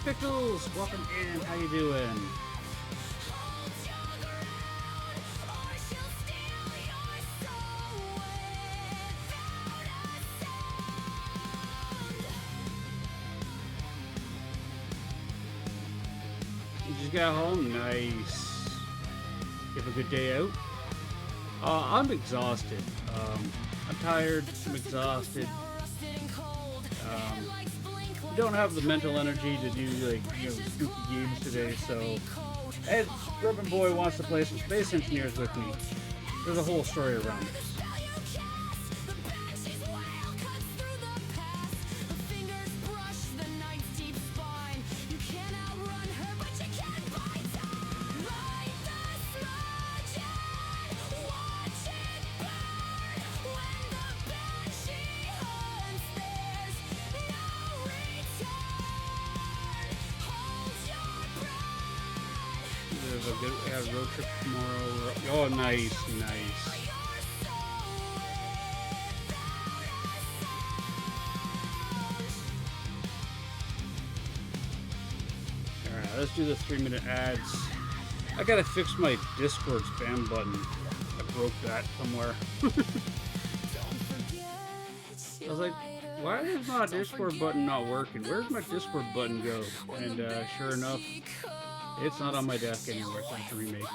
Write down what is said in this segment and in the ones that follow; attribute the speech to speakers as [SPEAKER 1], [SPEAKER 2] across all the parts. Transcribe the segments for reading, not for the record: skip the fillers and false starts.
[SPEAKER 1] Pickles, welcome in. How you doing? You just got home? Nice. You have a good day out? I'm exhausted. I'm tired. I'm exhausted. Don't have the mental energy to do spooky games today. So, Ed, Urban Boy wants to play some Space Engineers with me. There's a whole story around it. We have a road trip tomorrow. Oh, nice. Alright, let's do the 3-minute ads. I gotta fix my Discord spam button. I broke that somewhere. I was like, why is my Discord button not working? Where's my Discord button go? And sure enough, it's not on my desk anymore, so I have to remake it.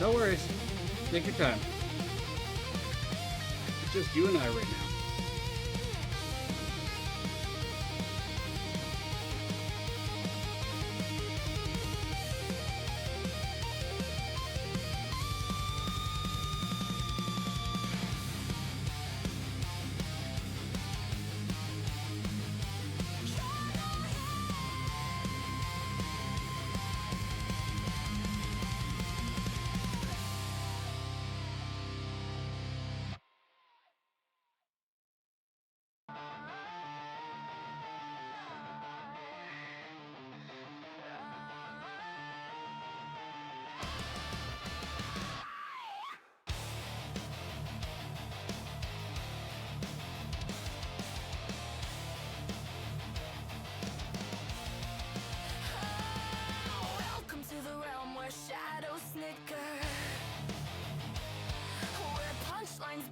[SPEAKER 1] No worries. Take your time. It's just you and I right now.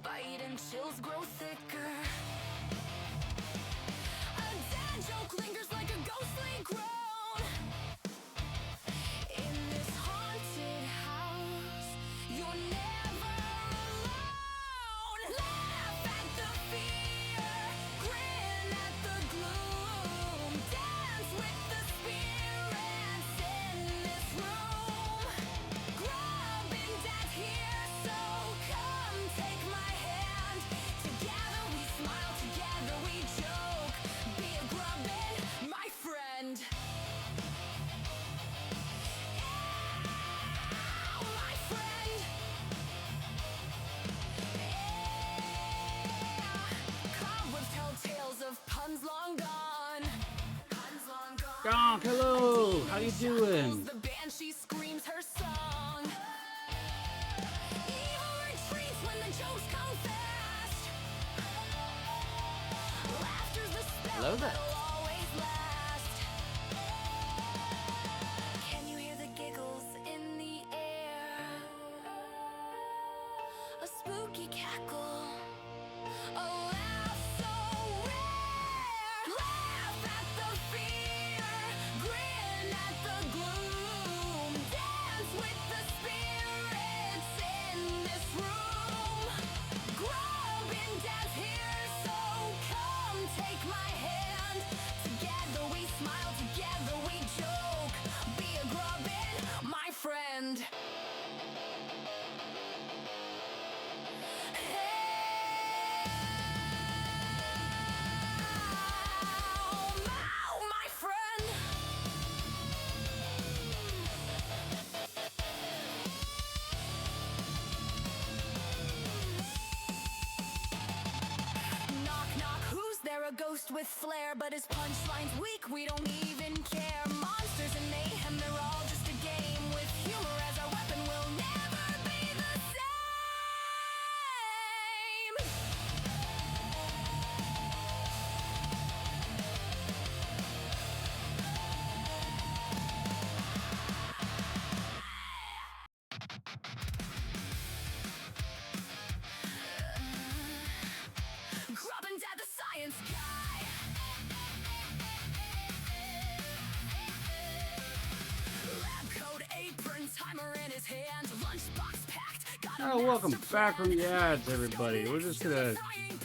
[SPEAKER 1] Bite and chills grow thicker. A dead joke lingers like a ghostly groan. In this haunted house, you're never alone. Laugh at the fear, grin at the gloom, dance with the spirits in this room. Grubbing death here, so come take my hand. Together we smile, together we joke. Be a grubbin', my friend. My friend. Cobwebs tell tales of puns long gone. Puns long gone.
[SPEAKER 2] Gonk, hello. How you doing?
[SPEAKER 1] The banshee screams her song. Evil retreats when the jokes come fast. Laughter's the spell
[SPEAKER 2] Hello there.
[SPEAKER 1] that'll always last. Can you hear the giggles in the air? A spooky cackle. A laugh so rare. Laugh at the fear. Grin at the gloom. Dance with the spirits in this room. Grubbing death here, so come take my hand. Together we smile, together we joke. Be a grubbin', my friend. host with flair, but his punchline's weak, we don't even care. Monsters and mayhem, they're all just a game. With humor as our weapon, we'll never be the same. Grubbin' Dad the science guy. Lab coat apron, timer in his hand, lunchbox packed. Got a
[SPEAKER 2] Oh, welcome
[SPEAKER 1] master
[SPEAKER 2] back
[SPEAKER 1] plan.
[SPEAKER 2] from the ads, everybody. We're just gonna,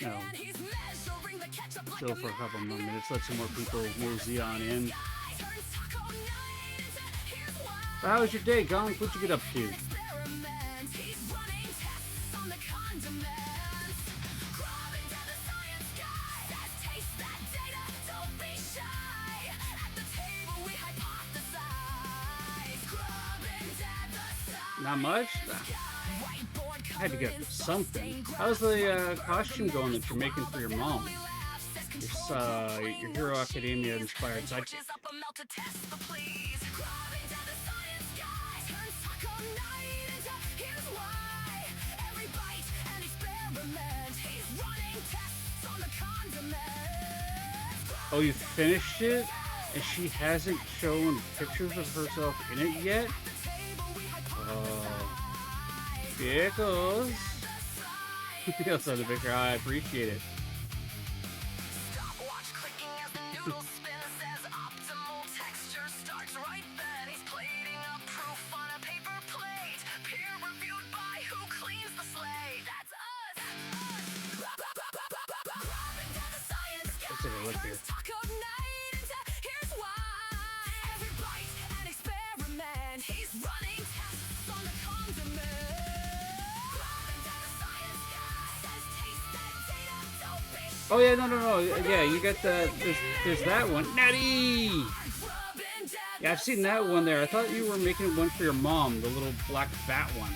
[SPEAKER 2] you know,
[SPEAKER 1] He's measuring the ketchup like
[SPEAKER 2] chill
[SPEAKER 1] a
[SPEAKER 2] for a couple more
[SPEAKER 1] man.
[SPEAKER 2] minutes, let some more people mosey on in.
[SPEAKER 1] Guy turns taco night into here's why.
[SPEAKER 2] So how was your day, Gonk? What'd you get up to?
[SPEAKER 1] Experiment. He's running tests on the condiments. Grubbin' Dad the science guy says taste that data, don't be shy. At the table we hypothesize. Grubbin' Dad the science
[SPEAKER 2] Not much?
[SPEAKER 1] guy. Whiteboard
[SPEAKER 2] I had to
[SPEAKER 1] covered
[SPEAKER 2] get
[SPEAKER 1] in
[SPEAKER 2] something.
[SPEAKER 1] frosting.
[SPEAKER 2] How's the costume going that you're making for your mom?
[SPEAKER 1] Only laughs, says
[SPEAKER 2] Your
[SPEAKER 1] control
[SPEAKER 2] Your Hero Academia inspired sidekick.
[SPEAKER 1] torches up a melted test, but please. Grubbin' Dad the science guy turns taco night into here's why. Every bite an experiment. He's running tests on the condiments.
[SPEAKER 2] Oh, you finished it? And she hasn't shown pictures of herself in it yet?
[SPEAKER 1] At the table we
[SPEAKER 2] Oh,
[SPEAKER 1] hypothesize.
[SPEAKER 2] pickles.
[SPEAKER 1] The
[SPEAKER 2] That's not a picture. I appreciate it.
[SPEAKER 1] Stopwatch clicking as the noodle spin says optimal texture starts right then. He's plating up proof on a paper plate. Peer reviewed by who cleans the slate. That's us. Grubbin' Dad the science guy.
[SPEAKER 2] Let's take a look here.
[SPEAKER 1] Turns taco night into here's why. Every bite an experiment. He's running tests on the condiment. Grubbin' Dad the science guy says taste that data, don't be shy.
[SPEAKER 2] Oh yeah, no. Yeah, you got the there's that one. Natty!
[SPEAKER 1] Grubbin' Dad
[SPEAKER 2] Yeah, I've seen that one there. I thought you were making one for your mom, the little black fat one.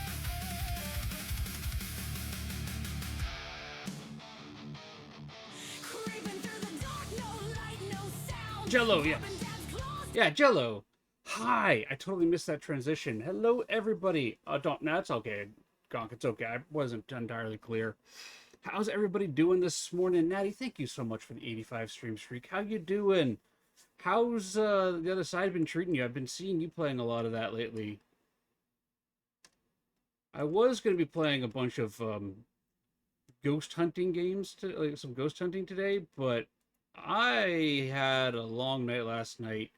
[SPEAKER 1] creeping through the dark, no light, no sound.
[SPEAKER 2] Jello, yes.
[SPEAKER 1] Grubbin' Dad's claws
[SPEAKER 2] Yeah, Jello. Hi, I totally missed that transition. Hello, everybody. Don't. No, it's okay, Gonk. It's okay. I wasn't entirely clear. How's everybody doing this morning? Natty, thank you so much for the 85 stream streak. How you doing? How's the other side been treating you? I've been seeing you playing a lot of that lately. I was going to be playing a bunch of ghost hunting games, like some ghost hunting today, but I had a long night last night.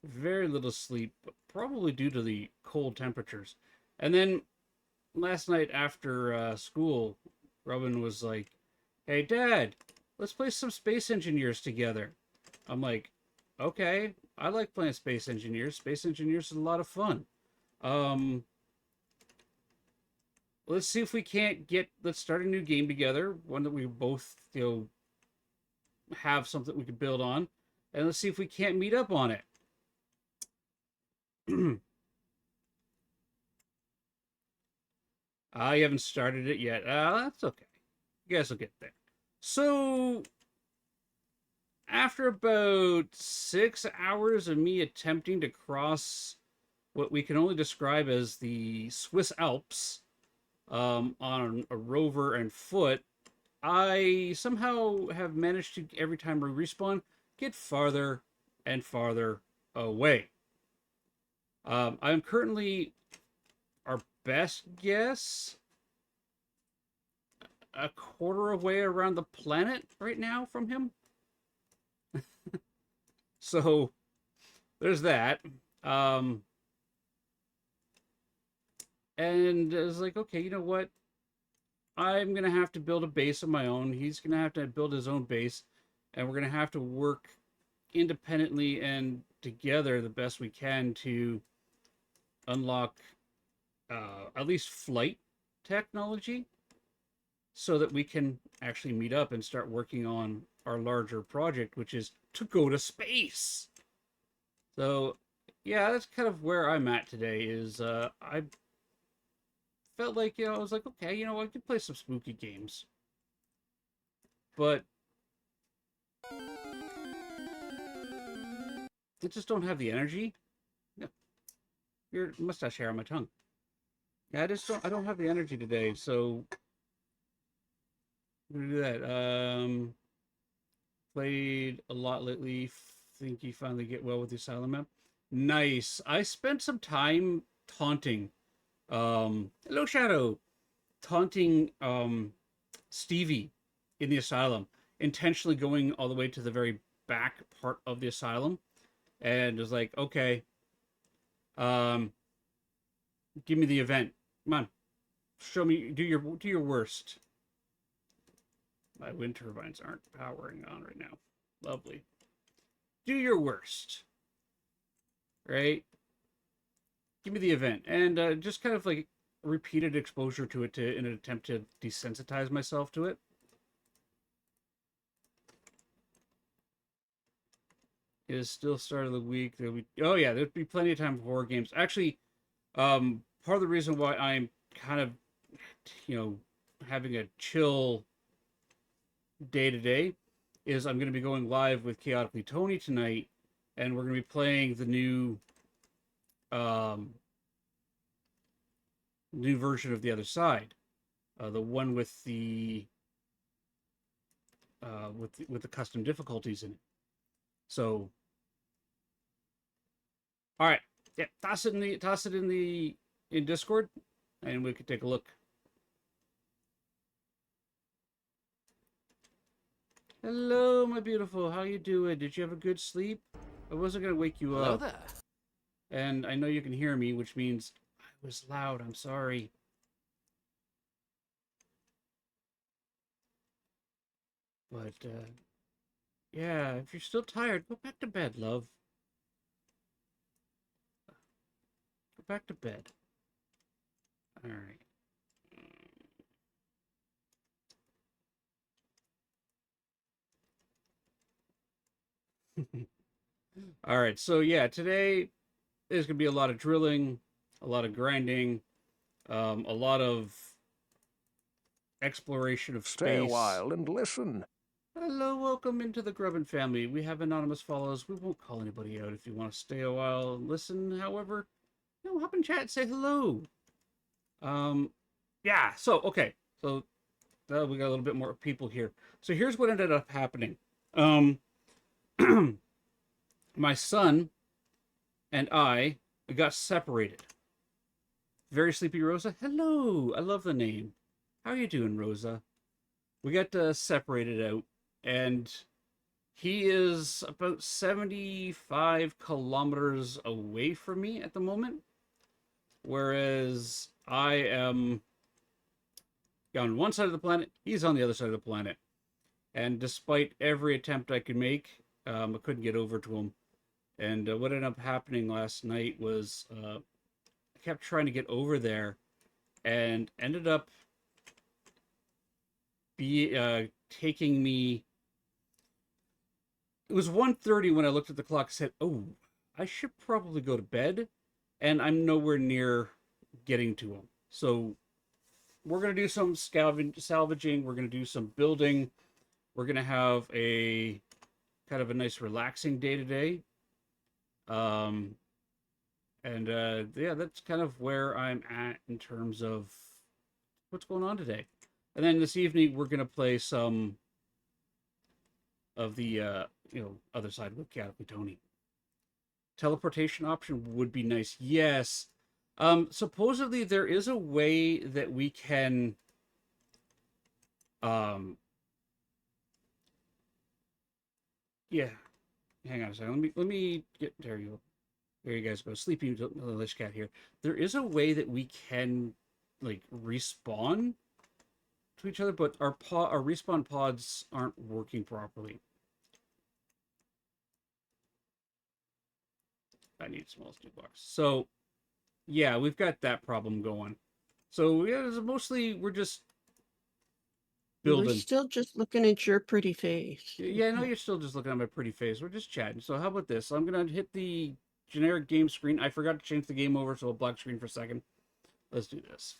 [SPEAKER 2] Very little sleep, probably due to the cold temperatures. And then last night after school, Robin was like, "Hey, Dad, let's play some Space Engineers together." I'm like, "Okay, I like playing Space Engineers. Space Engineers is a lot of fun. Let's see if we can't let's start a new game together, one that we both, have something we could build on, and let's see if we can't meet up on it." I haven't started it yet. That's okay. You guys will get there. So, after about 6 hours of me attempting to cross what we can only describe as the Swiss Alps on a rover and foot, I somehow have managed to, every time we respawn, get farther and farther away. I'm currently, our best guess, a quarter of way around the planet right now from him. So there's that. And it's like, okay, you know what? I'm going to have to build a base of my own. He's going to have to build his own base. And we're going to have to work independently and together the best we can to unlock at least flight technology so that we can actually meet up and start working on our larger project, which is to go to space. So yeah, that's kind of where I'm at today. Is I felt like, I was like, okay, I could play some spooky games, but I just don't have the energy. Yeah, your mustache hair on my tongue. Yeah, I don't have the energy today, so I'm gonna do that. Played a lot lately. Think you finally get well with the asylum map. Nice. I spent some time taunting. Hello, Shadow. Taunting Stevie in the asylum, intentionally going all the way to the very back part of the asylum, and was like, okay, um, give me the event. Come on, show me. Do your worst. My wind turbines aren't powering on right now. Lovely. Do your worst. Right? Give me the event. And just kind of like repeated exposure to it in an attempt to desensitize myself to it. It is still start of the week. Oh yeah, there'd be plenty of time for horror games. Actually, part of the reason why I'm kind of, having a chill day to day is I'm going to be going live with Chaotically Tony tonight, and we're going to be playing the um, new version of The Other Side, the one with the with the custom difficulties in it. So, all right, yeah, toss it in Discord, and we could take a look. Hello, my beautiful. How you doing? Did you have a good sleep? I wasn't gonna wake you
[SPEAKER 3] Hello
[SPEAKER 2] up,
[SPEAKER 3] there.
[SPEAKER 2] and I know you can hear me, which means I was loud. I'm sorry. But yeah, if you're still tired, go back to bed, love. Go back to bed. All right. All right. So yeah, today there's gonna be a lot of drilling, a lot of grinding, a lot of exploration of
[SPEAKER 3] Stay a
[SPEAKER 2] space.
[SPEAKER 3] while and listen.
[SPEAKER 2] Hello, welcome into the Grubbin family. We have anonymous follows. We won't call anybody out if you want to stay a while and listen. However, hop in chat and say hello. Yeah. So okay. So we got a little bit more people here. So here's what ended up happening. My son and I got separated. Very sleepy Rosa. Hello. I love the name. How are you doing, Rosa? We got separated out, and he is about 75 kilometers away from me at the moment, whereas I am on one side of the planet, he's on the other side of the planet. And despite every attempt I could make, I couldn't get over to him. And what ended up happening last night was I kept trying to get over there and ended up taking me. It was 1:30 when I looked at the clock and said, oh, I should probably go to bed. And I'm nowhere near getting to him. So we're going to do some salvaging. We're going to do some building. We're going to have a kind of a nice relaxing day today. And yeah, that's kind of where I'm at in terms of what's going on today. And then this evening, we're going to play some of the, other side with Chaotically Tony. Teleportation option would be nice. Yes. Supposedly there is a way that we can, yeah. Hang on a second. Let me get, there you go. There you guys go. Sleepy Lish Cat here. There is a way that we can, like, respawn to each other, but our respawn pods aren't working properly. I need small steel box. So, yeah, we've got that problem going. So, yeah, mostly we're just building.
[SPEAKER 4] We're still just looking at your pretty face.
[SPEAKER 2] Yeah, I know you're still just looking at my pretty face. We're just chatting. So, how about this? I'm going to hit the generic game screen. I forgot to change the game over, so a black screen for a second. Let's do this.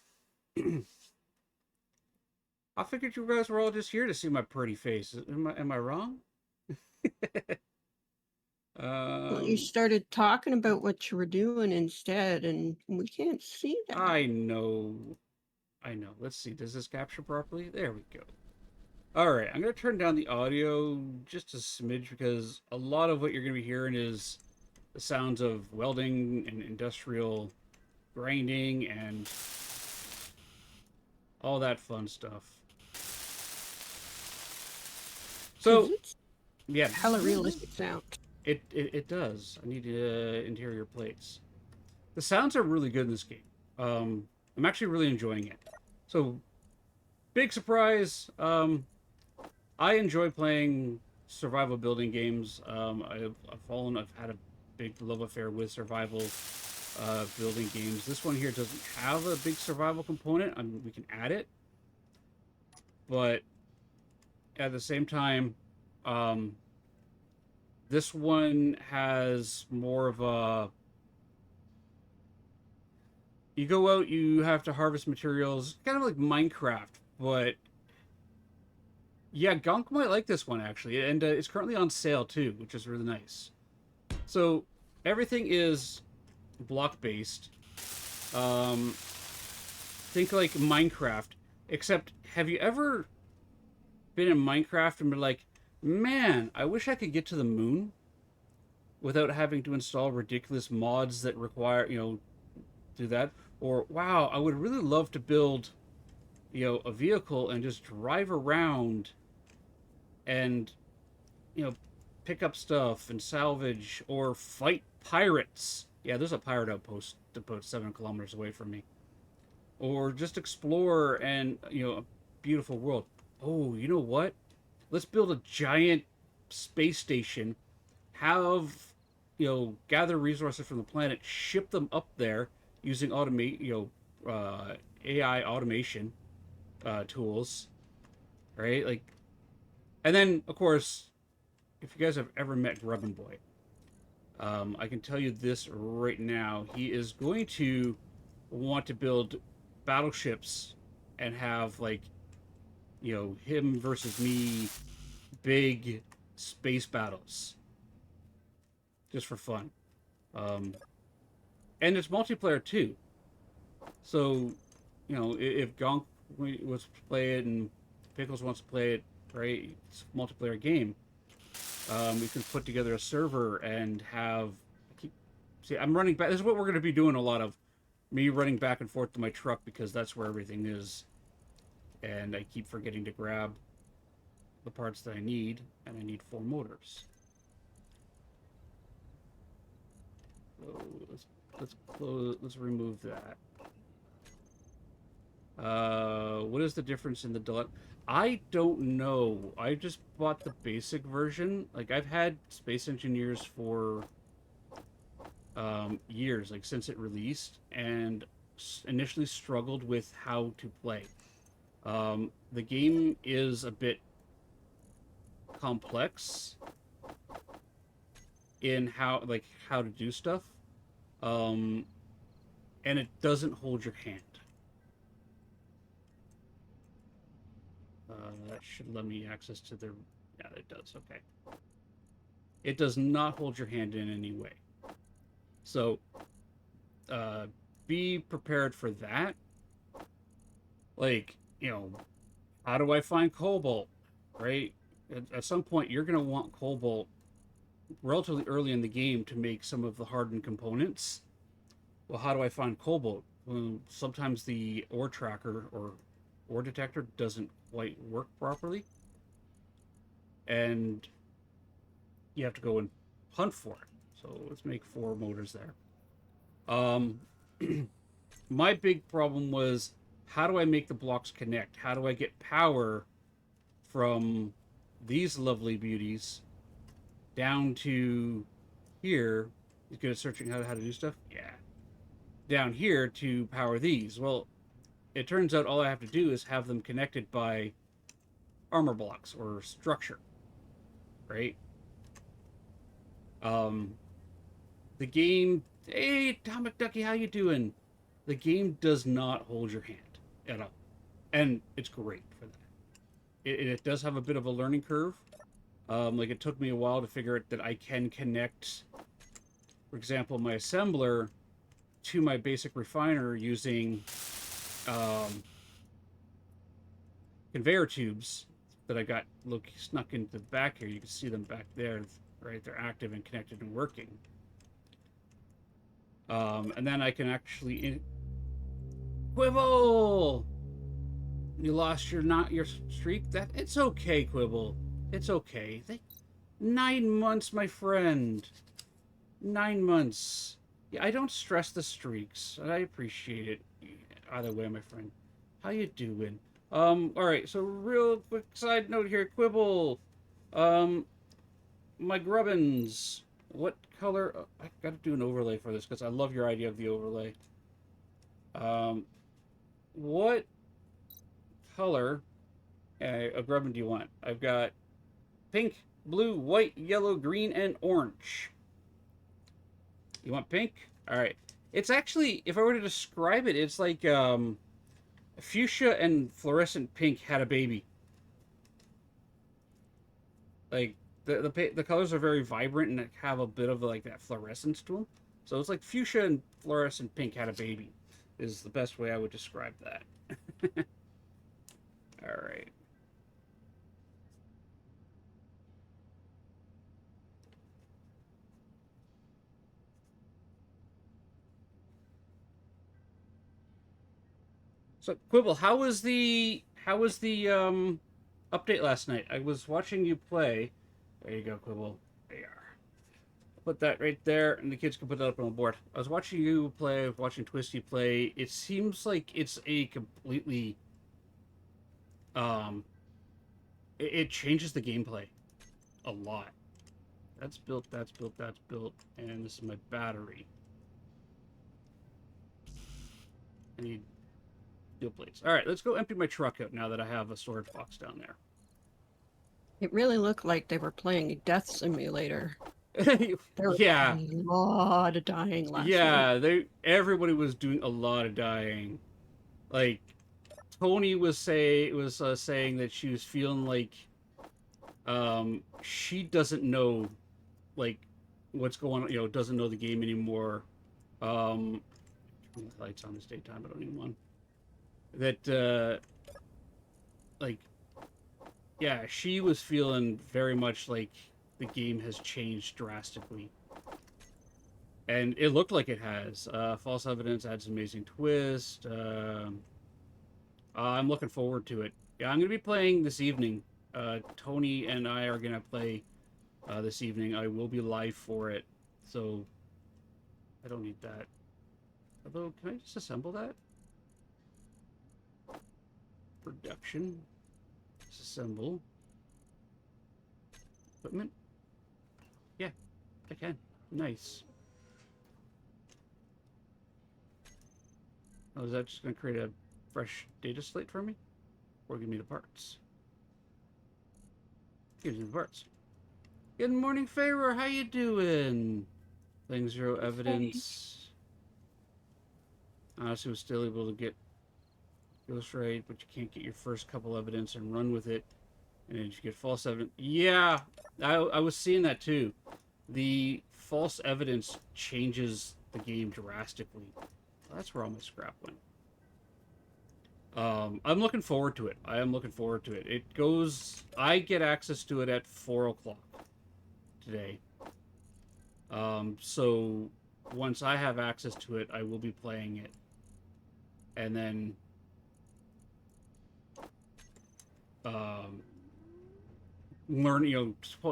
[SPEAKER 2] I figured you guys were all just here to see my pretty face. Am I wrong?
[SPEAKER 4] Well, you
[SPEAKER 2] Um,
[SPEAKER 4] started talking about what you were doing instead, and we can't see that.
[SPEAKER 2] I know. I know. Let's see. Does this capture properly? There we go. All right. I'm going to turn down the audio just a smidge because a lot of what you're going to be hearing is the sounds of welding and industrial grinding and all that fun stuff.
[SPEAKER 4] Because
[SPEAKER 2] So,
[SPEAKER 4] it's
[SPEAKER 2] yes,
[SPEAKER 4] hella realistic sound.
[SPEAKER 2] it does. I need interior plates. The sounds are really good in this game. I'm actually really enjoying it. So, big surprise. I enjoy playing survival building games. I've had a big love affair with survival building games. This one here doesn't have a big survival component. I mean, we can add it, but at the same time, um, this one has more of a. You go out, you have to harvest materials, kind of like Minecraft, but yeah, Gunk might like this one actually, and it's currently on sale too, which is really nice. So everything is block based. Think like Minecraft, except have you ever been in Minecraft and been like, man, I wish I could get to the moon without having to install ridiculous mods that require, do that? Or, wow, I would really love to build, a vehicle and just drive around and, you know, pick up stuff and salvage or fight pirates. Yeah, there's a pirate outpost about 7 kilometers away from me. Or just explore and, a beautiful world. Oh, you know what? Let's build a giant space station, have, gather resources from the planet, ship them up there using AI automation tools, right? Like, and then of course, if you guys have ever met Grubbin Boy, I can tell you this right now: he is going to want to build battleships and have like, him versus me, big space battles, just for fun. Um, and it's multiplayer too. So, if Gonk wants to play it and Pickles wants to play it, right? It's a multiplayer game. We can put together a server and have. See, I'm running back. This is what we're going to be doing a lot of. Me running back and forth to my truck because that's where everything is, and I keep forgetting to grab the parts that I need, and I need 4 motors. So let's close. Let's remove that. What is the difference in the deluxe? I don't know. I just bought the basic version. Like I've had Space Engineers for years, like since it released, and initially struggled with how to play. The game is a bit complex in how to do stuff, um, and it doesn't hold your hand. That should let me access to their. Yeah, it does. Okay. It does not hold your hand in any way. So, uh, be prepared for that. Like, how do I find cobalt? Right? At some point, you're going to want cobalt relatively early in the game to make some of the hardened components. Well, how do I find cobalt? Well, sometimes the ore tracker or ore detector doesn't quite work properly, and you have to go and hunt for it. So let's make 4 motors there. Um, my big problem was, how do I make the blocks connect? How do I get power from these lovely beauties down to here? Is good at searching how to do stuff? Yeah. Down here to power these. Well, it turns out all I have to do is have them connected by armor blocks or structure, right? Um, the game. Hey, Tom McDucky, how you doing? The game does not hold your hand at all, and it's great for that. It does have a bit of a learning curve, Like it took me a while to figure out that I can connect, for example, my assembler to my basic refiner using conveyor tubes that I got snuck into the back here. You can see them back there, right? They're active and connected and working. And then I can actually Quibble! You lost your streak. It's okay, Quibble. It's okay. 9 months, my friend. 9 months. Yeah, I don't stress the streaks. I appreciate it. Either way, my friend. How you doing? All right. So, real quick side note here, Quibble. My grubbins. What color? I got to do an overlay for this because I love your idea of the overlay. What color of grubbin do you want? I've got pink, blue, white, yellow, green, and orange. You want pink? All right. It's actually, if I were to describe it, it's like fuchsia and fluorescent pink had a baby. Like the colors are very vibrant and have a bit of like that fluorescence to them. So it's like fuchsia and fluorescent pink had a baby. Is the best way I would describe that. All right. So Quibble, how was the update last night? I was watching you play. There you go, Quibble. There you are. Put that right there, and the kids can put that up on the board. I was watching you play, watching Twisty play. It seems like it's a completely it changes the gameplay a lot. That's built, that's built, that's built, and this is my battery. I need steel plates. All right, let's go empty my truck out now that I have a storage box down there.
[SPEAKER 4] It really looked like they were playing a death simulator. There was
[SPEAKER 2] Yeah,
[SPEAKER 4] a lot of dying last night.
[SPEAKER 2] yeah. Everybody was doing a lot of dying. Like Tony was saying that she was feeling like she doesn't know like what's going on. Doesn't know the game anymore. Turn the lights on this daytime. I don't need one. That like yeah, she was feeling very much like the game has changed drastically. And it looked like it has. False evidence adds an amazing twist. I'm looking forward to it. Yeah, I'm going to be playing this evening. Tony and I are going to play this evening. I will be live for it. So, I don't need that. Although, can I just assemble that? Production. Disassemble. Equipment. Yeah, I can. Nice. Oh, is that just going to create a fresh data slate for me? Or give me the parts? Gives me the parts. Good morning, Pharaoh. How you doing? Playing zero evidence. Honestly, was still able to get Ghost right, but you can't get your first couple evidence and run with it. And then you get false evidence. Yeah, I was seeing that too. The false evidence changes the game drastically. That's where all my scrap went. I'm looking forward to it. I am looking forward to it. It goes... I get access to it at 4 o'clock today. So once I have access to it, I will be playing it. And then...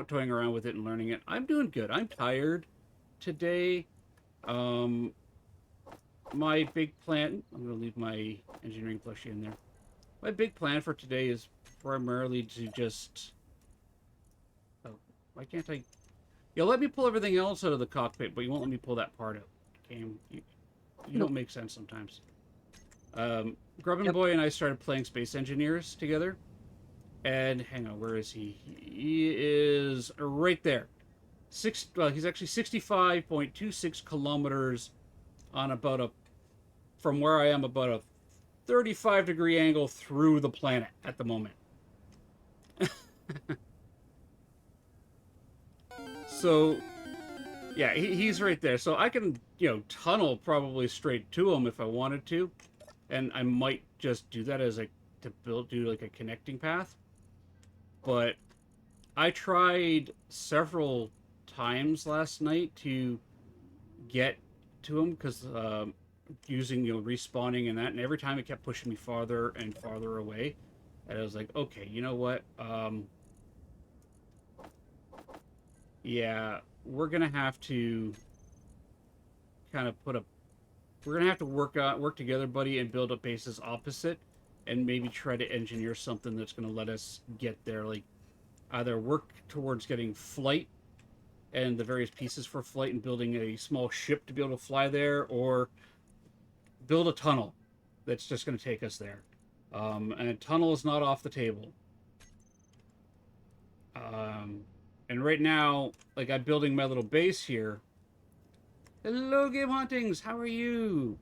[SPEAKER 2] toying around with it and learning it. I'm doing good. I'm tired today. My big plan... I'm going to leave my engineering plushie in there. My big plan for today is primarily to just... Oh, why can't I... You'll let me pull everything else out of the cockpit, but you won't let me pull that part out. Okay? You don't make sense sometimes. Grubbin Boy and I started playing Space Engineers together. And hang on, where is he? He is right there. He's actually 65.26 kilometers on about a... From where I am, about a 35-degree angle through the planet at the moment. So, yeah, he's right there. So I can, tunnel probably straight to him if I wanted to. And I might just do that as do like a connecting path. But I tried several times last night to get to him because using respawning and that, and every time it kept pushing me farther and farther away. And I was like, okay, you know what? Yeah, we're gonna have to kind of we're gonna have to work together, buddy, and build up bases opposite, and maybe try to engineer something that's gonna let us get there. Like either work towards getting flight and the various pieces for flight and building a small ship to be able to fly there, or build a tunnel that's just going to take us there. And a tunnel is not off the table. And right now, like, I'm building my little base here. Hello, Game Hauntings. How are you?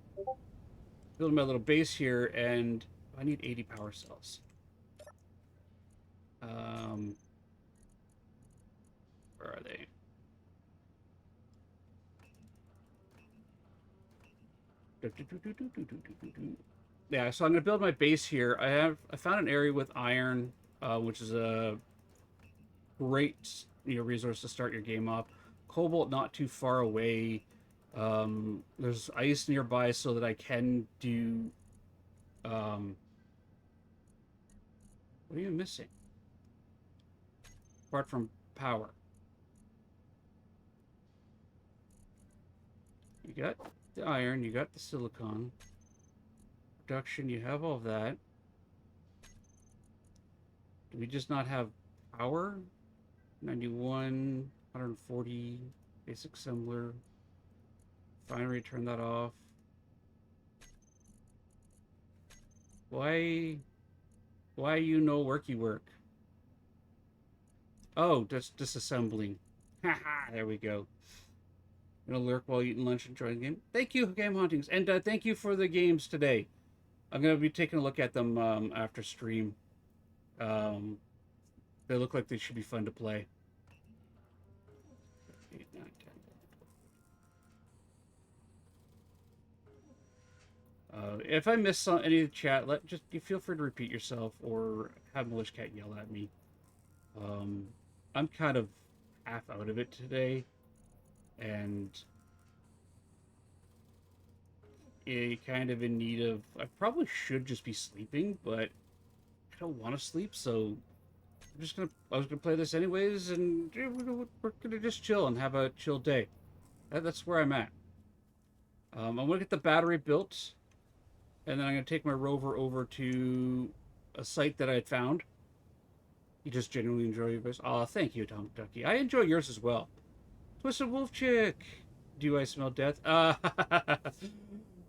[SPEAKER 2] Building my little base here, and I need 80 power cells. Where are they? Yeah, so I'm gonna build my base here. I found an area with iron, which is a great resource to start your game up. Cobalt not too far away. There's ice nearby so that I can do. What are you missing? Apart from power, you got the iron, you got the silicon. Production, you have all of that. Do we just not have power? 91, 140, basic assembler. Finally, turn that off. Why you no worky work? Oh, just disassembling. Haha, there we go. Gonna lurk while eating lunch and enjoying the game. Thank you, Game Hauntings. And thank you for the games today. I'm gonna be taking a look at them after stream. They look like they should be fun to play. 8, 9, 10. If I miss any of the chat, you feel free to repeat yourself or have Milish Cat yell at me. I'm kind of half out of it today, and kind of in need of. I probably should just be sleeping, but I don't want to sleep, so I was gonna play this anyways, and we're gonna just chill and have a chill day. That's where I'm at. I'm gonna get the battery built, and then I'm gonna take my rover over to a site that I had found. You just genuinely enjoy your voice. Aw, thank you, Tom Ducky. I enjoy yours as well. Twisted Wolf Chick. Do I smell death?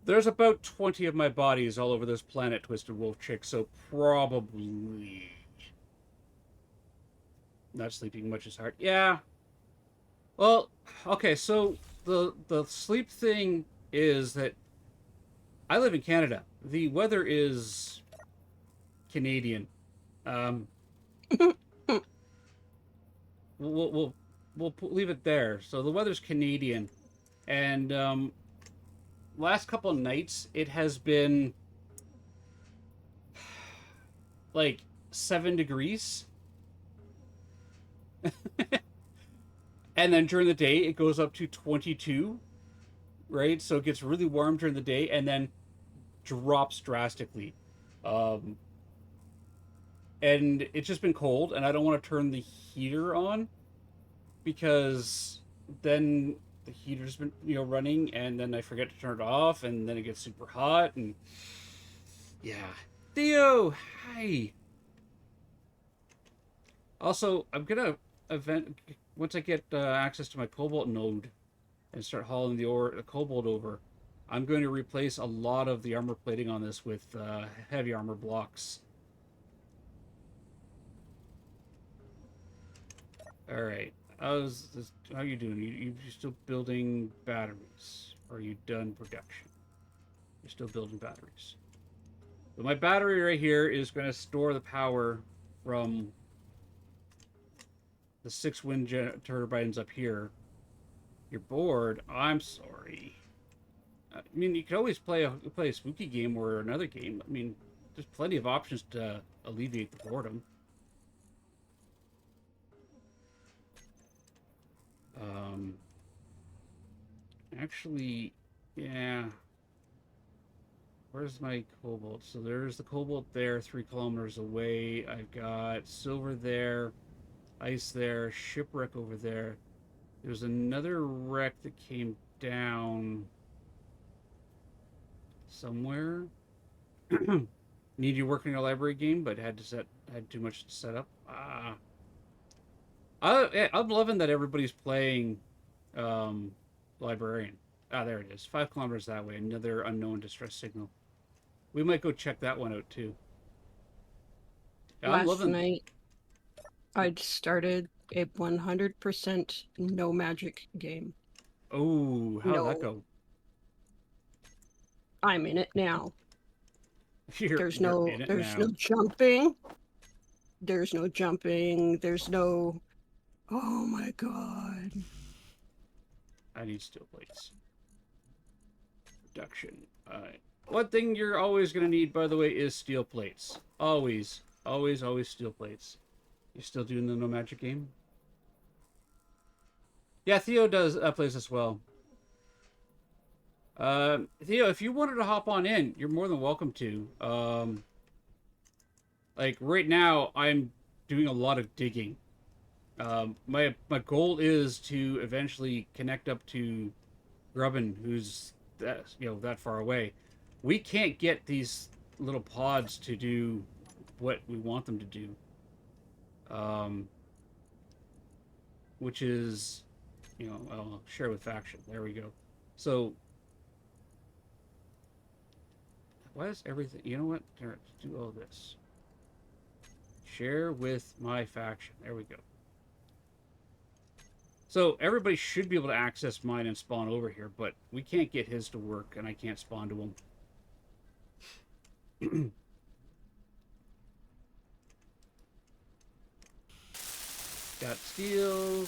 [SPEAKER 2] There's about 20 of my bodies all over this planet, Twisted Wolf Chick, so probably not sleeping much is hard. Yeah. Well, okay, so the sleep thing is that I live in Canada. The weather is Canadian. We'll leave it there. So the weather's Canadian, and last couple of nights it has been like 7 degrees, and then during the day it goes up to 22. Right, so it gets really warm during the day and then drops drastically. And it's just been cold, and I don't want to turn the heater on because then the heater's been running, and then I forget to turn it off, and then it gets super hot, and yeah. Theo, hi. Also, I'm gonna once I get access to my cobalt node and start hauling the cobalt over. I'm going to replace a lot of the armor plating on this with heavy armor blocks. All right, how are you doing? You still building batteries? Or are you done production? You're still building batteries. But my battery right here is going to store the power from the 6 wind turbines up here. You're bored. I'm sorry. I mean, you could always play a spooky game or another game. I mean, there's plenty of options to alleviate the boredom. Actually, yeah. Where's my cobalt? So there's the cobalt there, 3 kilometers away. I've got silver there, ice there, shipwreck over there. There's another wreck that came down somewhere. Need you working a library game, but had too much to set up. I'm loving that everybody's playing librarian. Ah, there it is. 5 kilometers that way. Another unknown distress signal. We might go check that one out too.
[SPEAKER 4] Last night, I started a 100% no magic game.
[SPEAKER 2] Oh, how'd that go?
[SPEAKER 4] I'm in it now. There's no jumping. There's no jumping. There's no. Oh my god.
[SPEAKER 2] I need steel plates. Production. One thing you're always going to need, by the way, is steel plates. Always. Always, always steel plates. You still doing the no magic game? Yeah, Theo plays as well. Theo, if you wanted to hop on in, you're more than welcome to. Like, right now, I'm doing a lot of digging. My goal is to eventually connect up to Grubbin, who's that far away. We can't get these little pods to do what we want them to do. Which is, I'll share with faction. There we go. So, why is everything? You know what? Let's do all this. Share with my faction. There we go. So everybody should be able to access mine and spawn over here, but we can't get his to work, and I can't spawn to him. Got steel,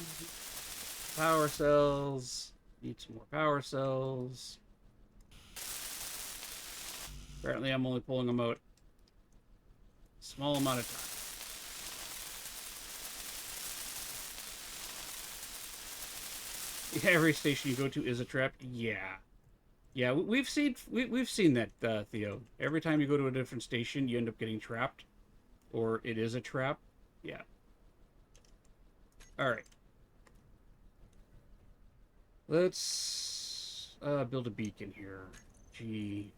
[SPEAKER 2] power cells, need some more power cells. Apparently I'm only pulling them out a small amount of time. Every station you go to is a trap. Yeah. We've seen that, Theo. Every time you go to a different station, you end up getting trapped, or it is a trap. Yeah. All right. Let's build a beacon here. Gee,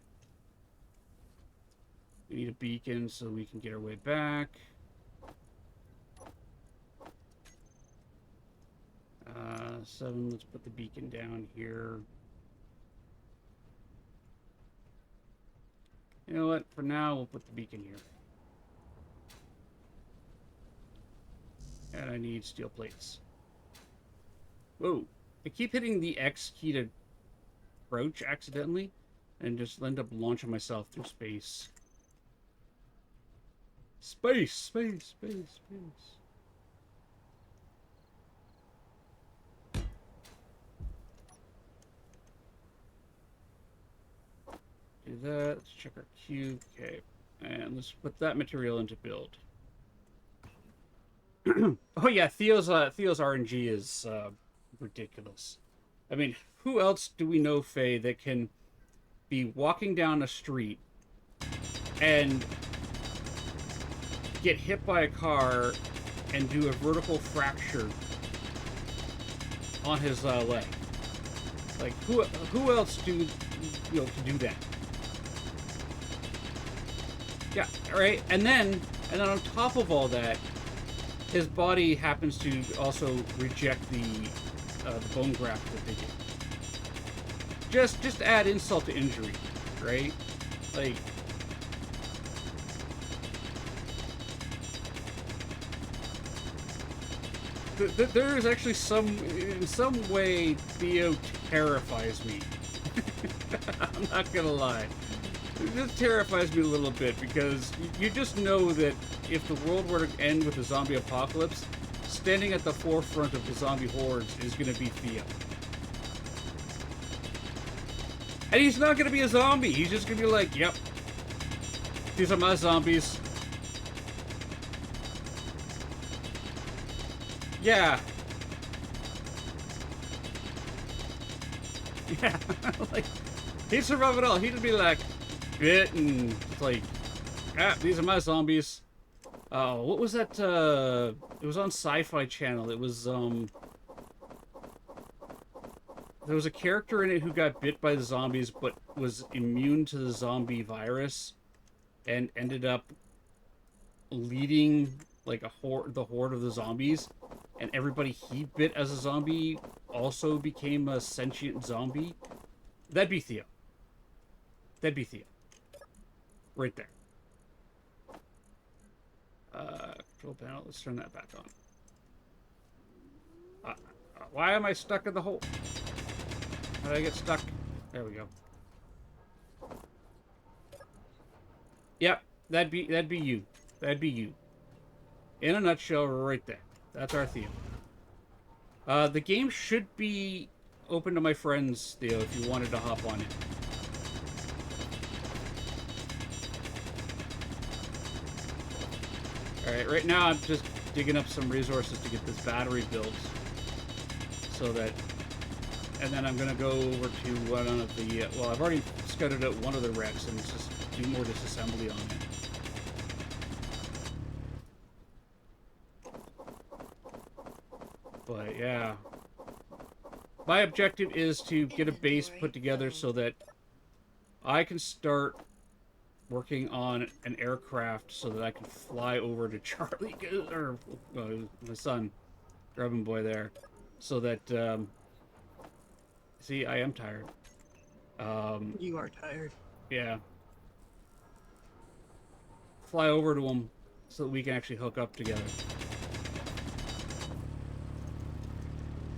[SPEAKER 2] we need a beacon so we can get our way back. 7, let's put the beacon down here. You know what? For now, we'll put the beacon here. And I need steel plates. Whoa. I keep hitting the X key to crouch accidentally and just end up launching myself through space. Space. Do that. Let's check our queue. Okay. And let's put that material into build. Oh yeah, Theo's RNG is ridiculous. I mean, who else do we know, Faye, that can be walking down a street and get hit by a car and do a vertical fracture on his leg? Like, who else can do that? Yeah, right. And then on top of all that, his body happens to also reject the bone graft that they did. Just add insult to injury, right? Like, there is actually in some way, Theo terrifies me. I'm not gonna lie. It just terrifies me a little bit because you just know that if the world were to end with a zombie apocalypse, standing at the forefront of the zombie hordes is going to be Theo. And he's not going to be a zombie. He's just going to be like, yep, these are my zombies. Yeah. Yeah. Like, he'd survive it all. He'd be like, bit, and it's like, ah, these are my zombies. What was that? It was on Sci-Fi Channel. It was, there was a character in it who got bit by the zombies, but was immune to the zombie virus, and ended up leading like the horde of the zombies, and everybody he bit as a zombie also became a sentient zombie. That'd be Theo. That'd be Theo. Right there. Control panel. Let's turn that back on. Why am I stuck in the hole? How did I get stuck? There we go. Yep, that'd be you. That'd be you. In a nutshell, right there. That's our Theo. The game should be open to my friends, Theo, if you wanted to hop on it. Alright, right now I'm just digging up some resources to get this battery built. So that... And then I'm going to go over to one of the... well, I've already scouted out one of the wrecks and just do more disassembly on it. But, yeah. My objective is to get a base put together so that I can start working on an aircraft so that I can fly over to Charlie, or my son, Grubbin Boy there, so that, see, I am tired.
[SPEAKER 4] You are tired.
[SPEAKER 2] Yeah. Fly over to him so that we can actually hook up together.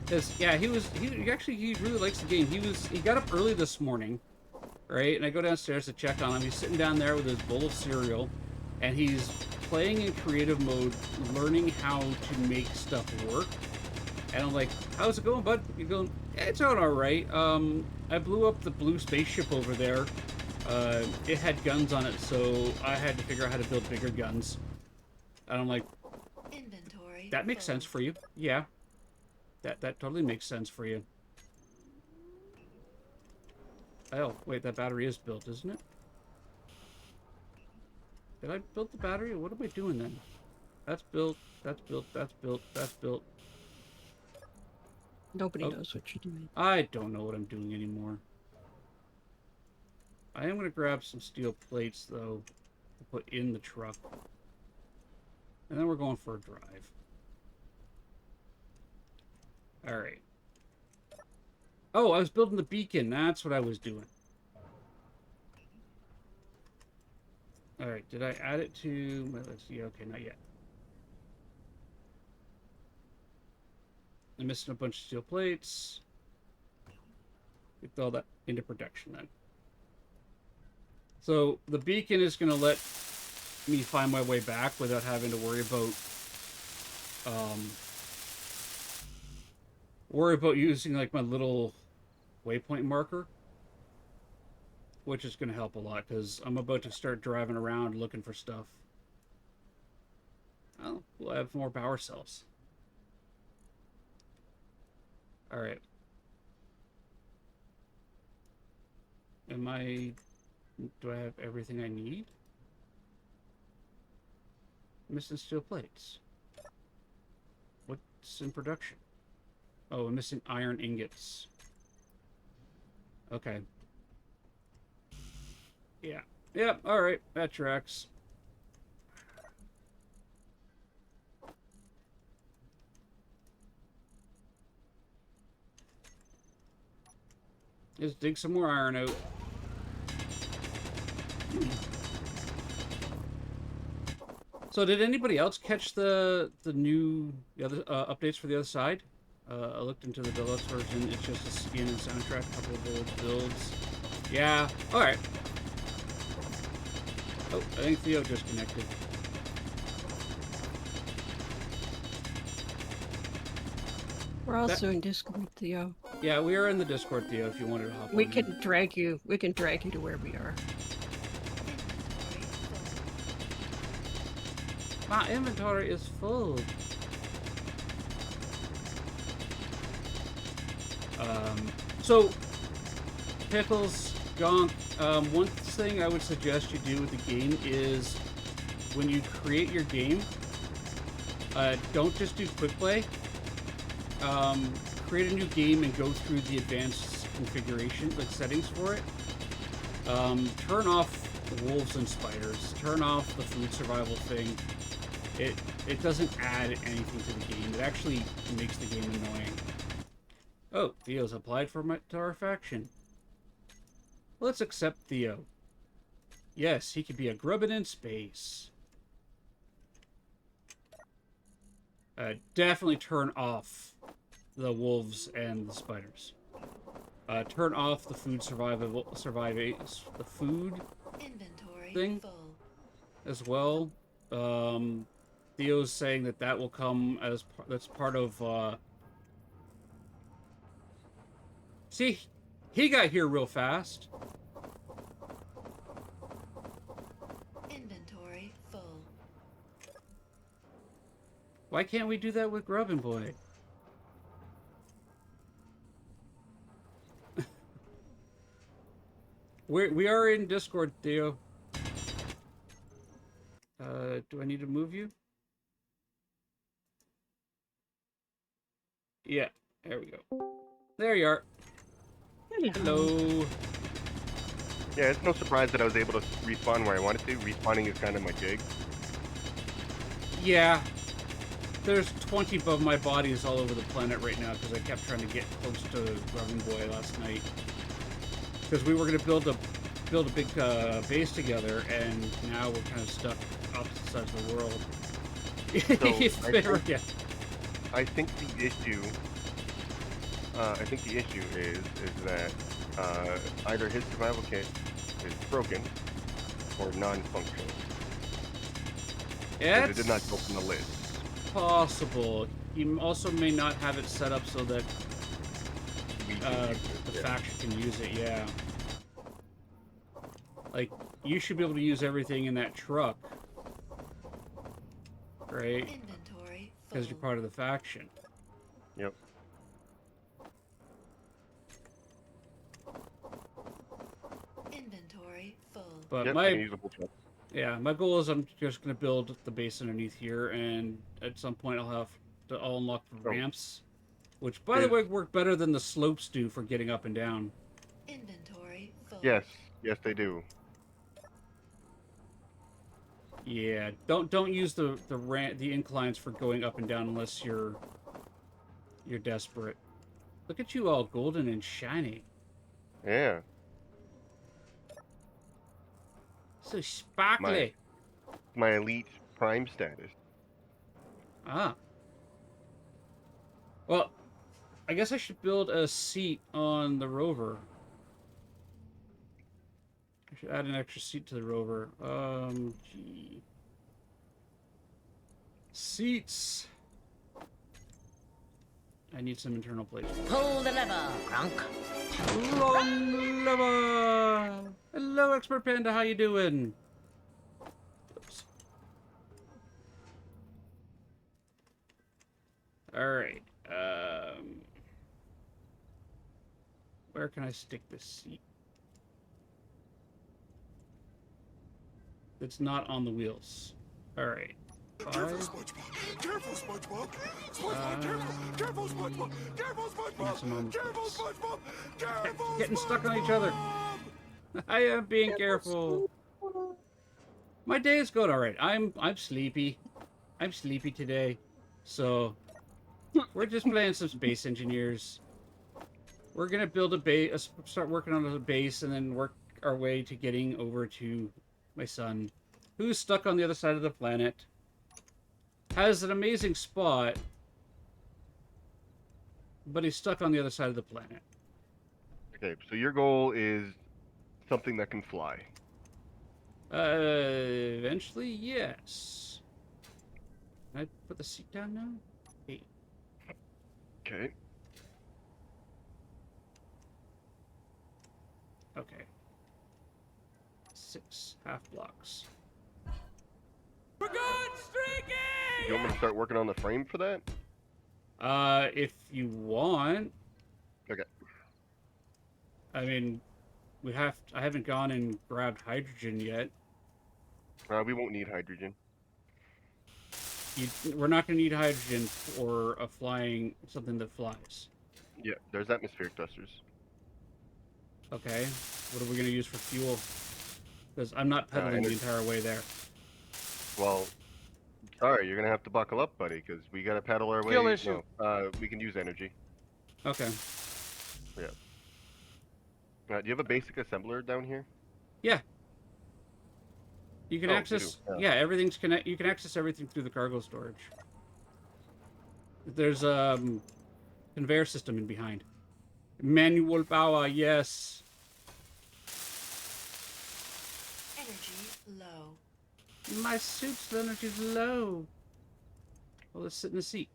[SPEAKER 2] Because, yeah, he really likes the game. He got up early this morning, right? And I go downstairs to check on him. He's sitting down there with his bowl of cereal, and he's playing in creative mode, learning how to make stuff work. And I'm like, how's it going, bud? You're going, yeah, it's going all right. I blew up the blue spaceship over there. It had guns on it, so I had to figure out how to build bigger guns. And I'm like,
[SPEAKER 1] Inventory.
[SPEAKER 2] that makes sense for you. Yeah. That totally makes sense for you. Oh, wait, that battery is built, isn't it? Did I build the battery? What am I doing then? That's built, that's built, that's built, that's built.
[SPEAKER 4] Nobody knows what you're doing.
[SPEAKER 2] I don't know what I'm doing anymore. I am going to grab some steel plates, though, to put in the truck. And then we're going for a drive. Alright. Oh, I was building the beacon. That's what I was doing. Alright, did I add it to my list? Yeah, okay, not yet. I'm missing a bunch of steel plates. Get all that into production then. So the beacon is going to let me find my way back without having to worry about using like my little waypoint marker, which is going to help a lot because I'm about to start driving around looking for stuff. Oh, we'll have more power cells. All right. Do I have everything I need? Missing steel plates. What's in production? Oh, I'm missing iron ingots. Okay. Yeah. Yep, alright. That tracks. Just dig some more iron out. So did anybody else catch the other updates for the other side? I looked into the deluxe version. It's just a skin and soundtrack, a couple of old builds. Yeah. All right. Oh, I think Theo just connected.
[SPEAKER 4] We're also in Discord, Theo.
[SPEAKER 2] Yeah, we are in the Discord, Theo, if you wanted to hop
[SPEAKER 4] We
[SPEAKER 2] on in.
[SPEAKER 4] can drag you. We can drag you to where we are.
[SPEAKER 2] My inventory is full. So, Pickles, Gonk, one thing I would suggest you do with the game is when you create your game, don't just do quick play. Create a new game and go through the advanced configuration, like settings for it. Turn off wolves and spiders. Turn off the food survival thing. It doesn't add anything to the game. It actually makes the game annoying. Oh, Theo's applied to our faction. Let's accept Theo. Yes, he could be a grubbin in space. Definitely turn off the wolves and the spiders. Turn off the food the food
[SPEAKER 1] Inventory
[SPEAKER 2] thing
[SPEAKER 1] full.
[SPEAKER 2] as well. Theo's saying that will come as that's part of. See, he got here real fast.
[SPEAKER 1] Inventory full.
[SPEAKER 2] Why can't we do that with Grubbin Boy? We are in Discord, Theo. Do I need to move you? Yeah, there we go. There you are. Hello.
[SPEAKER 3] Yeah, it's no surprise that I was able to respawn where I wanted to. Respawning is kind of my gig.
[SPEAKER 2] Yeah. There's 20 of my bodies all over the planet right now because I kept trying to get close to Grubbin Boy last night. Because we were going to build a big base together, and now we're kind of stuck opposite sides of the world.
[SPEAKER 3] So,
[SPEAKER 2] Yeah.
[SPEAKER 3] I think the issue is that either his survival kit is broken or non-functional. Because it did not go from the list.
[SPEAKER 2] Possible. You also may not have it set up so that
[SPEAKER 3] We can use
[SPEAKER 2] the
[SPEAKER 3] it, yeah.
[SPEAKER 2] faction can use it. Yeah. Like, you should be able to use everything in that truck, right?
[SPEAKER 1] Inventory
[SPEAKER 2] Because you're
[SPEAKER 1] full.
[SPEAKER 2] part of the faction.
[SPEAKER 3] Yep.
[SPEAKER 1] Inventory full.
[SPEAKER 2] But
[SPEAKER 3] Yep,
[SPEAKER 2] my
[SPEAKER 3] usable truck.
[SPEAKER 2] yeah, my goal is I'm just gonna build the base underneath here, and at some point I'll unlock the
[SPEAKER 3] Oh.
[SPEAKER 2] ramps, which by the
[SPEAKER 3] Is-
[SPEAKER 2] way work better than the slopes do for getting up and down.
[SPEAKER 1] Inventory full.
[SPEAKER 3] Yes, they do.
[SPEAKER 2] Yeah, don't use the inclines for going up and down unless you're desperate. Look at you all golden and shiny.
[SPEAKER 3] Yeah.
[SPEAKER 2] So sparkly.
[SPEAKER 3] My elite prime status.
[SPEAKER 2] Ah. Well, I guess I should build a seat on the rover. I should add an extra seat to the rover. Gee. Seats. I need some internal plates.
[SPEAKER 5] Pull the lever, Crunk.
[SPEAKER 2] Long lever. Hello, Expert Panda. How you doing? Oops. All right. Where can I stick this seat? It's not on the wheels. All right.
[SPEAKER 6] Careful,
[SPEAKER 2] 5.
[SPEAKER 6] SpongeBob! Careful, SpongeBob! SpongeBob, careful! Careful, SpongeBob! Careful,
[SPEAKER 2] Yes, I'm on
[SPEAKER 6] SpongeBob!
[SPEAKER 2] the
[SPEAKER 6] Careful,
[SPEAKER 2] place.
[SPEAKER 6] SpongeBob! Careful,
[SPEAKER 2] Getting stuck on each other. I am being careful. My day is good, all right. I'm sleepy. I'm sleepy today, so we're just playing some Space Engineers. We're gonna build a base, start working on a base, and then work our way to getting over to my son, who's stuck on the other side of the planet. Has an amazing spot, but he's stuck on the other side of the planet.
[SPEAKER 3] Okay, so your goal is something that can fly.
[SPEAKER 2] Eventually, yes. Can I put the seat down now? Hey.
[SPEAKER 3] Okay.
[SPEAKER 2] Okay. 6 half blocks.
[SPEAKER 6] We're good, streaky!
[SPEAKER 3] You want me to start working on the frame for that?
[SPEAKER 2] If you want.
[SPEAKER 3] Okay.
[SPEAKER 2] I mean, I haven't gone and grabbed hydrogen yet.
[SPEAKER 3] We won't need hydrogen.
[SPEAKER 2] We're not going to need hydrogen for something that flies.
[SPEAKER 3] Yeah, there's atmospheric thrusters.
[SPEAKER 2] Okay. What are we going to use for fuel? Because I'm not pedaling the entire way there.
[SPEAKER 3] Well, sorry, you're gonna have to buckle up, buddy, because we gotta paddle our way.
[SPEAKER 6] Skill issue.
[SPEAKER 3] No, we can use energy.
[SPEAKER 2] Okay.
[SPEAKER 3] Yeah. Do you have a basic assembler down here?
[SPEAKER 2] Yeah. You can
[SPEAKER 3] Oh,
[SPEAKER 2] access.
[SPEAKER 3] you do?
[SPEAKER 2] Yeah, everything's connect. You can access everything through the cargo storage. There's conveyor system in behind. Manual power, yes.
[SPEAKER 1] Energy low.
[SPEAKER 2] My suit's energy's low. Well, let's sit in the seat.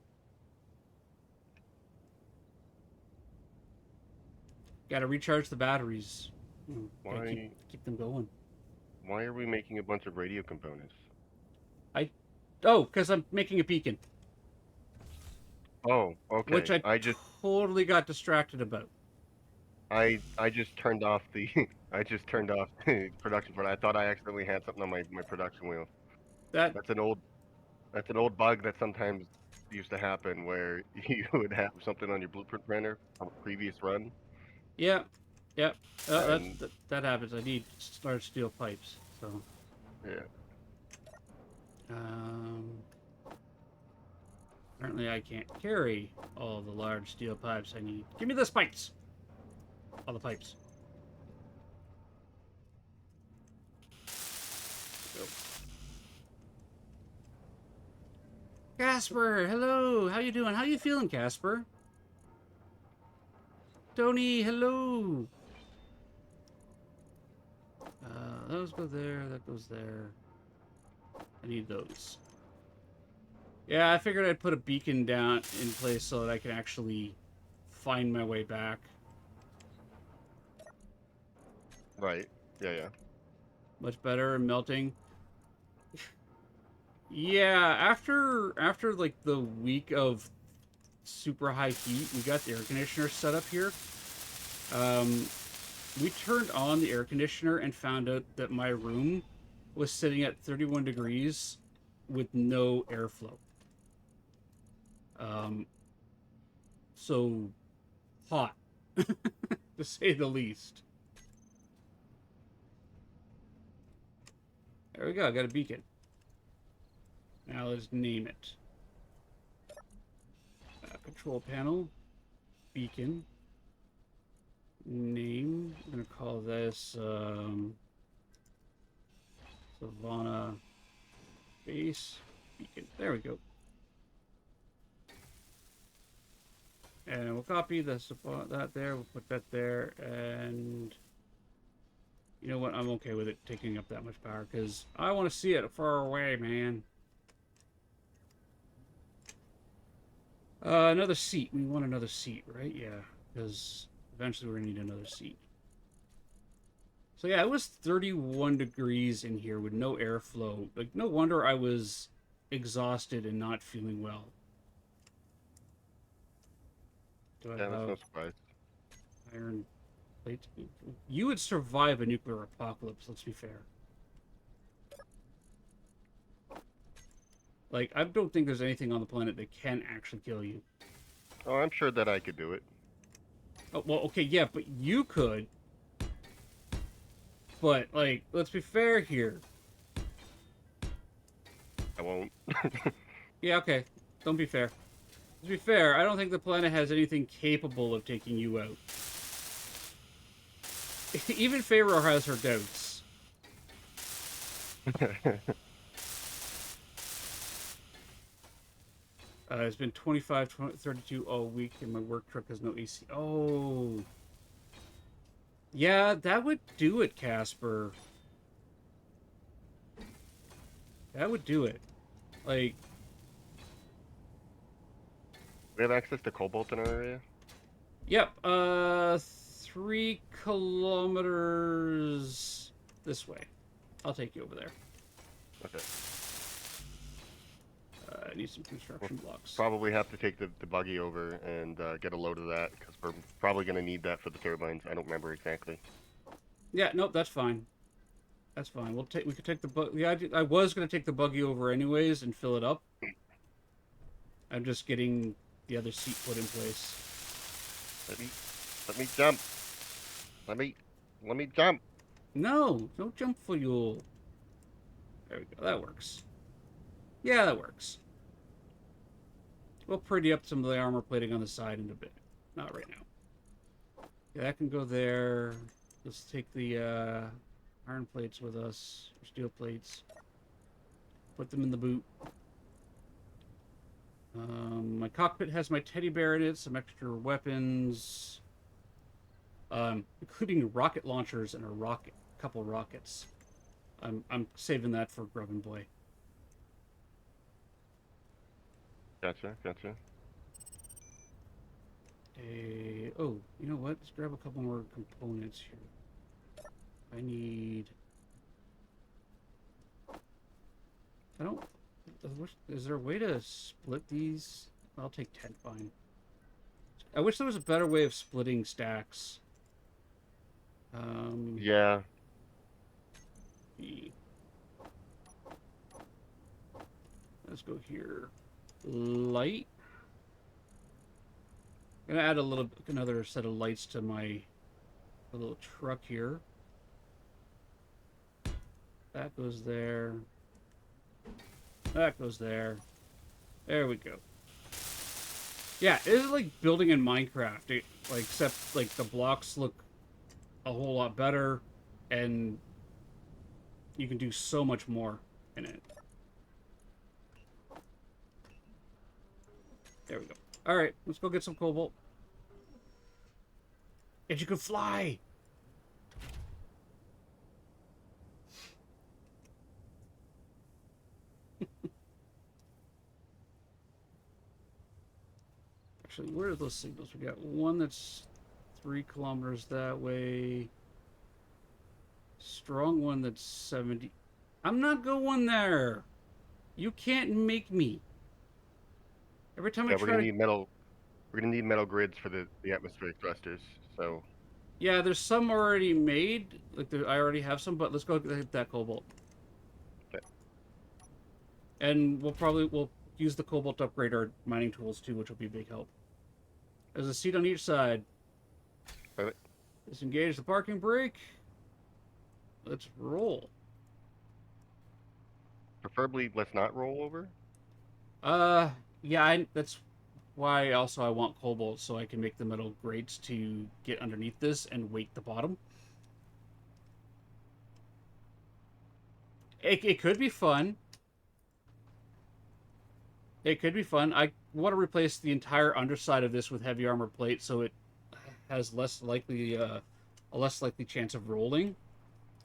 [SPEAKER 2] Gotta recharge the batteries. Gotta
[SPEAKER 3] Why?
[SPEAKER 2] keep them going.
[SPEAKER 3] Why are we making a bunch of radio components?
[SPEAKER 2] Oh, because I'm making a beacon.
[SPEAKER 3] Oh, okay.
[SPEAKER 2] Which I
[SPEAKER 3] just
[SPEAKER 2] totally got distracted about.
[SPEAKER 3] I just turned off the the production part. I thought I accidentally had something on my production wheel.
[SPEAKER 2] That
[SPEAKER 3] That's an old bug that sometimes used to happen where you would have something on your blueprint printer from a previous run.
[SPEAKER 2] yeah.
[SPEAKER 3] And-
[SPEAKER 2] That happens. I need large steel pipes. So
[SPEAKER 3] Yeah.
[SPEAKER 2] apparently I can't carry all the large steel pipes I need. Give me the spikes. All the pipes. Go. Casper, hello. How you doing? How you feeling, Casper? Tony, hello. Those go there. That goes there. I need those. Yeah, I figured I'd put a beacon down in place so that I can actually find my way back.
[SPEAKER 3] Right. Yeah.
[SPEAKER 2] Much better and melting. Yeah, after like the week of super high heat, we got the air conditioner set up here. We turned on the air conditioner and found out that my room was sitting at 31 degrees with no airflow. So hot, to say the least. There we go, I got a beacon. Now let's name it. Control panel, beacon, name, I'm gonna call this Savannah base beacon. There we go. And we'll copy that there, we'll put that there, and you know what, I'm okay with it taking up that much power, because I want to see it far away, man. Another seat. We want another seat, right? Yeah, because eventually we're going to need another seat. So yeah, it was 31 degrees in here with no airflow. Like, no wonder I was exhausted and not feeling well. Do I
[SPEAKER 3] That's
[SPEAKER 2] have
[SPEAKER 3] no surprise.
[SPEAKER 2] iron plates? You would survive a nuclear apocalypse, let's be fair. Like, I don't think there's anything on the planet that can actually kill you.
[SPEAKER 3] Oh, I'm sure that I could do it.
[SPEAKER 2] Oh, well, okay, yeah, but you could. But, like, let's be fair here.
[SPEAKER 3] I won't.
[SPEAKER 2] Yeah, okay. Don't be fair. To be fair, I don't think the planet has anything capable of taking you out. Even Pharaoh has her doubts. It's been 25, 32 all week, and my work truck has no AC. Oh. Yeah, that would do it, Casper. That would do it. Like...
[SPEAKER 3] we have access to cobalt in our area?
[SPEAKER 2] Yep. 3 kilometers this way. I'll take you over there.
[SPEAKER 3] Okay.
[SPEAKER 2] I need some construction blocks.
[SPEAKER 3] Probably have to take the buggy over and get a load of that, because we're probably going to need that for the turbines. I don't remember exactly.
[SPEAKER 2] Yeah, nope, that's fine. That's fine. We could take the buggy. Yeah, I was gonna take the buggy over anyways and fill it up. I'm just getting the other seat put in place.
[SPEAKER 3] Let me jump. Let me jump.
[SPEAKER 2] No, don't jump for you. There we go. That works. Yeah, that works. We'll pretty up some of the armor plating on the side in a bit. Not right now. Yeah, that can go there. Let's take the iron plates with us, or steel plates. Put them in the boot. My cockpit has my teddy bear in it, some extra weapons, including rocket launchers and a couple rockets. I'm saving that for Grubbin Boy.
[SPEAKER 3] Gotcha.
[SPEAKER 2] Oh, you know what? Let's grab a couple more components here. I need. I don't. Is there a way to split these? I'll take 10, fine. I wish there was a better way of splitting stacks.
[SPEAKER 3] Yeah.
[SPEAKER 2] Let's go here. Light. I'm gonna add another set of lights to my little truck here. That goes there. That goes there. There we go. Yeah, it is like building in Minecraft. Except like the blocks look a whole lot better, and you can do so much more in it. There we go. All right, let's go get some cobalt. And you can fly. Actually, where are those signals? We got one that's 3 kilometers that way. Strong one that's 70. I'm not going there. You can't make me. Every time I
[SPEAKER 3] We're
[SPEAKER 2] try
[SPEAKER 3] gonna
[SPEAKER 2] to...
[SPEAKER 3] need metal. We're gonna need metal grids for the atmospheric thrusters. So
[SPEAKER 2] Yeah, there's some already made. I already have some, but let's go get that cobalt.
[SPEAKER 3] Okay.
[SPEAKER 2] And we'll use the cobalt to upgrade our mining tools too, which will be a big help. There's a seat on each side.
[SPEAKER 3] Perfect.
[SPEAKER 2] Disengage the parking brake. Let's roll.
[SPEAKER 3] Preferably, let's not roll over.
[SPEAKER 2] Yeah, that's why also I want cobalt, so I can make the metal grates to get underneath this and weight the bottom. It could be fun. It could be fun. I want to replace the entire underside of this with heavy armor plate, so it has a less likely chance of rolling.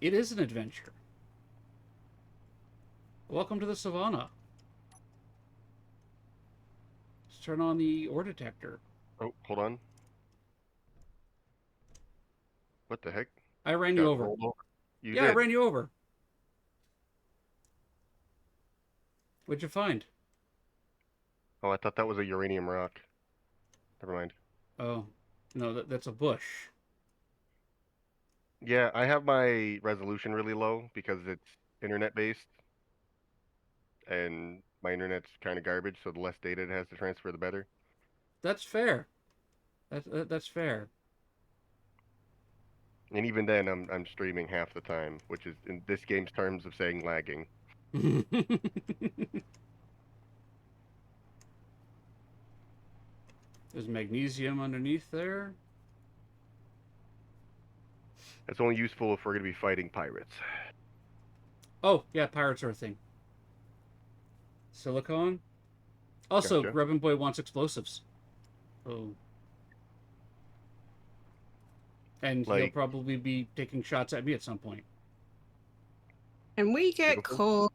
[SPEAKER 2] It is an adventure. Welcome to the savannah. Let's turn on the ore detector.
[SPEAKER 3] Oh, hold on. What the heck?
[SPEAKER 2] I ran you over.
[SPEAKER 3] You
[SPEAKER 2] Yeah, I
[SPEAKER 3] did.
[SPEAKER 2] ran you over. What'd you find?
[SPEAKER 3] Oh, I thought that was a uranium rock. Never mind.
[SPEAKER 2] Oh, no, that's a bush.
[SPEAKER 3] Yeah, I have my resolution really low because it's internet based, and my internet's kind of garbage. So the less data it has to transfer, the better.
[SPEAKER 2] That's fair. That's fair.
[SPEAKER 3] And even then, I'm streaming half the time, which is in this game's terms of saying lagging.
[SPEAKER 2] There's magnesium underneath there.
[SPEAKER 3] It's only useful if we're gonna be fighting pirates.
[SPEAKER 2] Oh, yeah, pirates are a thing. Silicon. Also,
[SPEAKER 3] Gotcha.
[SPEAKER 2] Grubbin Boy wants explosives. Oh. And he'll
[SPEAKER 3] Like-
[SPEAKER 2] probably be taking shots at me at some point.
[SPEAKER 4] Can we get
[SPEAKER 3] Beautiful.
[SPEAKER 4] coal?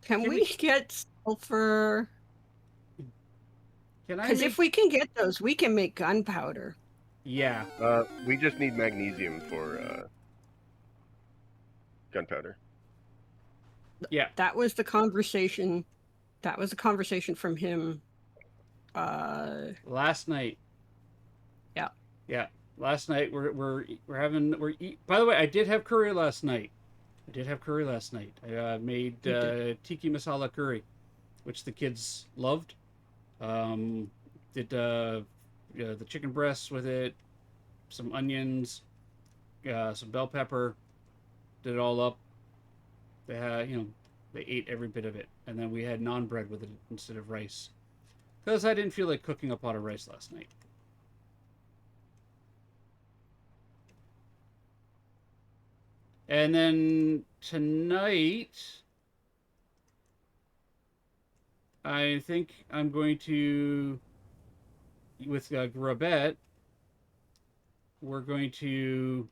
[SPEAKER 4] Can we get sulfur?
[SPEAKER 2] Can I
[SPEAKER 4] Because
[SPEAKER 2] make...
[SPEAKER 4] if we can get those, we can make gunpowder.
[SPEAKER 2] Yeah.
[SPEAKER 3] We just need magnesium for gunpowder.
[SPEAKER 2] Yeah.
[SPEAKER 4] That was the conversation. That was a conversation from him.
[SPEAKER 2] Last night.
[SPEAKER 4] Yeah.
[SPEAKER 2] Yeah. Last night we're by the way, I did have curry last night. I made tiki masala curry, which the kids loved. Did the chicken breasts with it, some onions, some bell pepper. Did it all up. They had, they ate every bit of it, and then we had naan bread with it instead of rice, because I didn't feel like cooking a pot of rice last night. And then tonight, I think I'm going to, with Grabette, we're going to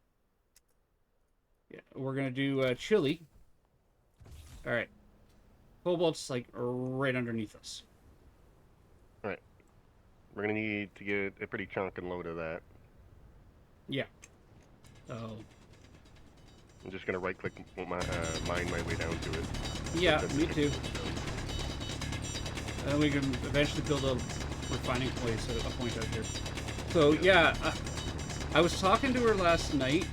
[SPEAKER 2] do chili. All right, Cobalt's like right underneath us.
[SPEAKER 3] All right. We're gonna need to get a pretty chunkin' load of that.
[SPEAKER 2] Yeah. Oh.
[SPEAKER 3] I'm just gonna right-click mine my way down to it.
[SPEAKER 2] Yeah, me too. And we can eventually build a refining place at a point out here. So yeah, I was talking to her last night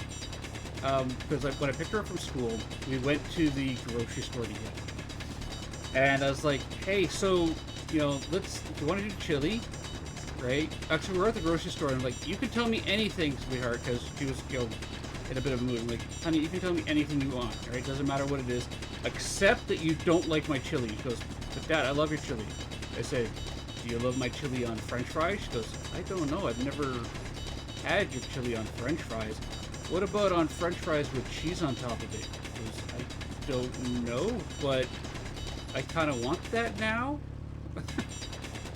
[SPEAKER 2] because when I picked her up from school, we went to the grocery store together, and I was like, "Hey, so do you want to do chili, right?" Actually, we're at the grocery store, and I'm like, "You can tell me anything, sweetheart," because she was in a bit of a mood. I'm like, "Honey, you can tell me anything you want, right? Doesn't matter what it is, except that you don't like my chili." She goes, "But Dad, I love your chili." I said, "Do you love my chili on French fries?" She goes, "I don't know. I've never had your chili on French fries. What about on French fries with cheese on top of it?" She goes, "I don't know, but I kind of want that now."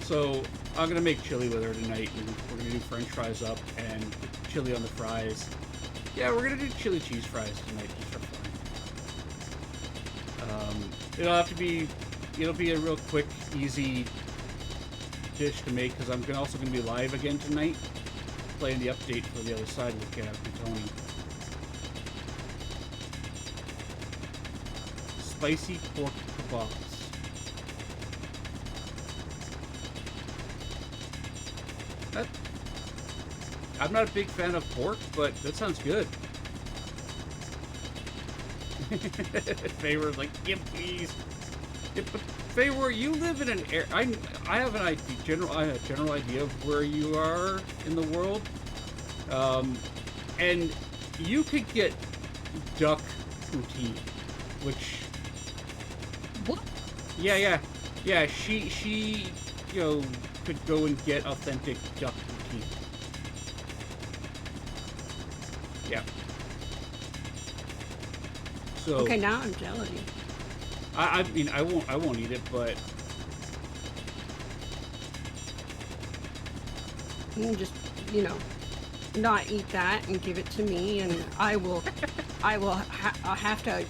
[SPEAKER 2] So I'm gonna make chili with her tonight, and we're gonna do French fries up and chili on the fries. Yeah, we're gonna do chili cheese fries tonight just for fun. It'll be a real quick, easy dish to make, because I'm also gonna be live again tonight, playing the update for the other side with Tony. Spicy pork kebabs. I'm not a big fan of pork, but that sounds good. Favor's like, "Yeah, please." Yeah, but Favor, you live in an area. I have a general idea of where you are in the world, and you could get duck poutine, which.
[SPEAKER 4] What?
[SPEAKER 2] Yeah. She could go and get authentic duck poutine. Yeah. So
[SPEAKER 4] Okay, now I'm jealous.
[SPEAKER 2] I mean, I won't eat it, but
[SPEAKER 4] You can just, not eat that and give it to me, and I'll have to,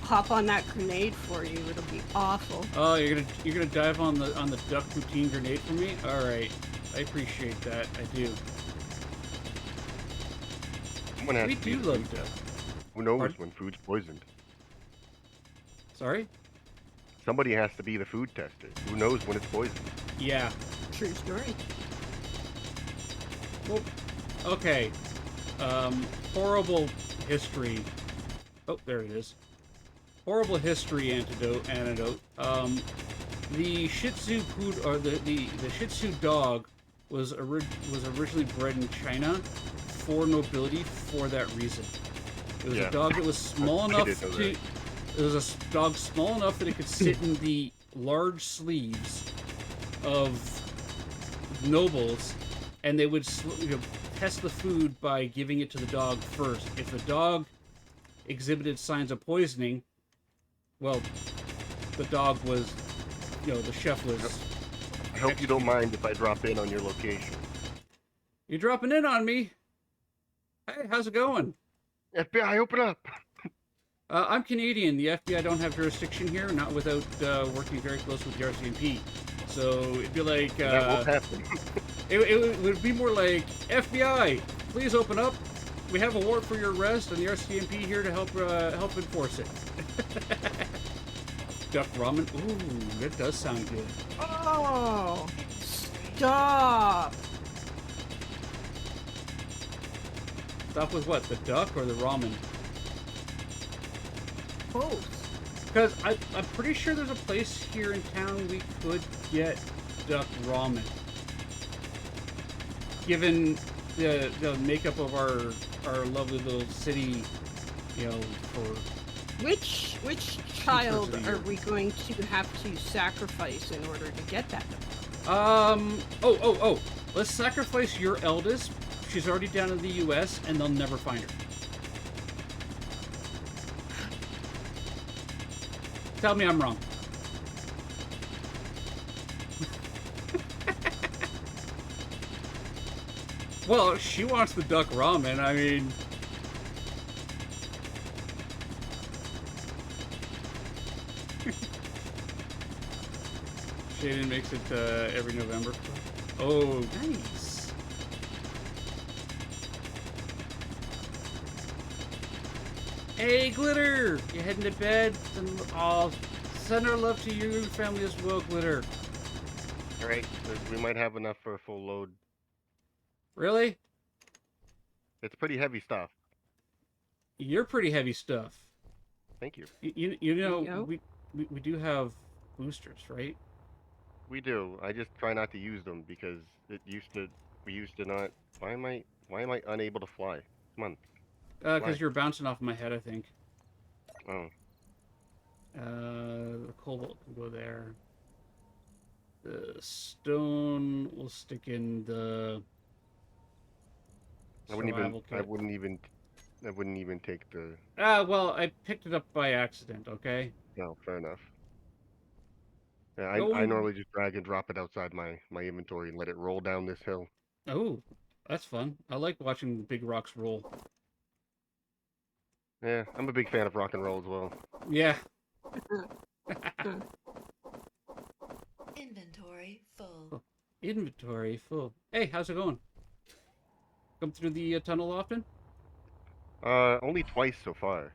[SPEAKER 4] hop on that grenade for you. It'll be awful.
[SPEAKER 2] oh, you're gonna dive on the duck poutine grenade for me? All right, I appreciate that. I do.
[SPEAKER 3] Someone has
[SPEAKER 2] We
[SPEAKER 3] to be
[SPEAKER 2] do
[SPEAKER 3] the
[SPEAKER 2] love
[SPEAKER 3] food
[SPEAKER 2] duck.
[SPEAKER 3] tester. Who knows
[SPEAKER 2] Pardon?
[SPEAKER 3] when food's poisoned?
[SPEAKER 2] Sorry?
[SPEAKER 3] Somebody has to be the food tester. Who knows when it's poisoned?
[SPEAKER 2] Yeah.
[SPEAKER 4] True story.
[SPEAKER 2] Well, okay. Horrible history. Oh, there it is. Horrible history antidote. The Shih Tzu the Shih Tzu dog was originally bred in China for nobility for that reason. It was a dog that was small enough
[SPEAKER 3] did know
[SPEAKER 2] to.
[SPEAKER 3] that.
[SPEAKER 2] It was a dog small enough that it could sit in the large sleeves of nobles, and they would test the food by giving it to the dog first. If the dog exhibited signs of poisoning, well, the dog was, the chef was.
[SPEAKER 3] I hope you don't mind if I drop in on your location.
[SPEAKER 2] You're dropping in on me. Hey, how's it going?
[SPEAKER 3] FBI, open up!
[SPEAKER 2] I'm Canadian. The FBI don't have jurisdiction here, not without working very close with the RCMP. So it'd be like
[SPEAKER 3] That will happen.
[SPEAKER 2] it would be more like FBI, please open up. We have a warrant for your arrest, and the RCMP here to help enforce it. Duck ramen. Ooh, that does sound good.
[SPEAKER 4] Oh, stop.
[SPEAKER 2] Stop with what? The duck or the ramen?
[SPEAKER 4] Both.
[SPEAKER 2] Because I'm pretty sure there's a place here in town we could get duck ramen. Given the makeup of our lovely little city, you know, for
[SPEAKER 4] Which child
[SPEAKER 2] a
[SPEAKER 4] are
[SPEAKER 2] year.
[SPEAKER 4] we going to have to sacrifice in order to get that?
[SPEAKER 2] Oh. Let's sacrifice your eldest. She's already down in the U.S. and they'll never find her. Tell me I'm wrong. Well, she wants the duck ramen. I mean, Shaden makes it every November. Oh, nice. Hey, Glitter! You heading to bed? Oh, send our love to your family as well, Glitter.
[SPEAKER 3] All right, we might have enough for a full load.
[SPEAKER 2] Really?
[SPEAKER 3] It's pretty heavy stuff.
[SPEAKER 2] You're pretty heavy stuff.
[SPEAKER 3] Thank you.
[SPEAKER 2] You know,
[SPEAKER 4] Yep.
[SPEAKER 2] we do have boosters, right?
[SPEAKER 3] We do. I just try not to use them because we used to not. Why am I unable to fly? Come on.
[SPEAKER 2] Because
[SPEAKER 3] Fly.
[SPEAKER 2] you're bouncing off my head, I think.
[SPEAKER 3] Oh,
[SPEAKER 2] The cobalt can go there. The stone will stick in the
[SPEAKER 3] I wouldn't even.
[SPEAKER 2] survival
[SPEAKER 3] I
[SPEAKER 2] kit.
[SPEAKER 3] wouldn't even. I wouldn't even take the.
[SPEAKER 2] Well, I picked it up by accident, okay?
[SPEAKER 3] No, fair enough. Yeah, I
[SPEAKER 2] Go.
[SPEAKER 3] normally just drag and drop it outside my inventory and let it roll down this hill.
[SPEAKER 2] Oh, that's fun. I like watching the big rocks roll.
[SPEAKER 3] Yeah, I'm a big fan of rock and roll as well.
[SPEAKER 2] Yeah.
[SPEAKER 1] Inventory full.
[SPEAKER 2] Inventory full. Hey, how's it going? Come through the tunnel often?
[SPEAKER 3] Only twice so far.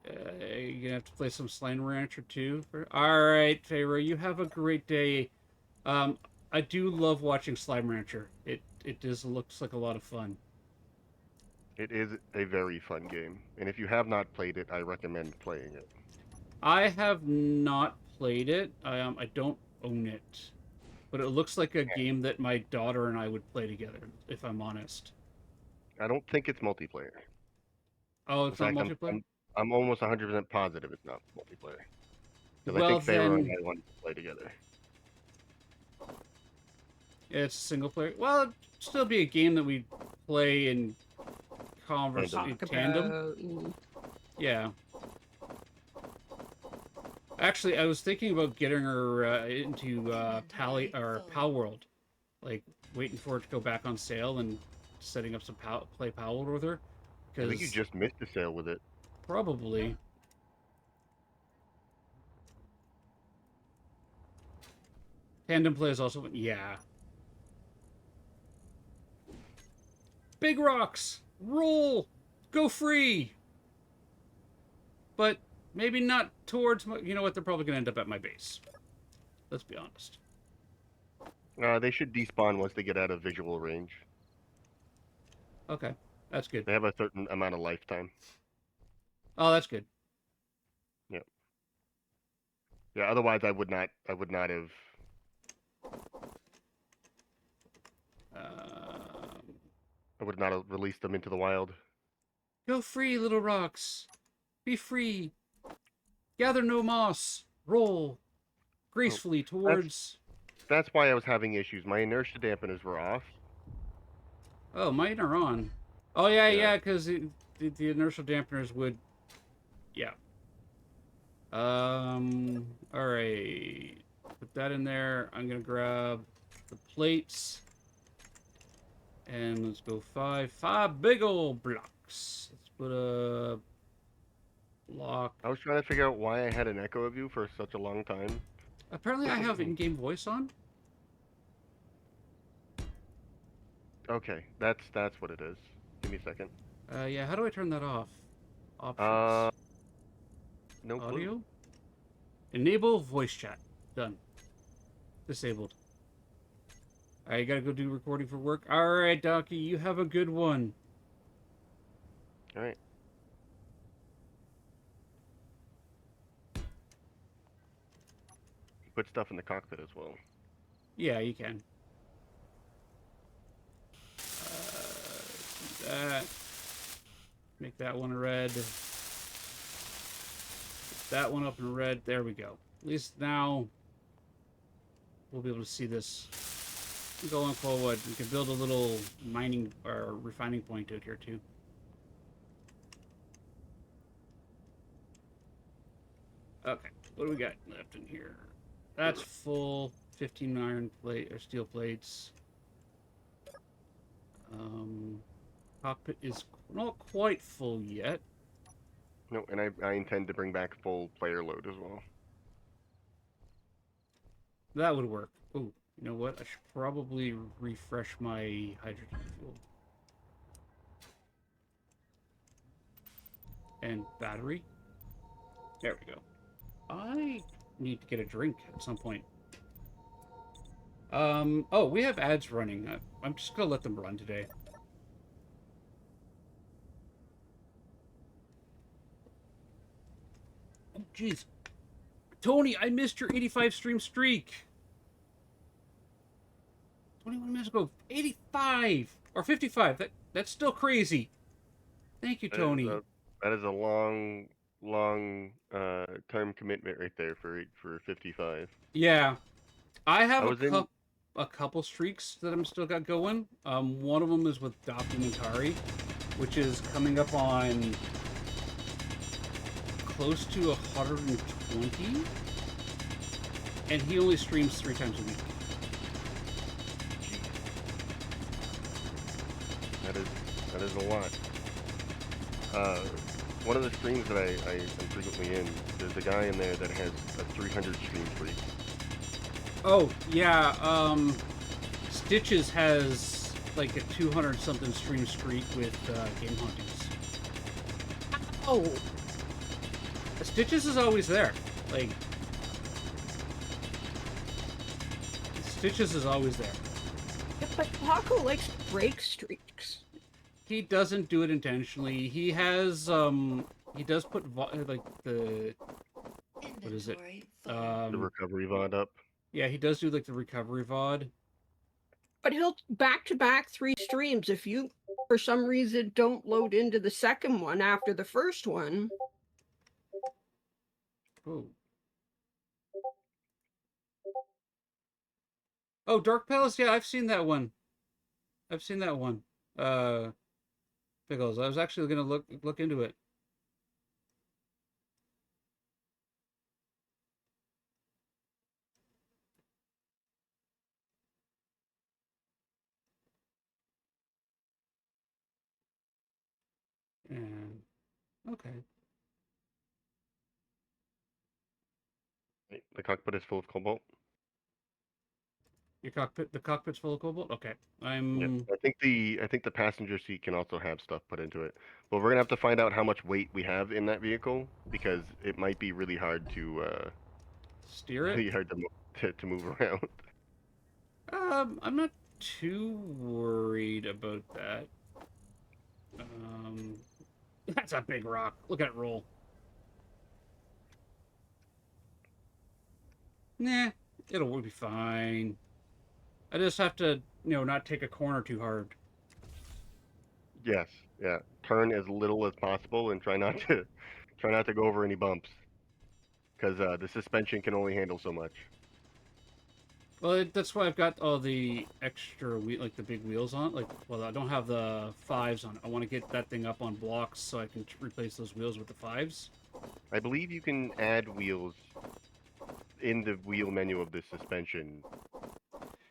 [SPEAKER 2] You're gonna have to play some Slime Rancher too. All right, Pharaoh, you have a great day. I do love watching Slime Rancher. It just looks like a lot of fun.
[SPEAKER 3] It is a very fun game, and if you have not played it, I recommend playing it.
[SPEAKER 2] I have not played it. I don't own it, but it looks like a game that my daughter and I would play together. If I'm honest.
[SPEAKER 3] I don't think it's multiplayer.
[SPEAKER 2] Oh,
[SPEAKER 3] In
[SPEAKER 2] it's not
[SPEAKER 3] fact,
[SPEAKER 2] multiplayer.
[SPEAKER 3] I'm almost 100% positive it's not multiplayer. Because I
[SPEAKER 2] Well
[SPEAKER 3] think Pharaoh and
[SPEAKER 2] then,
[SPEAKER 3] I wanted to play together.
[SPEAKER 2] it's single player. Well, it'd still be a game that we play in converse
[SPEAKER 3] Tandem.
[SPEAKER 2] in tandem. Yeah. Actually, I was thinking about getting her into Pal World, like waiting for it to go back on sale and setting up some play Pal World with her.
[SPEAKER 3] I think you
[SPEAKER 2] Because
[SPEAKER 3] just missed the sale with it.
[SPEAKER 2] probably tandem play is also yeah. Big rocks, roll, go free. But maybe not towards my. You know what? They're probably gonna end up at my base. Let's be honest.
[SPEAKER 3] They should despawn once they get out of visual range.
[SPEAKER 2] Okay, that's good.
[SPEAKER 3] They have a certain amount of lifetime.
[SPEAKER 2] Oh, that's good.
[SPEAKER 3] Yeah, otherwise I would not have. I would not have released them into the wild.
[SPEAKER 2] Go free, little rocks. Be free. Gather no moss. Roll gracefully towards.
[SPEAKER 3] That's why I was having issues. My inertia dampeners were off.
[SPEAKER 2] Oh, mine are on. Oh yeah,
[SPEAKER 3] Yeah.
[SPEAKER 2] yeah, because the inertial dampeners would. Yeah. All right. Put that in there. I'm gonna grab the plates. And let's go five big old blocks. Let's put a block.
[SPEAKER 3] I was trying to figure out why I had an echo of you for such a long time.
[SPEAKER 2] Apparently, I have in-game voice on.
[SPEAKER 3] Okay, that's what it is. Give me a second.
[SPEAKER 2] Yeah, how do I turn that off?
[SPEAKER 3] Uh,
[SPEAKER 2] Options.
[SPEAKER 3] no clue.
[SPEAKER 2] Audio. Enable voice chat. Done. Disabled. I gotta go do recording for work. Alright, Donkey, you have a good one.
[SPEAKER 3] All right. Put stuff in the cockpit as well.
[SPEAKER 2] Yeah, you can. That. Make that one a red. Get that one up in red. There we go. At least now we'll be able to see this going forward. We can build a little mining or refining point out here too. Okay, what do we got left in here? That's full. 15 iron plate or steel plates. Cockpit is not quite full yet.
[SPEAKER 3] No, and I intend to bring back full player load as well.
[SPEAKER 2] That would work. Oh, you know what? I should probably refresh my hydrogen fuel. And battery. There we go. I need to get a drink at some point. Oh, we have ads running. I'm just gonna let them run today. Oh, jeez. Tony, I missed your 85 stream streak. 21 minutes ago. 85 or 55. That's still crazy. Thank you, Tony.
[SPEAKER 3] That is a long term commitment right there for 55.
[SPEAKER 2] Yeah, I have
[SPEAKER 3] I was in.
[SPEAKER 2] a couple streaks that I'm still got going. One of them is with Documentary, which is coming up on close to 120, and he only streams 3 times a week.
[SPEAKER 3] That is a lot. One of the streams that I am frequently in, there's a guy in there that has a 300 stream streak.
[SPEAKER 2] Oh yeah, Stitches has like a 200 something stream streak with game huntings.
[SPEAKER 4] Oh,
[SPEAKER 2] Stitches is always there. Like Stitches is always there.
[SPEAKER 4] but Paco likes to break streaks.
[SPEAKER 2] He doesn't do it intentionally. He has he does put like the what is it?
[SPEAKER 3] The recovery VOD up.
[SPEAKER 2] Yeah, he does do like the recovery VOD.
[SPEAKER 4] But he'll back-to-back 3 streams if you, for some reason, don't load into the second one after the first one.
[SPEAKER 2] Oh. Oh, Dark Palace. Yeah, I've seen that one. I've seen that one. Pickles. I was actually gonna look into it. And okay.
[SPEAKER 3] The cockpit is full of cobalt.
[SPEAKER 2] Your cockpit, the cockpit's full of cobalt. Okay,
[SPEAKER 3] Yeah,
[SPEAKER 2] I'm.
[SPEAKER 3] I think the passenger seat can also have stuff put into it, but we're gonna have to find out how much weight we have in that vehicle because it might be really hard to
[SPEAKER 2] Steer it.
[SPEAKER 3] really hard to move around.
[SPEAKER 2] I'm not too worried about that. That's a big rock. Look at it roll. Nah, it'll be fine. I just have to, not take a corner too hard.
[SPEAKER 3] Yes, yeah. Turn as little as possible and try not to go over any bumps, because the suspension can only handle so much.
[SPEAKER 2] Well, that's why I've got all the extra like the big wheels on it. Like, well, I don't have the 5s on it. I want to get that thing up on blocks so I can replace those wheels with the 5s.
[SPEAKER 3] I believe you can add wheels in the wheel menu of the suspension.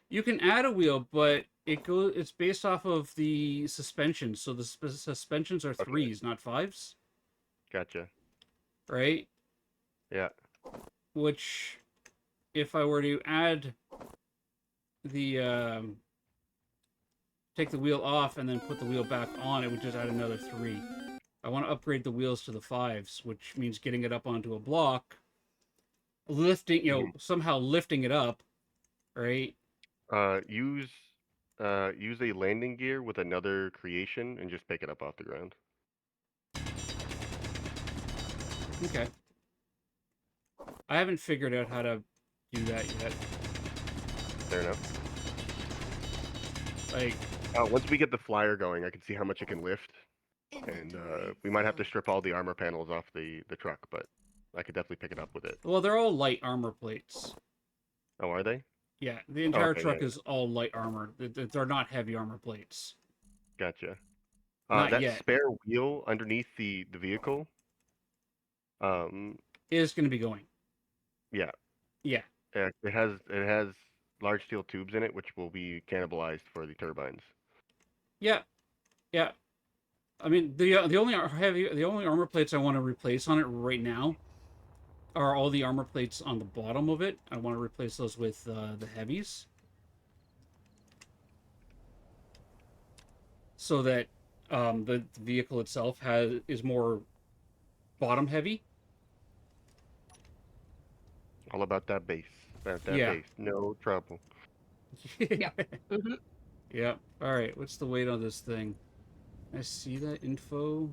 [SPEAKER 2] You can add a wheel, but it's based off of the suspension. So the suspensions are 3s, not 5s.
[SPEAKER 3] Gotcha.
[SPEAKER 2] Right?
[SPEAKER 3] Yeah.
[SPEAKER 2] Which if I were to add the take the wheel off and then put the wheel back on, it would just add another 3. I want to upgrade the wheels to the 5s, which means getting it up onto a block, lifting, somehow lifting it up, right?
[SPEAKER 3] Use use a landing gear with another creation and just pick it up off the ground.
[SPEAKER 2] Okay. I haven't figured out how to do that yet.
[SPEAKER 3] Fair enough.
[SPEAKER 2] Like,
[SPEAKER 3] Once we get the flyer going, I can see how much it can lift, and we might have to strip all the armor panels off the truck, but I could definitely pick it up with it.
[SPEAKER 2] well, they're all light armor plates.
[SPEAKER 3] Oh, are they?
[SPEAKER 2] Yeah, the entire
[SPEAKER 3] Okay,
[SPEAKER 2] truck
[SPEAKER 3] yeah.
[SPEAKER 2] is all light armor. They're not heavy armor plates.
[SPEAKER 3] Gotcha.
[SPEAKER 2] Not
[SPEAKER 3] that
[SPEAKER 2] yet.
[SPEAKER 3] spare wheel underneath the vehicle.
[SPEAKER 2] Is going to be going.
[SPEAKER 3] Yeah.
[SPEAKER 2] Yeah.
[SPEAKER 3] It has large steel tubes in it, which will be cannibalized for the turbines.
[SPEAKER 2] Yeah. Yeah. I mean, the only armor plates I want to replace on it right now are all the armor plates on the bottom of it. I want to replace those with the heavies, so that the vehicle itself is more bottom heavy.
[SPEAKER 3] All about that base. About that
[SPEAKER 2] Yeah.
[SPEAKER 3] base. No trouble.
[SPEAKER 4] Yeah. Hmm.
[SPEAKER 2] Yeah. All right. What's the weight on this thing? I see that info.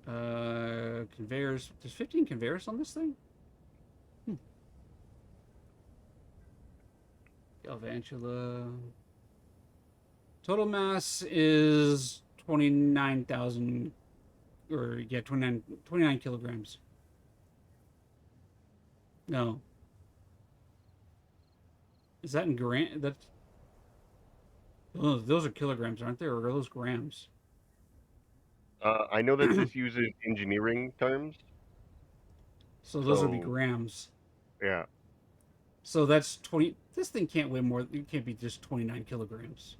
[SPEAKER 2] Conveyors. There's 15 conveyors on this thing? Galvantula. Total mass is 29,000, or yeah, 29 kilograms. No. Is that in gram? That's... Oh, those are kilograms, aren't they? Or are those grams?
[SPEAKER 3] I know that this uses engineering terms.
[SPEAKER 2] So those would be
[SPEAKER 3] So-
[SPEAKER 2] grams.
[SPEAKER 3] Yeah.
[SPEAKER 2] So that's 20. This thing can't weigh more. It can't be just 29 kilograms.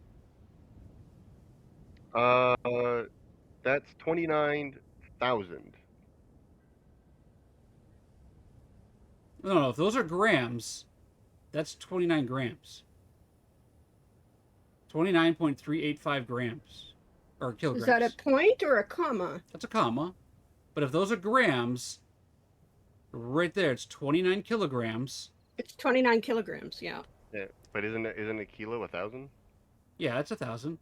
[SPEAKER 3] That's 29,000.
[SPEAKER 2] No, if those are grams, that's 29 grams. 29.385 grams. Or kilograms.
[SPEAKER 4] Is that a point or a comma?
[SPEAKER 2] That's a comma. But if those are grams, right there, it's 29 kilograms.
[SPEAKER 4] It's 29 kilograms. Yeah.
[SPEAKER 3] Yeah. But isn't a kilo 1,000?
[SPEAKER 2] Yeah, that's 1,000.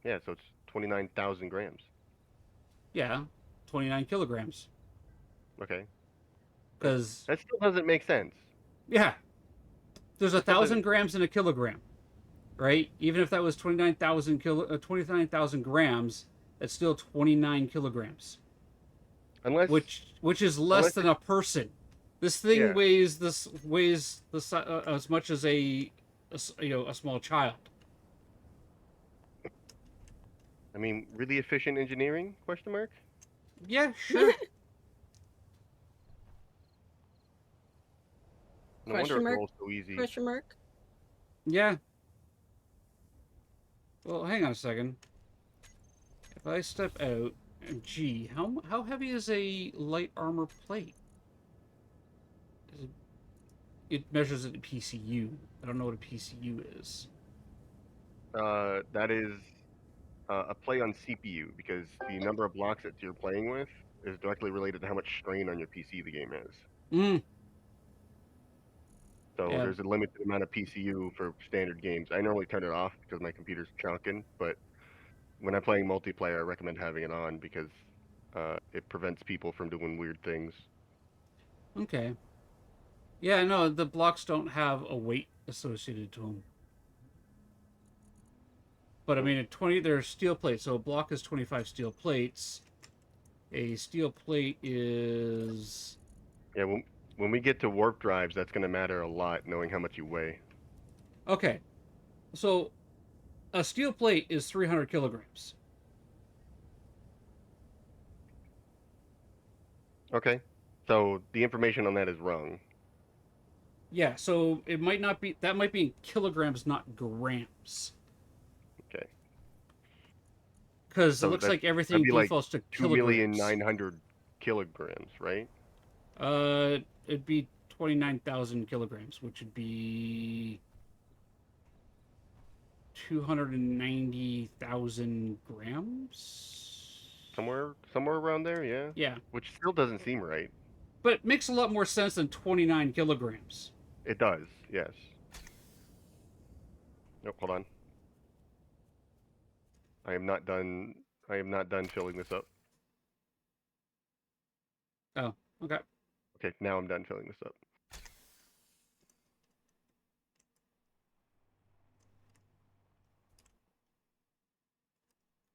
[SPEAKER 3] Yeah, so it's 29,000 grams.
[SPEAKER 2] Yeah, 29 kilograms.
[SPEAKER 3] Okay.
[SPEAKER 2] Because,
[SPEAKER 3] That still doesn't make sense.
[SPEAKER 2] yeah, there's 1,000 grams in a kilogram, right? Even if that was 29,000 grams, that's still 29 kilograms,
[SPEAKER 3] Unless
[SPEAKER 2] which is less
[SPEAKER 3] unless
[SPEAKER 2] than a person. This thing
[SPEAKER 3] Yeah.
[SPEAKER 2] weighs as much as a small child.
[SPEAKER 3] I mean, really efficient engineering? Question mark.
[SPEAKER 2] Yeah, sure.
[SPEAKER 3] No wonder
[SPEAKER 4] Question
[SPEAKER 3] it
[SPEAKER 4] mark?
[SPEAKER 3] rolls so easy.
[SPEAKER 4] Question mark.
[SPEAKER 2] Yeah. Well, hang on a second. If I step out, gee, how heavy is a light armor plate? It measures it in PCU. I don't know what a PCU is.
[SPEAKER 3] That is a play on CPU, because the number of blocks that you're playing with is directly related to how much strain on your PC the game has.
[SPEAKER 2] Mm.
[SPEAKER 3] So
[SPEAKER 2] Yeah.
[SPEAKER 3] there's a limited amount of PCU for standard games. I normally turn it off because my computer's chunking, but when I'm playing multiplayer, I recommend having it on because it prevents people from doing weird things.
[SPEAKER 2] Okay. Yeah, no, the blocks don't have a weight associated to them. But I mean, they're steel plates, so a block is 25 steel plates. A steel plate is...
[SPEAKER 3] Yeah, when we get to warp drives, that's going to matter a lot, knowing how much you weigh.
[SPEAKER 2] Okay. So, a steel plate is 300 kilograms.
[SPEAKER 3] Okay, so the information on that is wrong.
[SPEAKER 2] Yeah, so it might not be... That might be in kilograms, not grams.
[SPEAKER 3] Okay.
[SPEAKER 2] Because
[SPEAKER 3] So
[SPEAKER 2] it looks
[SPEAKER 3] that'd
[SPEAKER 2] like everything
[SPEAKER 3] be like
[SPEAKER 2] defaults to
[SPEAKER 3] 2,900,000
[SPEAKER 2] kilograms.
[SPEAKER 3] kilograms, right?
[SPEAKER 2] It'd be 29,000 kilograms, which would be 290,000 grams.
[SPEAKER 3] Somewhere around there, yeah.
[SPEAKER 2] Yeah,
[SPEAKER 3] Which still doesn't seem right.
[SPEAKER 2] but it makes a lot more sense than 29 kilograms.
[SPEAKER 3] It does, yes. Nope, hold on. I am not done. I am not done filling this up.
[SPEAKER 2] Oh, okay.
[SPEAKER 3] Okay, now I'm done filling this up.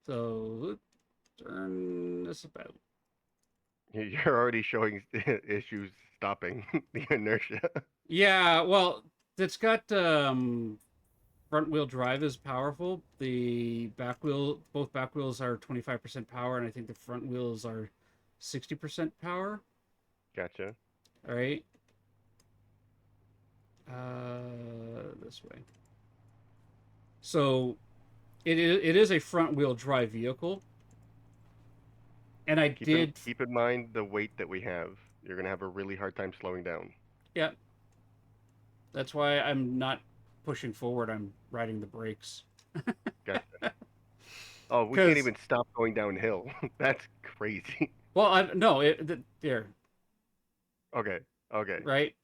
[SPEAKER 2] So let's turn this about.
[SPEAKER 3] You're already showing issues stopping the inertia.
[SPEAKER 2] Yeah, well, it's got front wheel drive is powerful. The both back wheels are 25% power, and I think the front wheels are 60% power.
[SPEAKER 3] Gotcha.
[SPEAKER 2] All right. This way. So it is a front wheel drive vehicle, and I did.
[SPEAKER 3] Keep in mind the weight that we have. You're gonna have a really hard time slowing down.
[SPEAKER 2] Yeah. That's why I'm not pushing forward. I'm riding the brakes.
[SPEAKER 3] Gotcha. Oh, we can't even stop going downhill. That's crazy.
[SPEAKER 2] Well, no, there,
[SPEAKER 3] Okay. Okay.
[SPEAKER 2] right?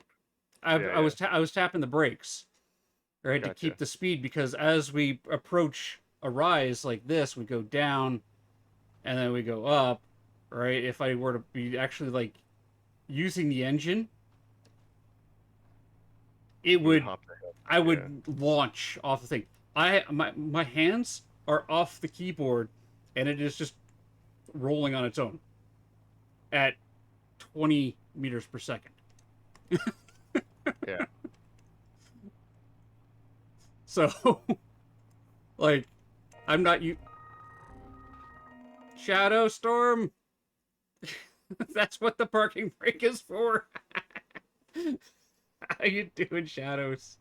[SPEAKER 2] I was tapping the brakes, right, to keep the speed, because as we approach a rise like this, we go down, and then we go up, right? If I were to be actually like using the engine, I would launch off the thing. My hands are off the keyboard, and it is just rolling on its own at 20 meters per second.
[SPEAKER 3] Yeah.
[SPEAKER 2] So, like, I'm not Shadow Storm. That's what the parking brake is for. How you doing, Shadows?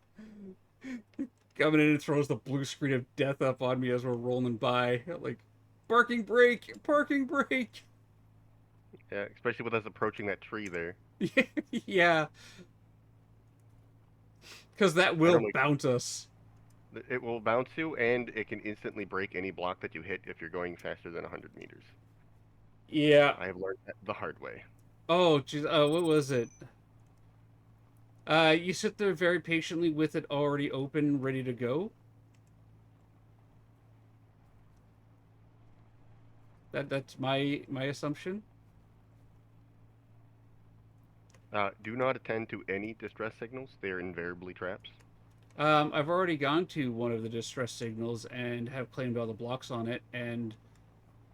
[SPEAKER 2] Coming in and throws the blue screen of death up on me as we're rolling by. Like, parking brake, parking brake.
[SPEAKER 3] Yeah, especially with us approaching that tree there.
[SPEAKER 2] Yeah. Because that will bounce us.
[SPEAKER 3] It will bounce you, and it can instantly break any block that you hit if you're going faster than 100 meters.
[SPEAKER 2] Yeah.
[SPEAKER 3] I have learned that the hard way.
[SPEAKER 2] Oh, geez. What was it? You sit there very patiently with it already open, ready to go. That's my assumption.
[SPEAKER 3] Do not attend to any distress signals. They are invariably traps.
[SPEAKER 2] I've already gone to one of the distress signals and have claimed all the blocks on it, and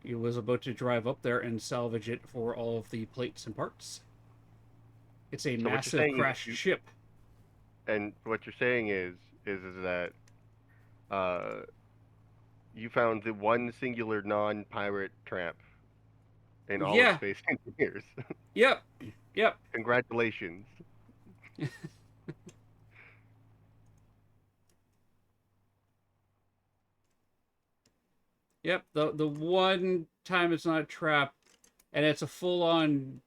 [SPEAKER 2] it was about to drive up there and salvage it for all of the plates and parts. It's a massive crashed ship.
[SPEAKER 3] And what you're saying is that you found the one singular non-pirate trap in all of Space Engineers.
[SPEAKER 2] Yep. Yep.
[SPEAKER 3] Congratulations.
[SPEAKER 2] Yep. The one time it's not a trap, and it's a full on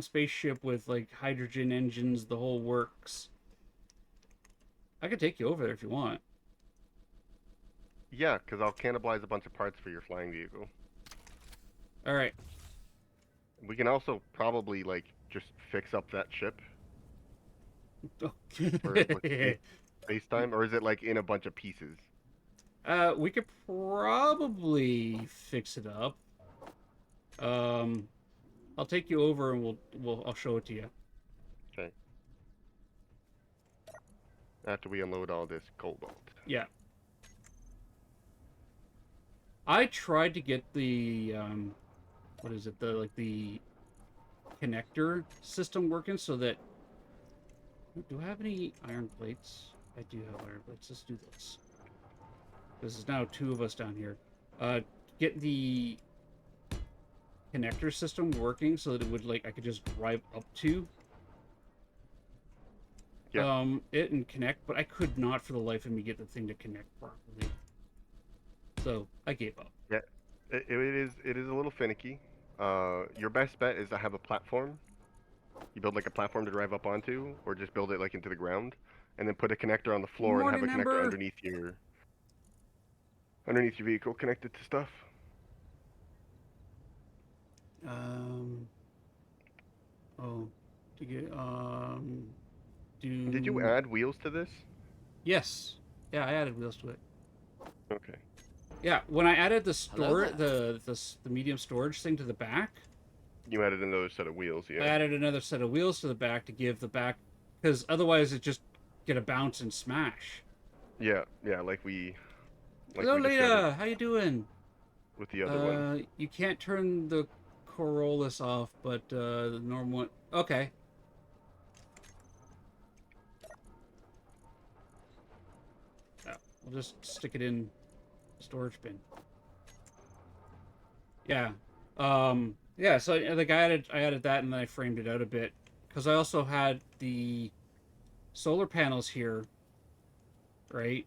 [SPEAKER 2] spaceship with like hydrogen engines, the whole works. I could take you over there if you want.
[SPEAKER 3] Yeah, because I'll cannibalize a bunch of parts for your flying vehicle.
[SPEAKER 2] All right.
[SPEAKER 3] We can also probably like just fix up that ship. For space time, or is it like in a bunch of pieces?
[SPEAKER 2] We could probably fix it up. I'll take you over and I'll show it to you.
[SPEAKER 3] Okay. After we unload all this cobalt.
[SPEAKER 2] Yeah. I tried to get the what is it? The connector system working so that. Do I have any iron plates? I do have iron plates. Let's do this. This is now 2 of us down here. Get the connector system working so that it would I could just drive up to it and connect, but I could not for the life of me get the thing to connect properly. So I gave up.
[SPEAKER 3] Yeah, it is a little finicky. Your best bet is to have a platform You build like a platform to drive up onto, or just build it like into the ground, and then put a connector on the floor and have a
[SPEAKER 2] Morning,
[SPEAKER 3] connector
[SPEAKER 2] Ember.
[SPEAKER 3] underneath your vehicle connected to stuff.
[SPEAKER 2] Oh, to get do.
[SPEAKER 3] Did you add wheels to this?
[SPEAKER 2] Yes. Yeah, I added wheels to it.
[SPEAKER 3] Okay.
[SPEAKER 2] Yeah, when I added the
[SPEAKER 5] Hello
[SPEAKER 2] the medium storage thing to the back,
[SPEAKER 3] You added another set of wheels, yeah.
[SPEAKER 2] I added another set of wheels to the back to give the back, because otherwise it just get a bounce and smash.
[SPEAKER 3] Yeah, like we
[SPEAKER 2] Hello,
[SPEAKER 3] discovered
[SPEAKER 2] Leda. How you doing?
[SPEAKER 3] with the other one.
[SPEAKER 2] You can't turn the Corollas off, but the normal one. Okay. Oh, we'll just stick it in the storage bin. Yeah. Yeah. So like I added that, and then I framed it out a bit because I also had the solar panels here, right?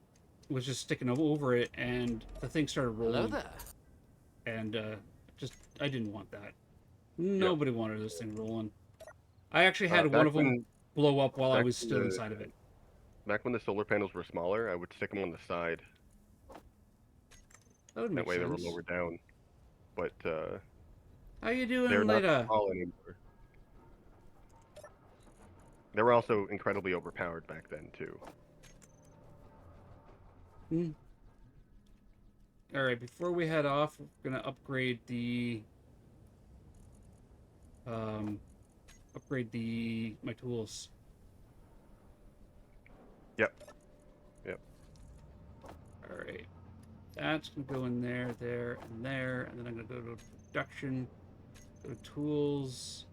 [SPEAKER 2] Was just sticking over it, and the thing started
[SPEAKER 5] Hello
[SPEAKER 2] rolling,
[SPEAKER 5] there.
[SPEAKER 2] and just I didn't want that. Nobody wanted this thing rolling. I actually had one
[SPEAKER 3] Back
[SPEAKER 2] of them
[SPEAKER 3] when
[SPEAKER 2] blow up while I
[SPEAKER 3] back
[SPEAKER 2] was
[SPEAKER 3] when
[SPEAKER 2] still
[SPEAKER 3] the
[SPEAKER 2] inside of it.
[SPEAKER 3] back when the solar panels were smaller, I would stick them on the side.
[SPEAKER 2] That would
[SPEAKER 3] That
[SPEAKER 2] make
[SPEAKER 3] way they were
[SPEAKER 2] sense.
[SPEAKER 3] lower down. But
[SPEAKER 2] How you
[SPEAKER 3] they're
[SPEAKER 2] doing,
[SPEAKER 3] not
[SPEAKER 2] Leda?
[SPEAKER 3] small anymore. They were also incredibly overpowered back then too.
[SPEAKER 2] All right, before we head off, we're gonna upgrade the my tools.
[SPEAKER 3] Yep.
[SPEAKER 2] All right, that's gonna go in there, there, and there, and then I'm gonna go to production, go to tools.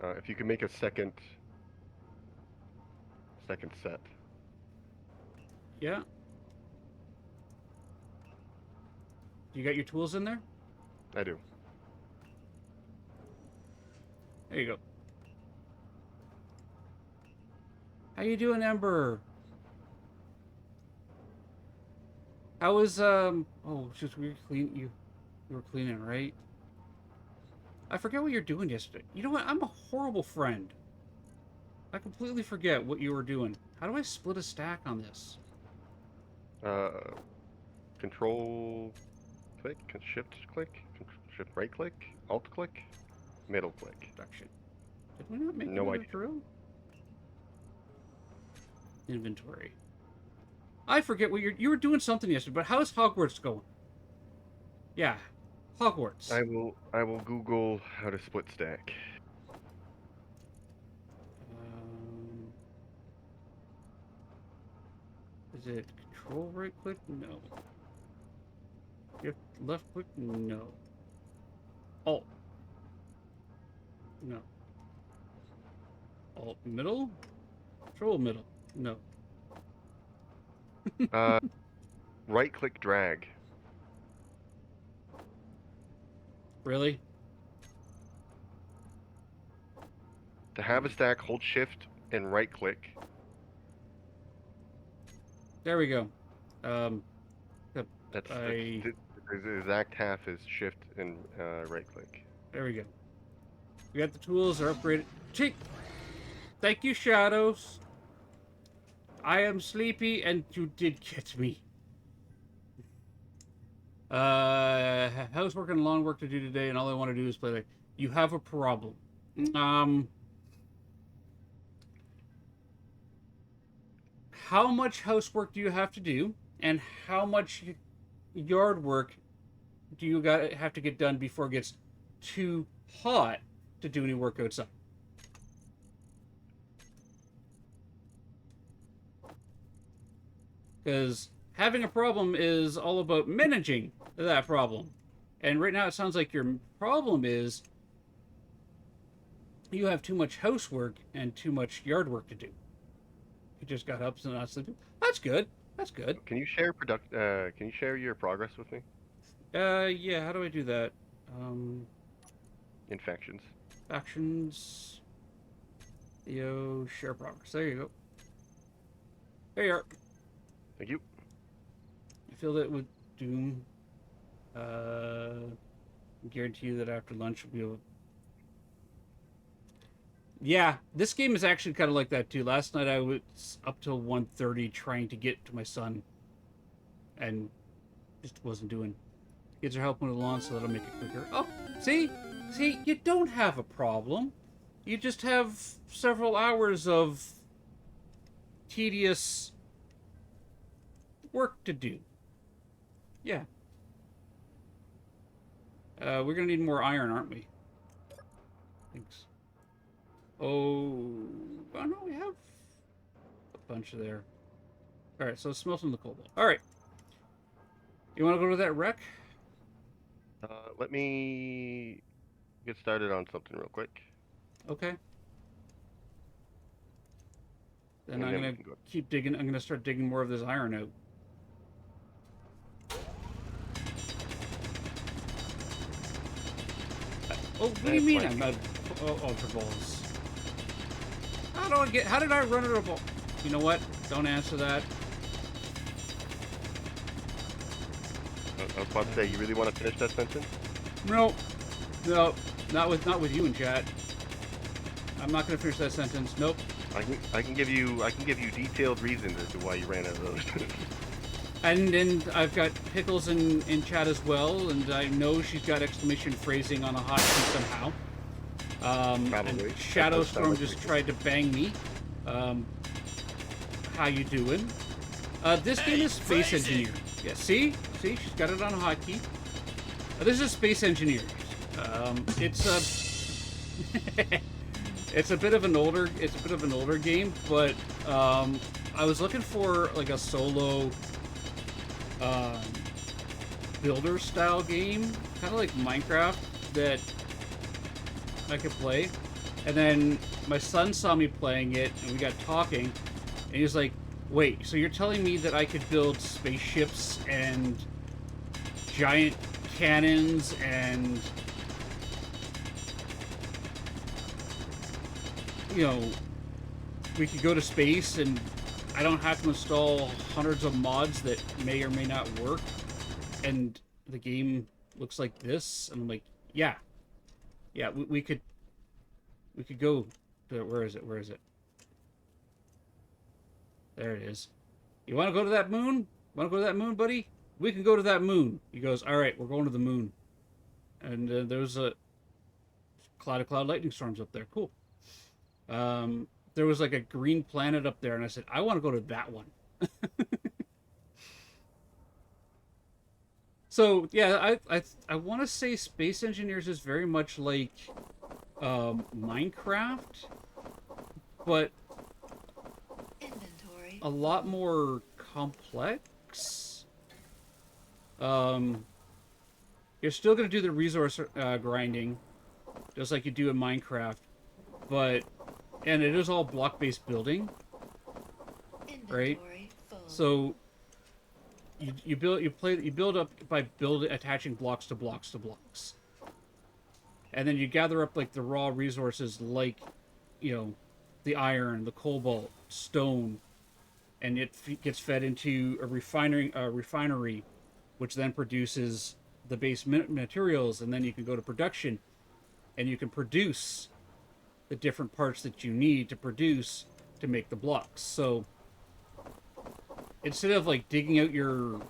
[SPEAKER 3] If you can make a second set.
[SPEAKER 2] Yeah. You got your tools in there?
[SPEAKER 3] I do.
[SPEAKER 2] There you go. How you doing, Ember? How was oh, just we were clean you were cleaning, right? I forget what you're doing yesterday. You know what? I'm a horrible friend. I completely forget what you were doing. How do I split a stack on this?
[SPEAKER 3] Control click, shift click, shift right click, alt click, middle click.
[SPEAKER 2] Production. Did we not make
[SPEAKER 3] No
[SPEAKER 2] another
[SPEAKER 3] idea.
[SPEAKER 2] drill? Inventory. I forget what you were doing something yesterday, but how's Hogwarts going? Yeah, Hogwarts.
[SPEAKER 3] I will Google how to split stack.
[SPEAKER 2] Is it control right click? No. Shift left click? No. Alt. No. Alt middle? Control middle? No.
[SPEAKER 3] Right click drag.
[SPEAKER 2] Really?
[SPEAKER 3] To have a stack, hold shift and right click.
[SPEAKER 2] There we go.
[SPEAKER 3] That's
[SPEAKER 2] I...
[SPEAKER 3] the exact half is shift and right click.
[SPEAKER 2] There we go. We got the tools, are upgraded. Cheek! Thank you, Shadows. I am sleepy, and you did get me. Housework and lawn work to do today, and all I want to do is play. Like, you have a problem. How much housework do you have to do, and how much yard work do you have to get done before it gets too hot to do any work outside? Because having a problem is all about managing that problem. And right now it sounds like your problem is you have too much housework and too much yard work to do. You just got up and not sleeping. That's good. That's good.
[SPEAKER 3] Can you share Can you share your progress with me?
[SPEAKER 2] Yeah. How do I do that?
[SPEAKER 3] Infections.
[SPEAKER 2] Actions. Theo, share progress. There you go. There you are.
[SPEAKER 3] Thank you.
[SPEAKER 2] I feel that with Doom. Guarantee you that after lunch we'll be able. Yeah, this game is actually kind of like that too. Last night I was up till 1:30 trying to get to my son, and just wasn't doing. Kids are helping with the lawn, so that'll make it quicker. Oh, see, you don't have a problem. You just have several hours of tedious work to do. Yeah. We're gonna need more iron, aren't we? Thanks. Oh no, we have a bunch of there. All right, so smelting the cobalt. All right. You want to go to that wreck?
[SPEAKER 3] Let me get started on something real quick.
[SPEAKER 2] Okay. Then
[SPEAKER 3] And
[SPEAKER 2] I'm
[SPEAKER 3] then we
[SPEAKER 2] gonna
[SPEAKER 3] can go.
[SPEAKER 2] keep digging. I'm gonna start digging more of this iron out. Oh, what do you
[SPEAKER 3] That's
[SPEAKER 2] mean
[SPEAKER 3] fine.
[SPEAKER 2] I'm not ultra balls? How did I run out of ball? You know what? Don't answer that.
[SPEAKER 3] I was about to say, you really want to finish that sentence?
[SPEAKER 2] No, not with you in chat. I'm not gonna finish that sentence. Nope.
[SPEAKER 3] I can give you detailed reasons as to why you ran out of those.
[SPEAKER 2] And I've got Pickles in chat as well, and I know she's got exclamation phrasing on a hotkey somehow.
[SPEAKER 3] Probably.
[SPEAKER 2] And
[SPEAKER 3] That does
[SPEAKER 2] Shadowstorm
[SPEAKER 3] sound like
[SPEAKER 2] just
[SPEAKER 3] Pickles.
[SPEAKER 2] tried to bang me. How you doing? This game is Space Engineer. Yeah, see, she's got it on a hotkey. This is Space Engineers. It's a it's a bit of an older game, but I was looking for like a solo builder style game, kind of like Minecraft, that I could play. And then my son saw me playing it, and we got talking, and he was like, wait, so you're telling me that I could build spaceships and giant cannons and, you know, we could go to space and I don't have to install hundreds of mods that may or may not work, and the game looks like this? And I'm like, yeah, we could go to, where is it? There it is. You want to go to that moon? Buddy? We can go to that moon. He goes, all right, we're going to the moon. And there's a cloud lightning storms up there. Cool. There was like a green planet up there, and I said, I want to go to that one. So yeah, I want to say Space Engineers is very much like Minecraft, but
[SPEAKER 1] Inventory.
[SPEAKER 2] a lot more complex. You're still going to do the resource grinding, just like you do in Minecraft, and it is all block-based building, right?
[SPEAKER 1] Inventory full.
[SPEAKER 2] So you build up by attaching blocks to blocks to blocks, and then you gather up like the raw resources, like, you know, the iron, the cobalt, stone, and it gets fed into a refinery, which then produces the base materials, and then you can go to production, and you can produce the different parts that you need to produce to make the blocks. So instead of like digging out your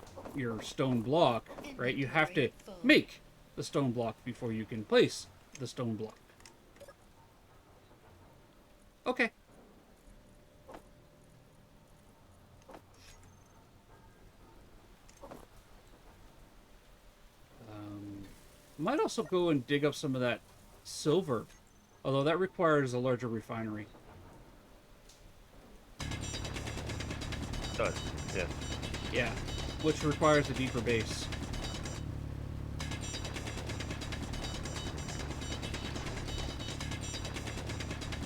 [SPEAKER 2] stone block, right, you have to make the stone block before you can place the stone block. Okay. Might also go and dig up some of that silver, although that requires a larger refinery.
[SPEAKER 3] Does, yeah.
[SPEAKER 2] Yeah, which requires a deeper base.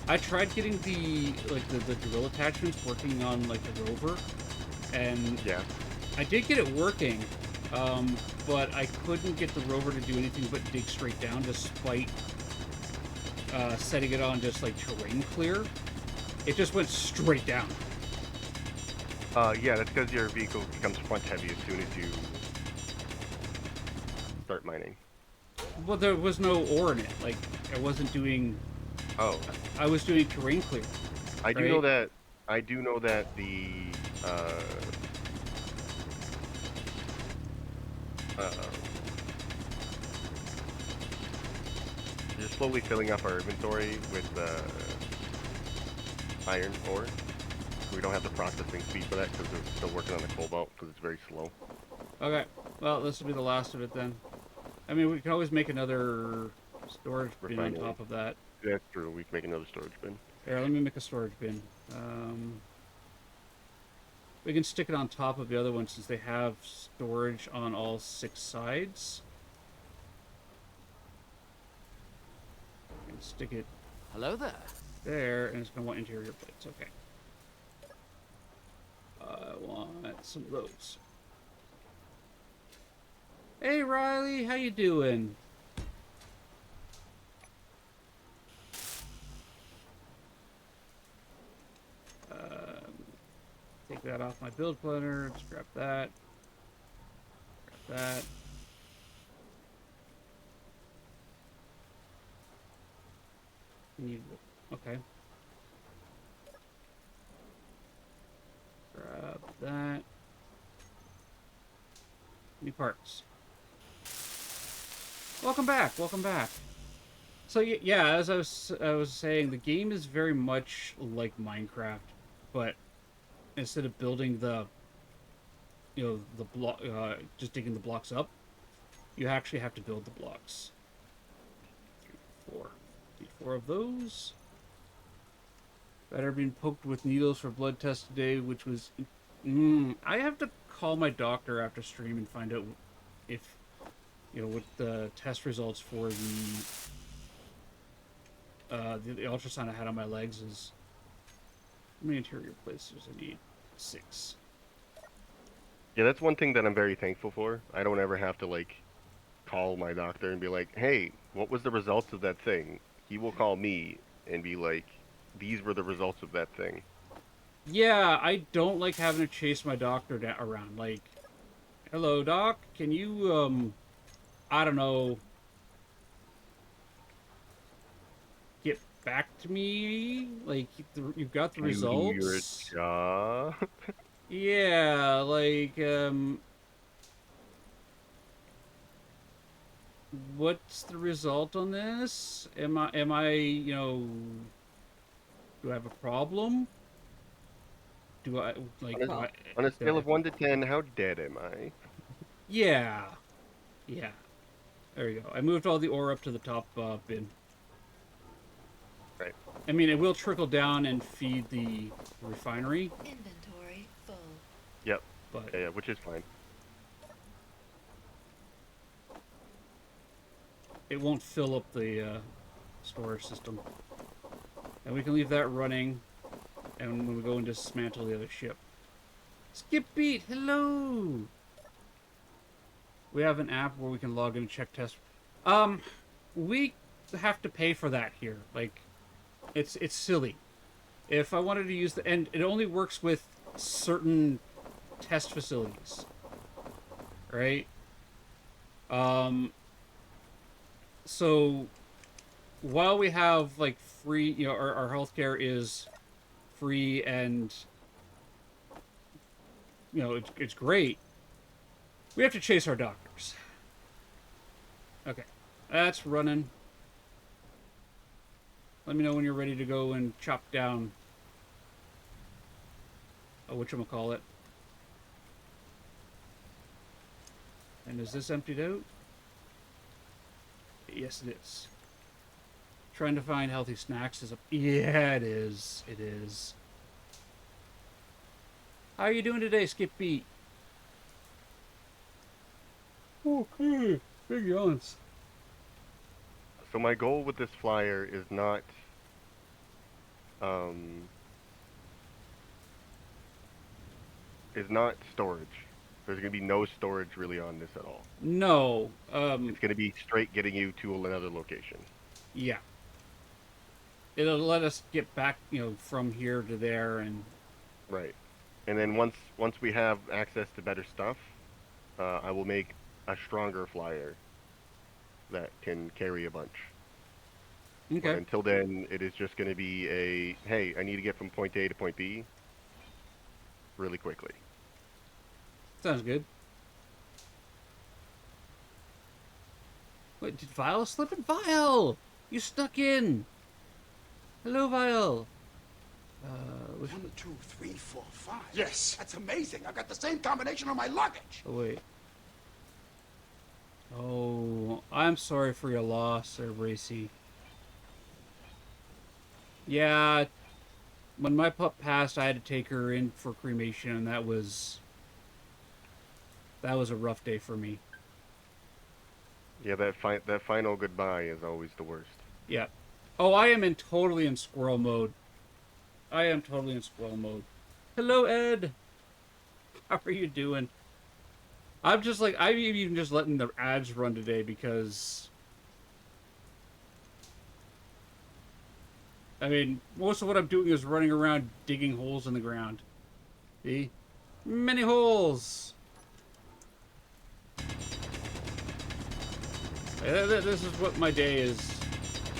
[SPEAKER 2] I tried getting the drill attachments working on like the rover, and
[SPEAKER 3] Yeah.
[SPEAKER 2] I did get it working, but I couldn't get the rover to do anything but dig straight down, despite setting it on just like terrain clear. It just went straight down.
[SPEAKER 3] Yeah, that's because your vehicle becomes front heavy as soon as you start mining.
[SPEAKER 2] Well, there was no ore in it. Like, I wasn't doing
[SPEAKER 3] Oh,
[SPEAKER 2] I was doing terrain clear.
[SPEAKER 3] I do know
[SPEAKER 2] Right.
[SPEAKER 3] that. I do know that the uh, just slowly filling up our inventory with iron ore. We don't have the processing speed for that because we're still working on the cobalt because it's very slow.
[SPEAKER 2] Okay. Well, this will be the last of it then. I mean, we can always make another storage bin on
[SPEAKER 3] Refinery.
[SPEAKER 2] top of that.
[SPEAKER 3] That's true. We can make another storage bin.
[SPEAKER 2] Here, let me make a storage bin. We can stick it on top of the other one since they have storage on all 6 sides. And stick it
[SPEAKER 5] Hello there.
[SPEAKER 2] there, and it's going to want interior plates. Okay. I want some of those. Hey, Riley, how you doing? Take that off my build planner. Scrap that. Scrap that. Need, okay. Grab that. New parts. Welcome back. Welcome back. So yeah, as I was saying, the game is very much like Minecraft, but instead of building the the block, just digging the blocks up, you actually have to build the blocks. 4. Need 4 of those. Better being poked with needles for blood test today, which was... I have to call my doctor after stream and find out if, what the test results for the ultrasound I had on my legs is. How many interior places I need? 6.
[SPEAKER 3] Yeah, that's one thing that I'm very thankful for. I don't ever have to like call my doctor and be like, "Hey, what was the results of that thing?" He will call me and be like, "These were the results of that thing."
[SPEAKER 2] Yeah, I don't like having to chase my doctor around. Like, hello, doc, can you, I don't know, get back to me? Like, you've got the
[SPEAKER 3] Can you do your
[SPEAKER 2] results?
[SPEAKER 3] job?
[SPEAKER 2] Yeah, like, what's the result on this? Am I, do I have a problem? Do I, like,
[SPEAKER 3] On a,
[SPEAKER 2] do
[SPEAKER 4] Well,
[SPEAKER 2] I,
[SPEAKER 3] on a
[SPEAKER 2] do
[SPEAKER 3] scale
[SPEAKER 2] I,
[SPEAKER 3] of 1 to 10, how dead am I?
[SPEAKER 2] yeah, yeah. There you go. I moved all the ore up to the top bin.
[SPEAKER 3] Right.
[SPEAKER 2] I mean, it will trickle down and feed the refinery,
[SPEAKER 1] Inventory full.
[SPEAKER 3] Yep.
[SPEAKER 2] but
[SPEAKER 3] Yeah, which is fine.
[SPEAKER 2] it won't fill up the storage system. And we can leave that running, and when we go and dismantle the other ship. Skip Beat, hello! We have an app where we can log in and check tests. We have to pay for that here. Like, it's silly. If I wanted to use and it only works with certain test facilities, right? So while we have like free, our healthcare is free and it's great. We have to chase our doctors. Okay, that's running. Let me know when you're ready to go and chop down. Whatchamacallit. And is this emptied out? Yes, it is. Trying to find healthy snacks is a... Yeah, it is. It is. How are you doing today, Skip Beat? Okay. Big yawns.
[SPEAKER 3] So my goal with this flyer is not um storage. There's gonna be no storage really on this at all.
[SPEAKER 2] No.
[SPEAKER 3] It's gonna be straight getting you to another location.
[SPEAKER 2] Yeah. It'll let us get back, from here to there and...
[SPEAKER 3] Right. And then once we have access to better stuff, I will make a stronger flyer that can carry a bunch. But
[SPEAKER 2] Okay.
[SPEAKER 3] until then, it is just going to be a, hey, I need to get from point A to point B really quickly.
[SPEAKER 2] Sounds good. Wait, did Vile slip in? Vile! You stuck in! Hello, Vile! Which...
[SPEAKER 6] 1, 2, 3, 4, 5. Yes. That's amazing. I've got the same combination on my luggage.
[SPEAKER 2] Oh, wait. Oh, I'm sorry for your loss, Sir Bracy. Yeah, when my pup passed, I had to take her in for cremation, and that was a rough day for me.
[SPEAKER 3] Yeah, that final goodbye is always the worst.
[SPEAKER 2] Yeah. Oh, I am totally in squirrel mode. I am totally in squirrel mode. Hello, Ed. How are you doing? I'm even just letting the ads run today because, I mean, most of what I'm doing is running around digging holes in the ground. See? Many holes! This is what my day is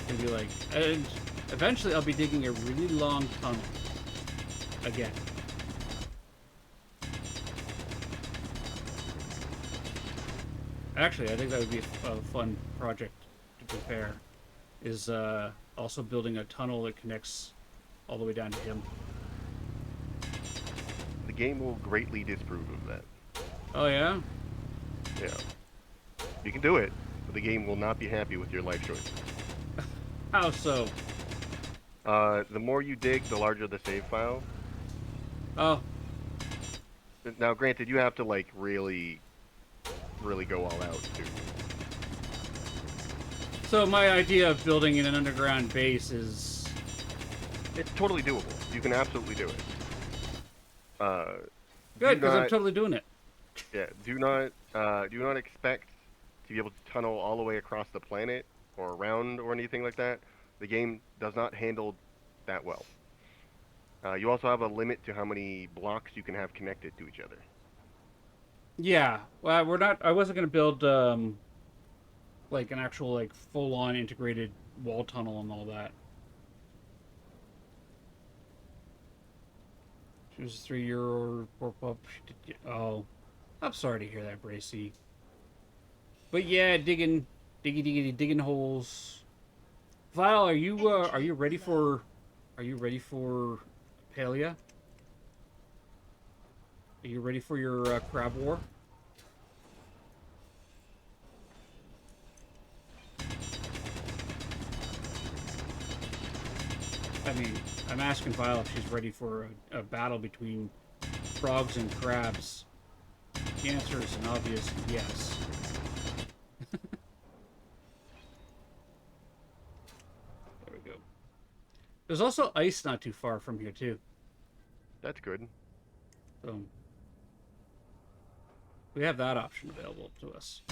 [SPEAKER 2] going to be like. And eventually I'll be digging a really long tunnel. Again. Actually, I think that would be a fun project, to be fair. Is also building a tunnel that connects all the way down to him.
[SPEAKER 3] The game will greatly disprove of that.
[SPEAKER 2] Oh, yeah?
[SPEAKER 3] Yeah. You can do it, but the game will not be happy with your life choices.
[SPEAKER 2] How so?
[SPEAKER 3] The more you dig, the larger the save file.
[SPEAKER 2] Oh,
[SPEAKER 3] Now, granted, you have to, like, really go all out, too.
[SPEAKER 2] so my idea of building in an underground base is...
[SPEAKER 3] It's totally doable. You can absolutely do it.
[SPEAKER 2] Good, because I'm
[SPEAKER 3] not-
[SPEAKER 2] totally doing it.
[SPEAKER 3] Yeah, do not expect to be able to tunnel all the way across the planet or around or anything like that. The game does not handle that well. You also have a limit to how many blocks you can have connected to each other.
[SPEAKER 2] Yeah, well, I wasn't going to build, like, an actual, like, full-on integrated wall tunnel and all that. She was a 3-year-old poor pup. Oh, I'm sorry to hear that, Bracy. But yeah, digging holes. Vile, are you ready for Palia? Are you ready for your crab war? I mean, I'm asking Vile if she's ready for a battle between frogs and crabs. The answer is an obvious yes. There we go. There's also ice not too far from here, too.
[SPEAKER 3] That's good.
[SPEAKER 2] So we have that option available to us.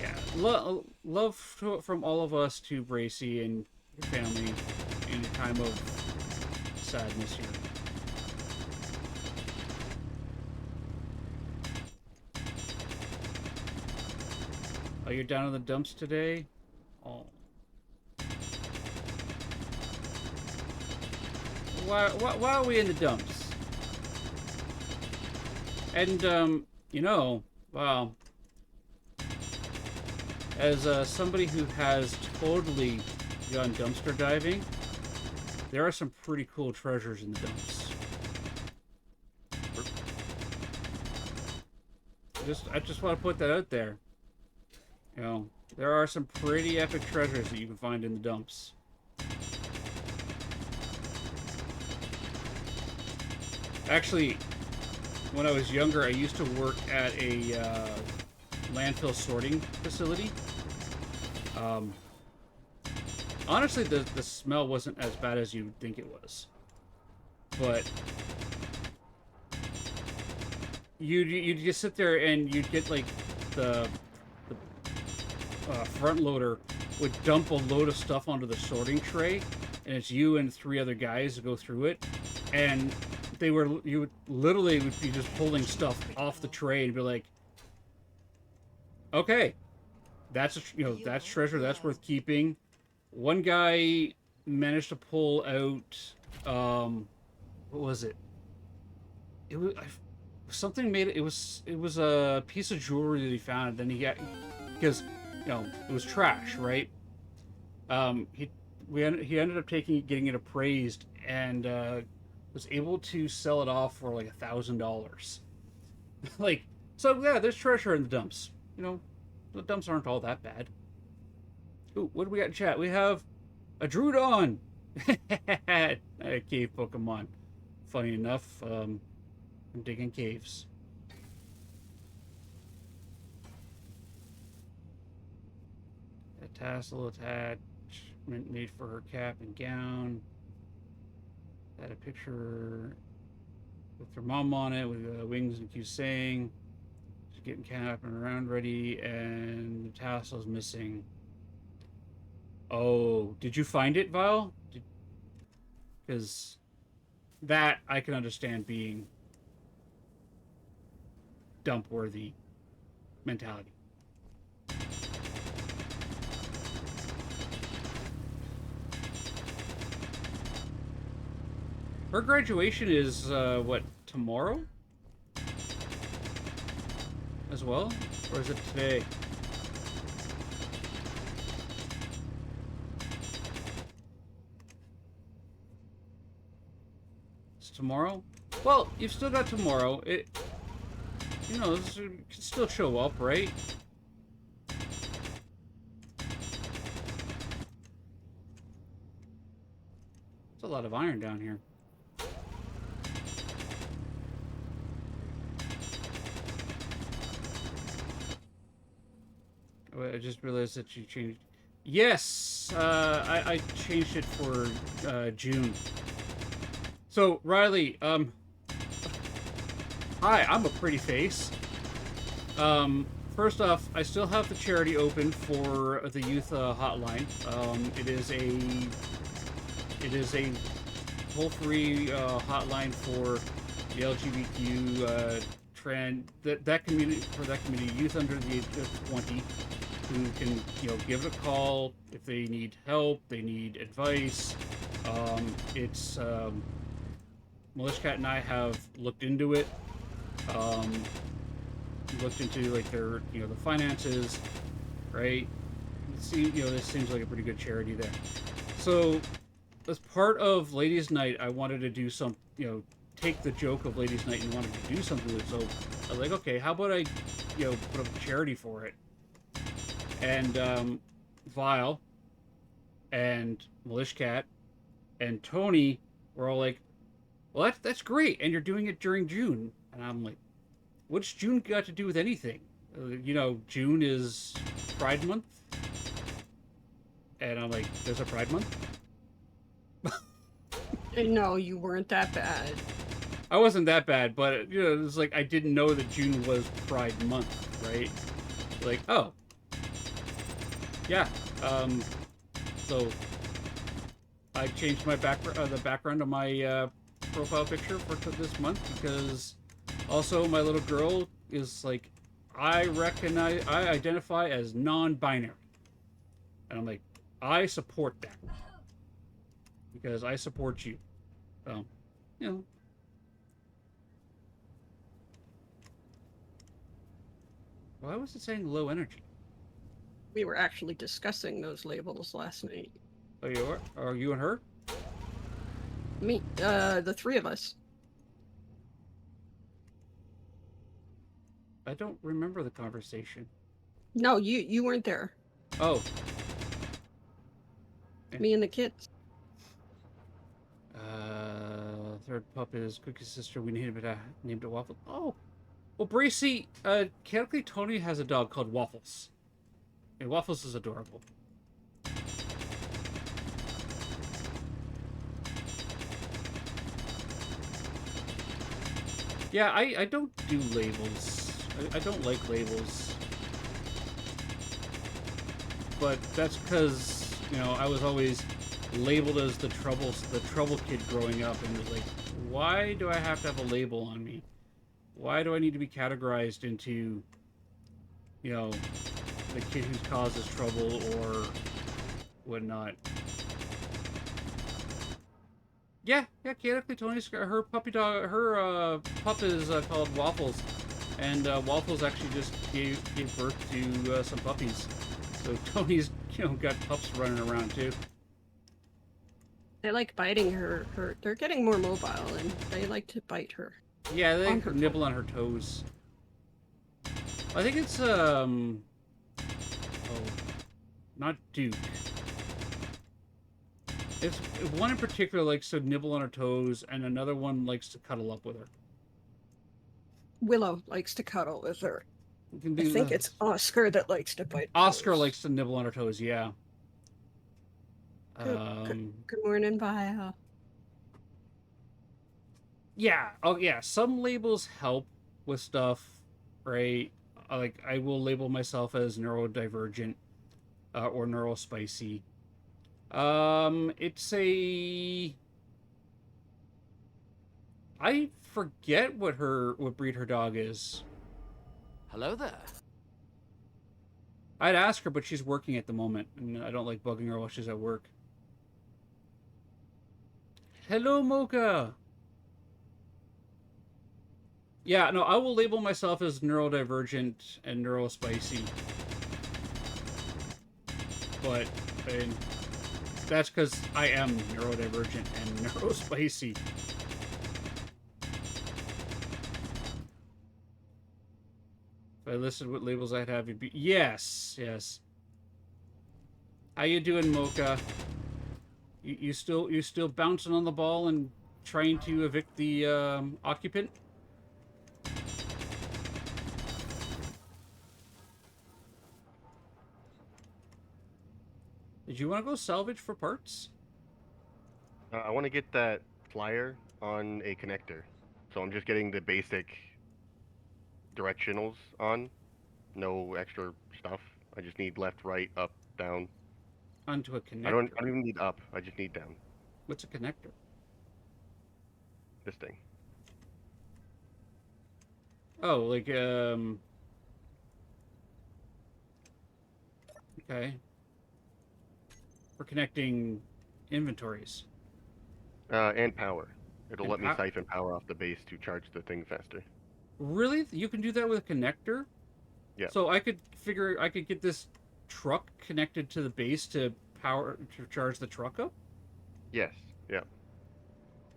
[SPEAKER 2] Yeah, love from all of us to Bracy and your family in a time of sadness here. Oh, you're down in the dumps today? Oh. Why are we in the dumps? And, you know, well, as somebody who has totally gone dumpster diving, there are some pretty cool treasures in the dumps. I just want to put that out there. You know, there are some pretty epic treasures that you can find in the dumps. Actually, when I was younger, I used to work at a landfill sorting facility. Honestly, the smell wasn't as bad as you'd think it was. But you'd just sit there and you'd get like the front loader would dump a load of stuff onto the sorting tray, and it's you and 3 other guys to go through it, and you would literally be just pulling stuff off the tray and be like, okay, that's that's treasure. That's worth keeping. One guy managed to pull out what was it? It was something made it. It was a piece of jewelry that he found. And then he got because it was trash, right? He ended up getting it appraised and was able to sell it off for like $1,000. Like, so yeah, there's treasure in the dumps. The dumps aren't all that bad. Ooh, what do we got in chat? We have a Drudon. A cave Pokemon. Funny enough, I'm digging caves. A tassel attachment made for her cap and gown. Had a picture with her mom on it with wings and Q saying she's getting cap and around ready, and the tassel's missing. Oh, did you find it, Vile? Because that I can understand being dump worthy mentality. Her graduation is what, tomorrow? As well? Or is it today? It's tomorrow? Well, you've still got tomorrow. It can still show up, right? There's a lot of iron down here. Oh, I just realized that you changed. Yes, I changed it for June. So Riley, hi, I'm a pretty face. First off, I still have the charity open for the youth hotline. It is a toll-free hotline for the LGBTQ that community, youth under the age of 20, who can give it a call if they need help, they need advice. It's Militia Cat and I have looked into it. Looked into like their the finances, right? This seems like a pretty good charity there. So as part of Ladies' Night, I wanted to do some take the joke of Ladies' Night and wanted to do something with it. So I was like, okay, how about I put up a charity for it? And Vile and Militia Cat and Tony were all like, well, that's great, and you're doing it during June. And I'm like, what's June got to do with anything? June is Pride Month. And I'm like, there's a Pride Month?
[SPEAKER 4] No, you weren't that bad.
[SPEAKER 2] I wasn't that bad, but it was like I didn't know that June was Pride Month, right? Like, oh. Yeah. So I changed my the background of my profile picture for this month because also my little girl is like, I identify as non-binary, and I'm like, I support that because I support you. So, why was it saying low energy?
[SPEAKER 4] We were actually discussing those labels last night.
[SPEAKER 2] Oh, you are? Are you and her?
[SPEAKER 4] Me, the three of us.
[SPEAKER 2] I don't remember the conversation.
[SPEAKER 4] No, you weren't there.
[SPEAKER 2] Oh.
[SPEAKER 4] Me and the kids.
[SPEAKER 2] Third pup is Cookie's sister. We named it Waffle. Oh. Well, Bracy, technically Tony has a dog called Waffles. And Waffles is adorable. Yeah, I don't do labels. I don't like labels. But that's because, I was always labeled as the trouble kid growing up, and it was like, why do I have to have a label on me? Why do I need to be categorized into, the kid who causes trouble or whatnot. Yeah, chaotically Tony's her puppy dog, her pup is called Waffles, and Waffles actually just gave birth to some puppies. So Tony's got pups running around too.
[SPEAKER 4] They like biting her. They're getting more mobile, and they like to bite her.
[SPEAKER 2] Yeah, they
[SPEAKER 4] On her
[SPEAKER 2] nibble on her toes. I think it's oh, not Duke. It's one in particular likes to nibble on her toes, and another one likes to cuddle up with her.
[SPEAKER 4] Willow likes to cuddle with her.
[SPEAKER 2] You can
[SPEAKER 4] I
[SPEAKER 2] do
[SPEAKER 4] think
[SPEAKER 2] that.
[SPEAKER 4] it's Oscar that likes to bite.
[SPEAKER 2] Oscar
[SPEAKER 4] toes.
[SPEAKER 2] likes to nibble on her toes. Yeah.
[SPEAKER 4] Good morning, Bio.
[SPEAKER 2] Yeah. Oh, yeah. Some labels help with stuff, right? Like I will label myself as neurodivergent or neurospicy. It's a. I forget what breed her dog is.
[SPEAKER 5] Hello there.
[SPEAKER 2] I'd ask her, but she's working at the moment, and I don't like bugging her while she's at work. Hello, Mocha. Yeah, no, I will label myself as neurodivergent and neurospicy. But that's because I am neurodivergent and neurospicy. If I listed what labels I'd have you be... Yes. How you doing, Mocha? You still bouncing on the ball and trying to evict the occupant? Did you want to go salvage for parts?
[SPEAKER 3] I want to get that flyer on a connector. So I'm just getting the basic directionals on. No extra stuff. I just need left, right, up, down.
[SPEAKER 2] Onto a connector.
[SPEAKER 3] I don't even need up. I just need down.
[SPEAKER 2] What's a connector?
[SPEAKER 3] This thing.
[SPEAKER 2] Oh, like okay. For connecting inventories.
[SPEAKER 3] And power. It'll
[SPEAKER 2] And
[SPEAKER 3] let me siphon power off the base to charge the thing faster.
[SPEAKER 2] Really? You can do that with a connector?
[SPEAKER 3] Yeah.
[SPEAKER 2] So I could get this truck connected to the base to charge the truck up?
[SPEAKER 3] Yes. Yeah.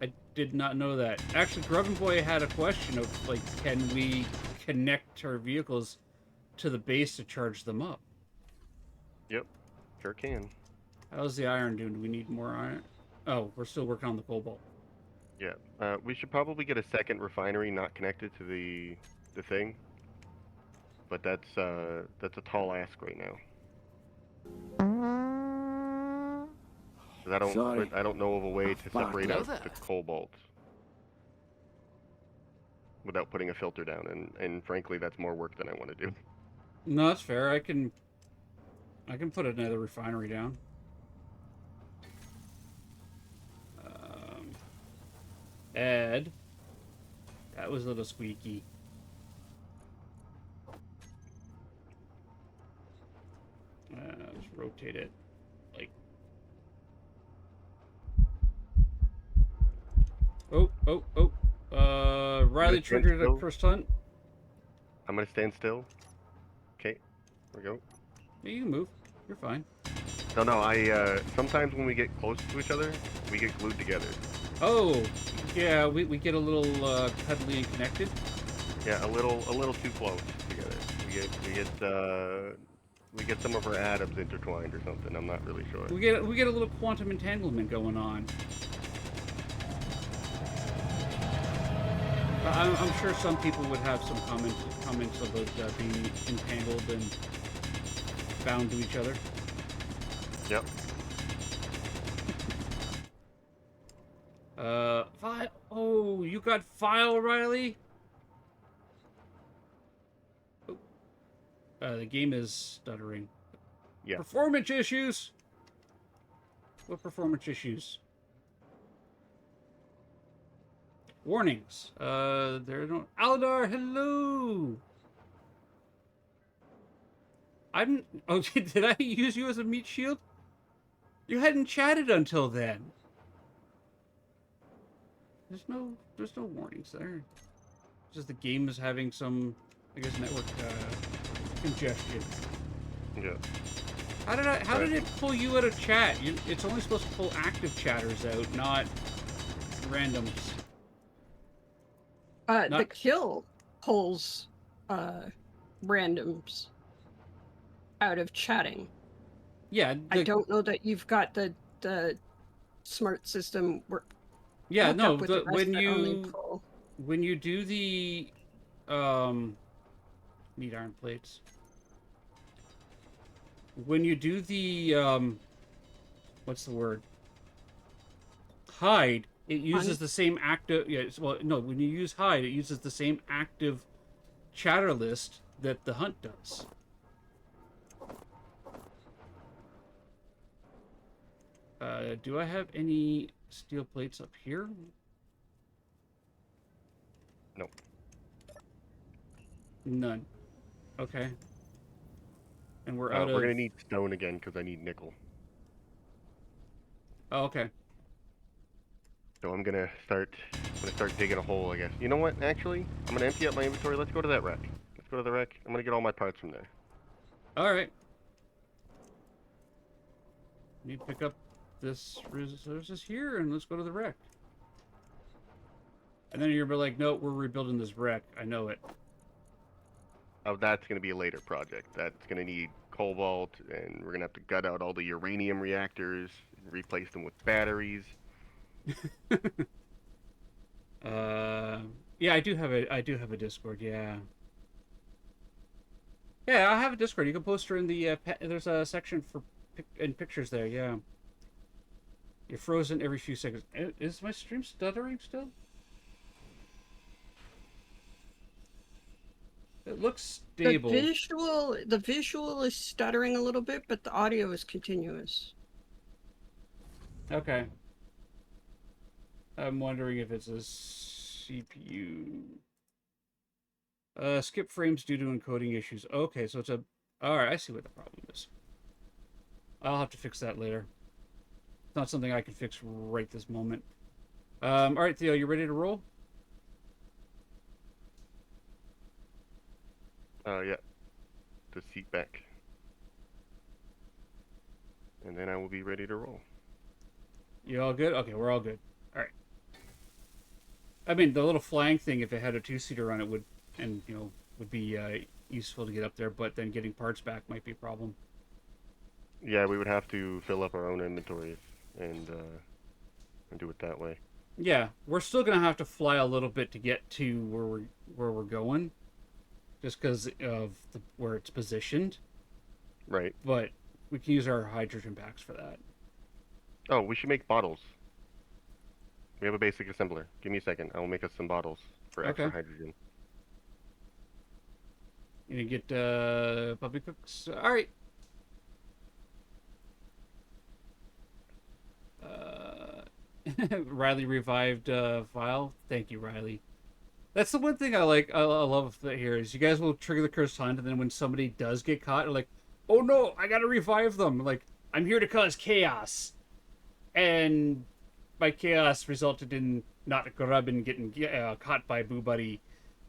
[SPEAKER 2] I did not know that. Actually, Grub and Boy had a question of, like, can we connect our vehicles to the base to charge them up?
[SPEAKER 3] Yep. Sure can.
[SPEAKER 2] How's the iron doing? Do we need more iron? Oh, we're still working on the cobalt.
[SPEAKER 3] Yeah. We should probably get a second refinery not connected to the thing. But that's a tall ask right now. 'Cause
[SPEAKER 6] Sorry.
[SPEAKER 3] I don't know of a way to
[SPEAKER 6] fuck.
[SPEAKER 3] separate
[SPEAKER 5] Hello
[SPEAKER 3] out
[SPEAKER 5] there.
[SPEAKER 3] the cobalt without putting a filter down, and frankly, that's more work than I want to do.
[SPEAKER 2] No, that's fair. I can put another refinery down. Ed. That was a little squeaky. Just rotate it. Like. Oh. Riley
[SPEAKER 3] Stand
[SPEAKER 2] triggered a
[SPEAKER 3] still.
[SPEAKER 2] first hunt.
[SPEAKER 3] I'm gonna stand still. Okay. There we go.
[SPEAKER 2] Yeah, you can move. You're fine.
[SPEAKER 3] No, I sometimes when we get close to each other, we get glued together.
[SPEAKER 2] Oh, yeah, we get a little cuddly and connected.
[SPEAKER 3] Yeah, a little too close together. We get some of our atoms intertwined or something. I'm not really sure.
[SPEAKER 2] We get a little quantum entanglement going on. I'm sure some people would have some comments about being entangled and bound to each other.
[SPEAKER 3] Yep.
[SPEAKER 2] File. Oh, you got file, Riley? Oh. The game is stuttering.
[SPEAKER 3] Yeah.
[SPEAKER 2] Performance issues? What performance issues? Warnings. There don't. Aldar, hello! I'm. Oh, did I use you as a meat shield? You hadn't chatted until then. There's no warnings there. It's just the game is having some, I guess, network congestion.
[SPEAKER 3] Yeah.
[SPEAKER 2] How did it pull you out of chat? It's only supposed to pull active chatters out, not randoms.
[SPEAKER 4] The
[SPEAKER 2] Not-
[SPEAKER 4] kill pulls randoms out of chatting.
[SPEAKER 2] Yeah,
[SPEAKER 4] I don't know that you've got the smart system
[SPEAKER 2] yeah,
[SPEAKER 4] hooked
[SPEAKER 2] no,
[SPEAKER 4] up with the rest
[SPEAKER 2] when
[SPEAKER 4] that only
[SPEAKER 2] you
[SPEAKER 4] pull.
[SPEAKER 2] when you do the need iron plates. When you do the what's the word? Hide, it uses the same active. Yeah, well, no. When you use hide, it uses the same active chatter list that the hunt does. Do I have any steel plates up here?
[SPEAKER 3] No.
[SPEAKER 2] None. Okay. And we're
[SPEAKER 3] We're
[SPEAKER 2] out of.
[SPEAKER 3] gonna need stone again because I need nickel.
[SPEAKER 2] Oh, okay.
[SPEAKER 3] So I'm gonna start digging a hole, I guess. You know what? Actually, I'm gonna empty out my inventory. Let's go to that wreck. Let's go to the wreck. I'm gonna get all my parts from there.
[SPEAKER 2] All right. Need to pick up this resources here, and let's go to the wreck. And then you're like, no, we're rebuilding this wreck. I know it.
[SPEAKER 3] Oh, that's gonna be a later project. That's gonna need cobalt, and we're gonna have to gut out all the uranium reactors, and replace them with batteries.
[SPEAKER 2] Yeah, I do have a Discord. Yeah. Yeah, I have a Discord. You can post her in the. There's a section for in pictures there. Yeah. You're frozen every few seconds. Is my stream stuttering still? It looks stable.
[SPEAKER 4] The visual is stuttering a little bit, but the audio is continuous.
[SPEAKER 2] Okay. I'm wondering if it's a CPU. Skip frames due to encoding issues. Okay, so it's a. Alright, I see what the problem is. I'll have to fix that later. It's not something I can fix right this moment. Alright, Theo, you ready to roll?
[SPEAKER 3] Yeah. The seat back. And then I will be ready to roll.
[SPEAKER 2] You all good? Okay, we're all good. Alright. I mean, the little flying thing, if it had a two-seater on it, would be useful to get up there, but then getting parts back might be a problem.
[SPEAKER 3] Yeah, we would have to fill up our own inventories and do it that way.
[SPEAKER 2] Yeah, we're still gonna have to fly a little bit to get to where we're going, just because of where it's positioned.
[SPEAKER 3] Right.
[SPEAKER 2] But we can use our hydrogen packs for that.
[SPEAKER 3] Oh, we should make bottles. We have a basic assembler. Give me a second. I will make us some bottles for extra
[SPEAKER 2] Okay.
[SPEAKER 3] hydrogen.
[SPEAKER 2] You get puppy cooks. All right. Riley revived file. Thank you, Riley. That's the one thing I like. I love that here is you guys will trigger the cursed hunt, and then when somebody does get caught, they're like, "Oh no, I gotta revive them!" Like, I'm here to cause chaos, and my chaos resulted in not Grubbin getting caught by Boo Buddy,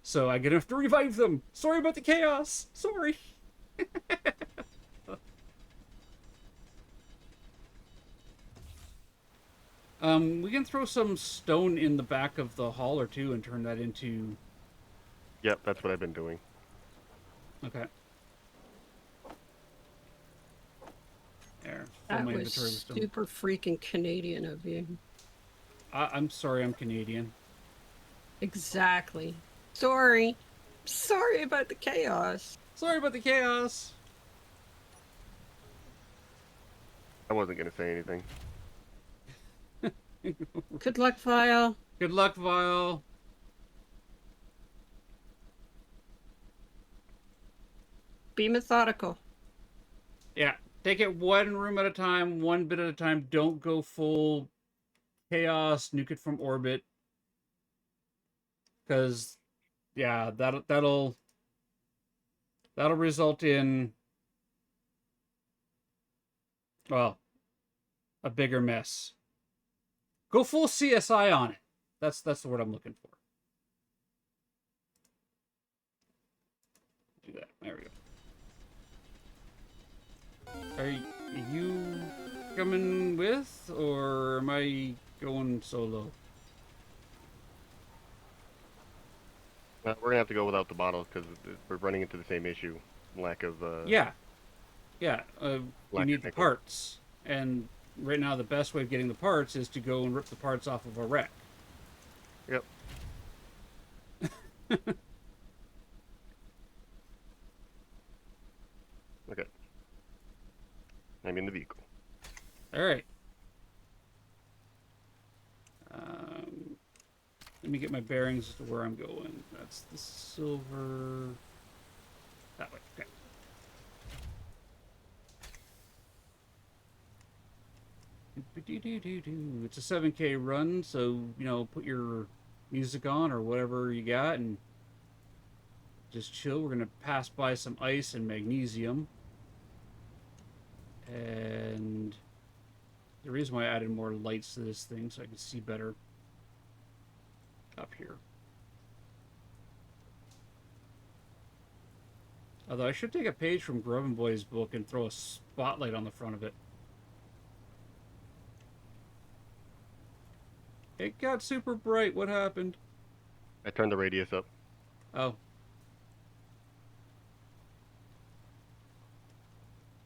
[SPEAKER 2] so I have to revive them. Sorry about the chaos. Sorry. We can throw some stone in the back of the hauler too and turn that into.
[SPEAKER 3] Yep, that's what I've been doing.
[SPEAKER 2] Okay. There.
[SPEAKER 4] That
[SPEAKER 2] my
[SPEAKER 4] was
[SPEAKER 2] inventory with stone.
[SPEAKER 4] super freaking Canadian of you.
[SPEAKER 2] I'm sorry, I'm Canadian.
[SPEAKER 4] Exactly. Sorry. Sorry about the chaos.
[SPEAKER 2] Sorry about the chaos.
[SPEAKER 3] I wasn't gonna say anything.
[SPEAKER 4] Good luck, Vile.
[SPEAKER 2] Good luck, Vile.
[SPEAKER 4] Be methodical.
[SPEAKER 2] Yeah, take it one room at a time, one bit at a time. Don't go full chaos, nuke it from orbit. Because, yeah, that'll result in Well, a bigger mess. Go full CSI on it. That's the word I'm looking for. Do that. There we go. Are you coming with, or am I going solo?
[SPEAKER 3] We're gonna have to go without the bottles because we're running into the same issue. Lack of
[SPEAKER 2] Yeah. You
[SPEAKER 3] lack
[SPEAKER 2] need
[SPEAKER 3] of
[SPEAKER 2] the
[SPEAKER 3] nickel.
[SPEAKER 2] parts, and right now the best way of getting the parts is to go and rip the parts off of a wreck.
[SPEAKER 3] Yep. Okay. I'm in the vehicle.
[SPEAKER 2] All right. Um, Let me get my bearings as to where I'm going. That's the silver. That way. Okay. It's a 7K run, so put your music on or whatever you got and just chill. We're gonna pass by some ice and magnesium, and the reason why I added more lights to this thing so I can see better up here. Although I should take a page from Grubbin Boy's book and throw a spotlight on the front of it. It got super bright. What happened?
[SPEAKER 3] I turned the radius up.
[SPEAKER 2] Oh.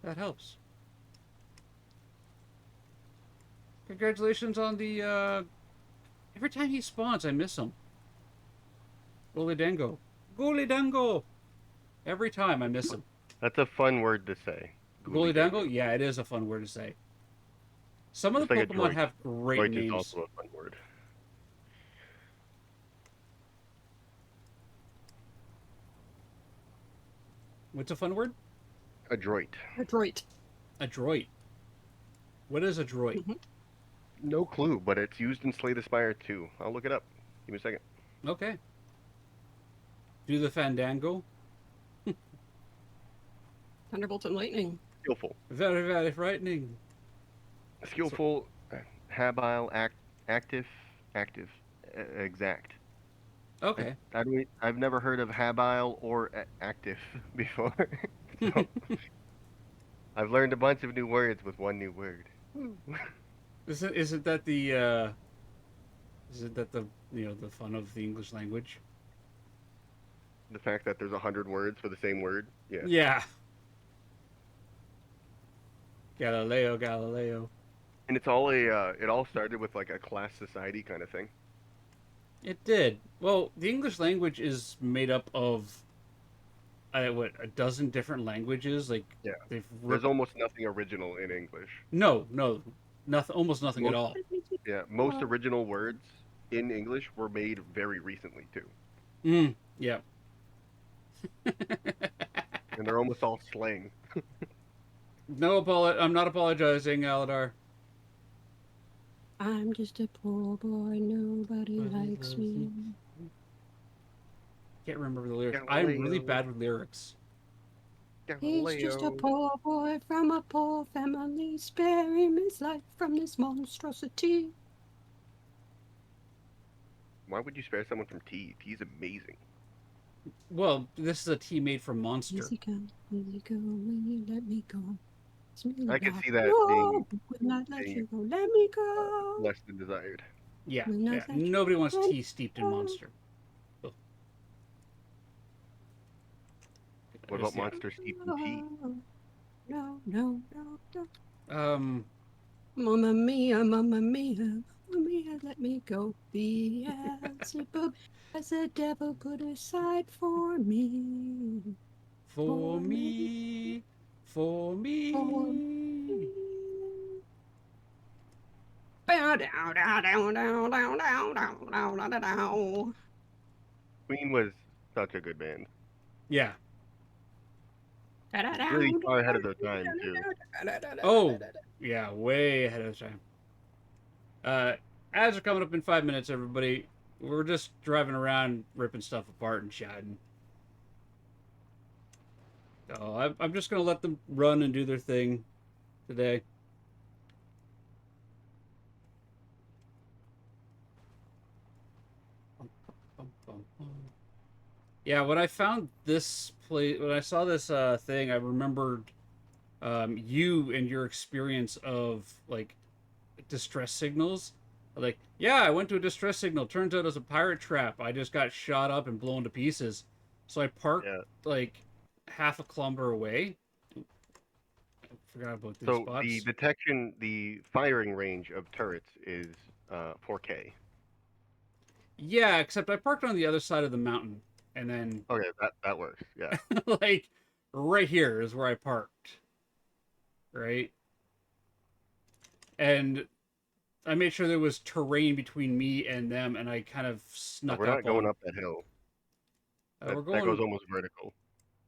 [SPEAKER 2] That helps. Congratulations on the, every time he spawns, I miss him. Goli Dango. Goli Dango! Every time I miss him.
[SPEAKER 3] That's a fun word to say.
[SPEAKER 2] Goli Dango? Yeah, it is a fun word to say. Some of
[SPEAKER 3] Just
[SPEAKER 2] the
[SPEAKER 3] like a
[SPEAKER 2] Pokemon
[SPEAKER 3] droid.
[SPEAKER 2] have great
[SPEAKER 3] Droid is
[SPEAKER 2] names.
[SPEAKER 3] also a fun word.
[SPEAKER 2] What's a fun word?
[SPEAKER 3] A droid.
[SPEAKER 4] Adroit.
[SPEAKER 2] A droid. What is a droid?
[SPEAKER 4] Mhm.
[SPEAKER 3] No clue, but it's used in Slay the Spire too. I'll look it up. Give me a second.
[SPEAKER 2] Okay. Do the Fandango.
[SPEAKER 4] Thunderbolt and lightning.
[SPEAKER 3] Skillful.
[SPEAKER 2] Very, very frightening.
[SPEAKER 3] Skillful, habile, active, exact.
[SPEAKER 2] Okay.
[SPEAKER 3] I've never heard of habile or active before. So I've learned a bunch of new words with one new word.
[SPEAKER 2] Isn't that the isn't that the fun of the English language?
[SPEAKER 3] The fact that there's 100 words for the same word. Yeah.
[SPEAKER 2] Yeah. Galileo, Galileo.
[SPEAKER 3] And it's all it all started with like a class society kind of thing.
[SPEAKER 2] It did. Well, the English language is made up of a dozen different languages. Like
[SPEAKER 3] Yeah.
[SPEAKER 2] they've
[SPEAKER 3] There's
[SPEAKER 2] ripped.
[SPEAKER 3] almost nothing original in English.
[SPEAKER 2] No, nothing. Almost nothing at
[SPEAKER 3] Most
[SPEAKER 2] all.
[SPEAKER 3] most original words in English were made very recently too.
[SPEAKER 2] Yeah.
[SPEAKER 3] And they're almost all slang.
[SPEAKER 2] No I'm not apologizing, Aladar.
[SPEAKER 4] I'm just a poor boy, nobody likes me.
[SPEAKER 2] Can't remember the lyrics. I'm really
[SPEAKER 3] Galileo.
[SPEAKER 2] bad with lyrics.
[SPEAKER 4] He's just a
[SPEAKER 3] Galileo.
[SPEAKER 4] poor boy from a poor family. Spare him his life from this monstrosity.
[SPEAKER 3] Why would you spare someone from tea? Tea's amazing.
[SPEAKER 2] Well, this is a tea made from Monster.
[SPEAKER 4] Easy come, easy go, when you let me go.
[SPEAKER 3] I could see that
[SPEAKER 4] no, when I let
[SPEAKER 3] being,
[SPEAKER 4] you go, let me go.
[SPEAKER 3] less than desired.
[SPEAKER 2] Yeah,
[SPEAKER 4] When I
[SPEAKER 2] yeah.
[SPEAKER 4] let you
[SPEAKER 2] Nobody wants
[SPEAKER 4] go.
[SPEAKER 2] tea steeped in Monster. Ugh.
[SPEAKER 3] What about Monster steeped in tea?
[SPEAKER 4] No, no, no, no.
[SPEAKER 2] Mamma
[SPEAKER 4] Mamma mia, let me go. Beelzebub has the devil put aside for me.
[SPEAKER 2] for me, for me.
[SPEAKER 4] For me. Bow down, down, down, down, down, down, down, down, down, down.
[SPEAKER 3] Queen was such a good band.
[SPEAKER 2] Yeah.
[SPEAKER 3] Really far ahead of their time too.
[SPEAKER 2] Oh, yeah, way ahead of time. Ads are coming up in 5 minutes, everybody. We're just driving around, ripping stuff apart and chatting. So I'm just gonna let them run and do their thing today. bum, bum. Yeah, when I found this place, when I saw this thing, I remembered you and your experience of like distress signals. Like, yeah, I went to a distress signal. Turns out it was a pirate trap. I just got shot up and blown to pieces. So I parked
[SPEAKER 3] Yeah.
[SPEAKER 2] like half a kilometer away. I forgot about these
[SPEAKER 3] So the
[SPEAKER 2] spots.
[SPEAKER 3] detection, the firing range of turrets is 4K.
[SPEAKER 2] Yeah, except I parked on the other side of the mountain, and then
[SPEAKER 3] Okay, that works. Yeah.
[SPEAKER 2] like right here is where I parked, right? And I made sure there was terrain between me and them, and I kind of
[SPEAKER 3] No,
[SPEAKER 2] snuck
[SPEAKER 3] we're not
[SPEAKER 2] up
[SPEAKER 3] going
[SPEAKER 2] on.
[SPEAKER 3] up that hill.
[SPEAKER 2] We're
[SPEAKER 3] That goes
[SPEAKER 2] going
[SPEAKER 3] almost vertical.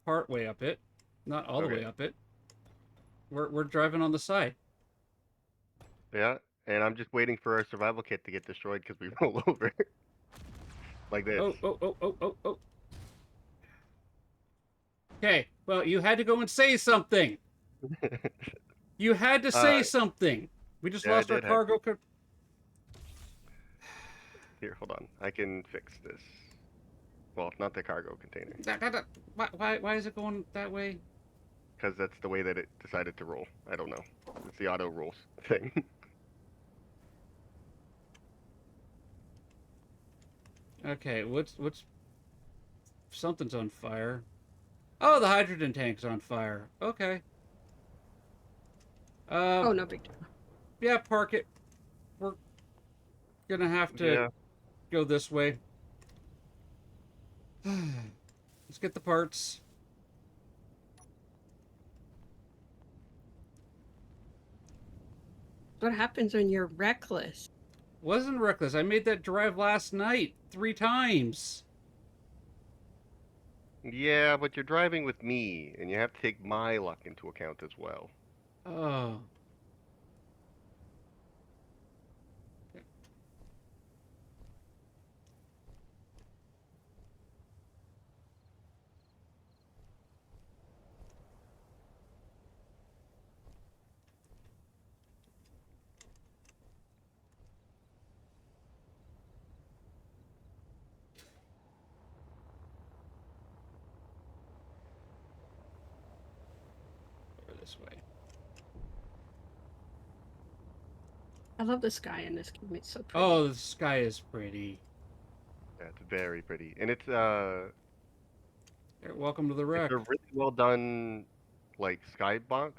[SPEAKER 2] part way up it, not all the way
[SPEAKER 3] Okay.
[SPEAKER 2] up it. We're driving on the side.
[SPEAKER 3] Yeah. And I'm just waiting for our survival kit to get destroyed because we roll over like this.
[SPEAKER 2] Oh, oh, oh, oh, oh, oh. Okay, well, you had to go and say something. You had to
[SPEAKER 3] uh,
[SPEAKER 2] say something. We just
[SPEAKER 3] yeah, I
[SPEAKER 2] lost our
[SPEAKER 3] did have
[SPEAKER 2] cargo.
[SPEAKER 3] to. Here, hold on. I can fix this. Well, not the cargo container,
[SPEAKER 2] Why is it going that way?
[SPEAKER 3] because that's the way that it decided to roll. I don't know. It's the auto rolls thing.
[SPEAKER 2] Okay, what's something's on fire. Oh, the hydrogen tank's on fire. Okay.
[SPEAKER 4] Oh, no big deal.
[SPEAKER 2] Yeah, park it. We're gonna have to
[SPEAKER 3] Yeah.
[SPEAKER 2] go this way. Let's get the parts.
[SPEAKER 4] What happens when you're reckless?
[SPEAKER 2] Wasn't reckless. I made that drive last night 3 times.
[SPEAKER 3] Yeah, but you're driving with me, and you have to take my luck into account as well.
[SPEAKER 2] Oh. Over this way.
[SPEAKER 4] I love the sky in this game. It's so pretty.
[SPEAKER 2] Oh, the sky is pretty.
[SPEAKER 3] Yeah, it's very pretty, and it's
[SPEAKER 2] Welcome to the
[SPEAKER 3] it's
[SPEAKER 2] wreck.
[SPEAKER 3] a really well done like skybox.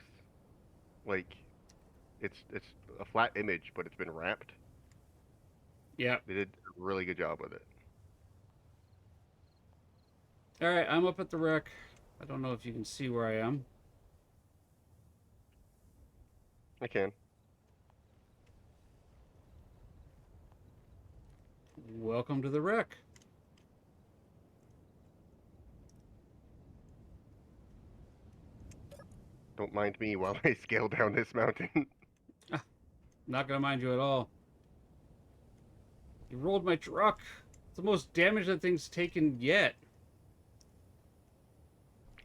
[SPEAKER 3] Like it's a flat image, but it's been wrapped.
[SPEAKER 2] Yeah.
[SPEAKER 3] They did a really good job with it.
[SPEAKER 2] All right, I'm up at the wreck. I don't know if you can see where I am.
[SPEAKER 3] I can.
[SPEAKER 2] Welcome to the wreck.
[SPEAKER 3] Don't mind me while I scale down this mountain.
[SPEAKER 2] Not gonna mind you at all. You rolled my truck. It's the most damage that thing's taken yet.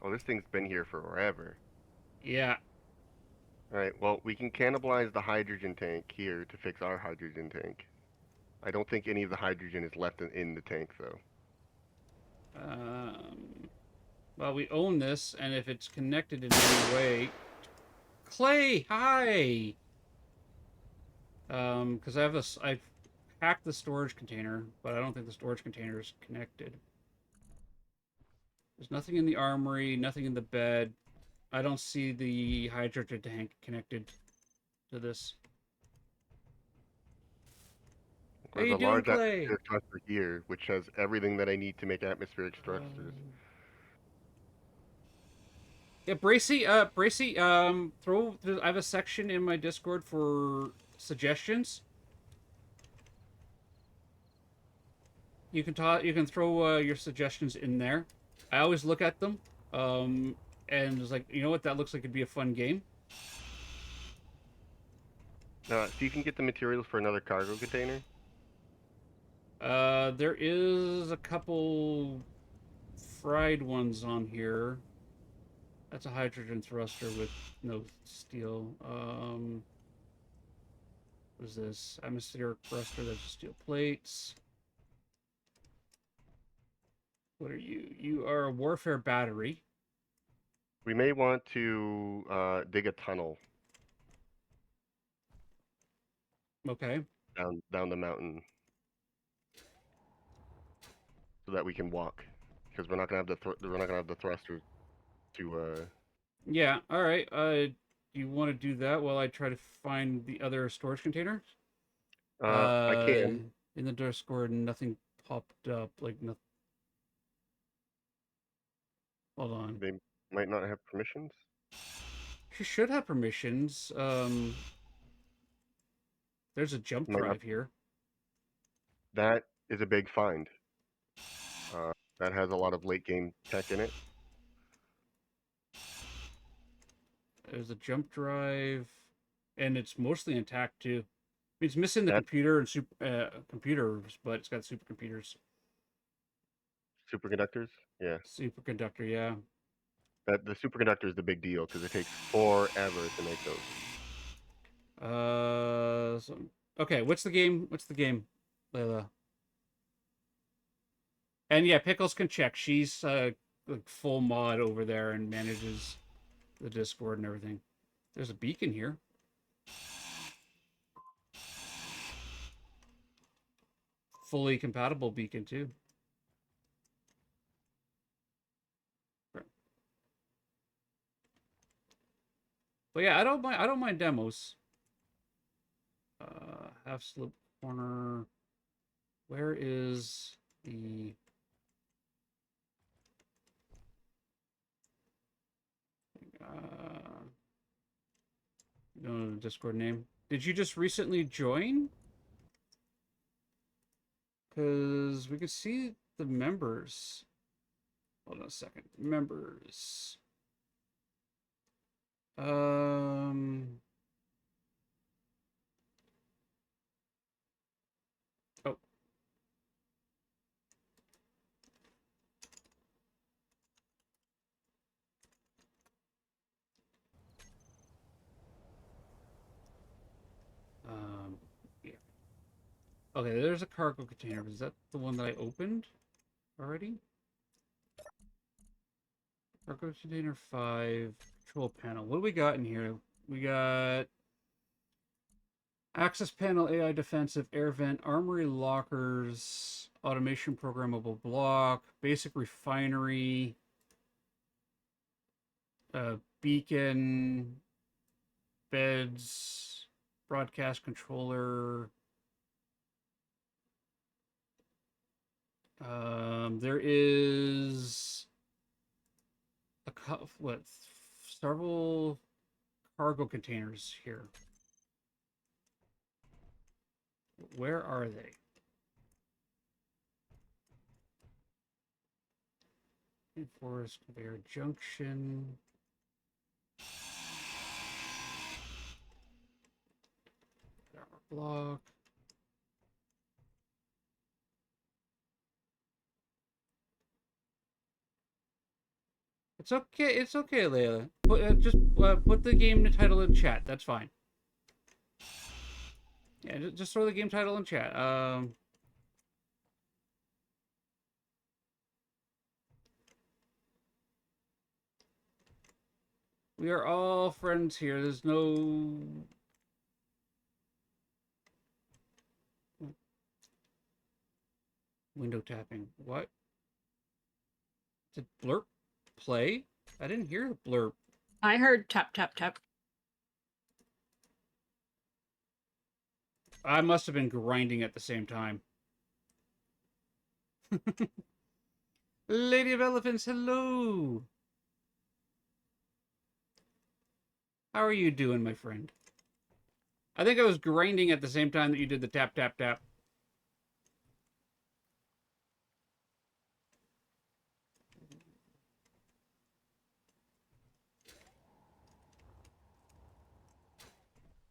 [SPEAKER 3] Oh, this thing's been here forever.
[SPEAKER 2] Yeah.
[SPEAKER 3] Alright, well, we can cannibalize the hydrogen tank here to fix our hydrogen tank. I don't think any of the hydrogen is left in the tank, though.
[SPEAKER 2] Well, we own this, and if it's connected in any way... Clay, hi! Because I've hacked the storage container, but I don't think the storage container is connected. There's nothing in the armory, nothing in the bed. I don't see the hydrogen tank connected to this. How
[SPEAKER 3] There's
[SPEAKER 2] you
[SPEAKER 3] a
[SPEAKER 2] doing,
[SPEAKER 3] large
[SPEAKER 2] Clay?
[SPEAKER 3] atmospheric thruster here, which has everything that I need to make atmospheric thrusters.
[SPEAKER 2] Yeah, Bracy, I have a section in my Discord for suggestions. You can throw your suggestions in there. I always look at them, and it's like, you know what, that looks like it'd be a fun game.
[SPEAKER 3] See if you can get the materials for another cargo container.
[SPEAKER 2] There is a couple fried ones on here. That's a hydrogen thruster with no steel. What is this? Atmospheric thruster, that's steel plates. What are you? You are a warfare battery.
[SPEAKER 3] We may want to dig a tunnel
[SPEAKER 2] Okay.
[SPEAKER 3] down the mountain so that we can walk, because we're not gonna have we're not gonna have the thrusters to
[SPEAKER 2] Yeah. All right. You want to do that while I try to find the other storage container?
[SPEAKER 3] I can.
[SPEAKER 2] In the Discord, nothing popped up. Like nothing. Hold on.
[SPEAKER 3] They might not have permissions.
[SPEAKER 2] She should have permissions. There's a jump
[SPEAKER 3] Might not.
[SPEAKER 2] drive here.
[SPEAKER 3] That is a big find. That has a lot of late game tech in it.
[SPEAKER 2] There's a jump drive, and it's mostly intact too. It's missing the
[SPEAKER 3] That
[SPEAKER 2] computer and computers, but it's got supercomputers.
[SPEAKER 3] superconductors. Yeah.
[SPEAKER 2] Superconductor, yeah.
[SPEAKER 3] That the superconductor is the big deal because it takes forever to make those.
[SPEAKER 2] Okay, what's the game? What's the game, Layla? And yeah, Pickles can check. She's like full mod over there and manages the Discord and everything. There's a beacon here. Fully compatible beacon too. But yeah, I don't mind demos. Half slip corner. Where is the no Discord name? Did you just recently join? Because we could see the members. Hold on a second. Members. Oh. Yeah. Okay, there's a cargo container. Is that the one that I opened already? Cargo container 5, control panel. What do we got in here? We got access panel, AI defensive, air vent, armory lockers, automation programmable block, basic refinery, beacon, beds, broadcast controller. There is several cargo containers here. Where are they? Forest conveyor junction. Block. It's okay. It's okay, Layla. Just put the game title in chat. That's fine. Yeah, just throw the game title in chat. We are all friends here. There's no window tapping. What? Did blurp play? I didn't hear the blurp.
[SPEAKER 4] I heard tap, tap, tap.
[SPEAKER 2] I must have been grinding at the same time. Lady of Elephants, hello. How are you doing, my friend? I think I was grinding at the same time that you did the tap, tap, tap.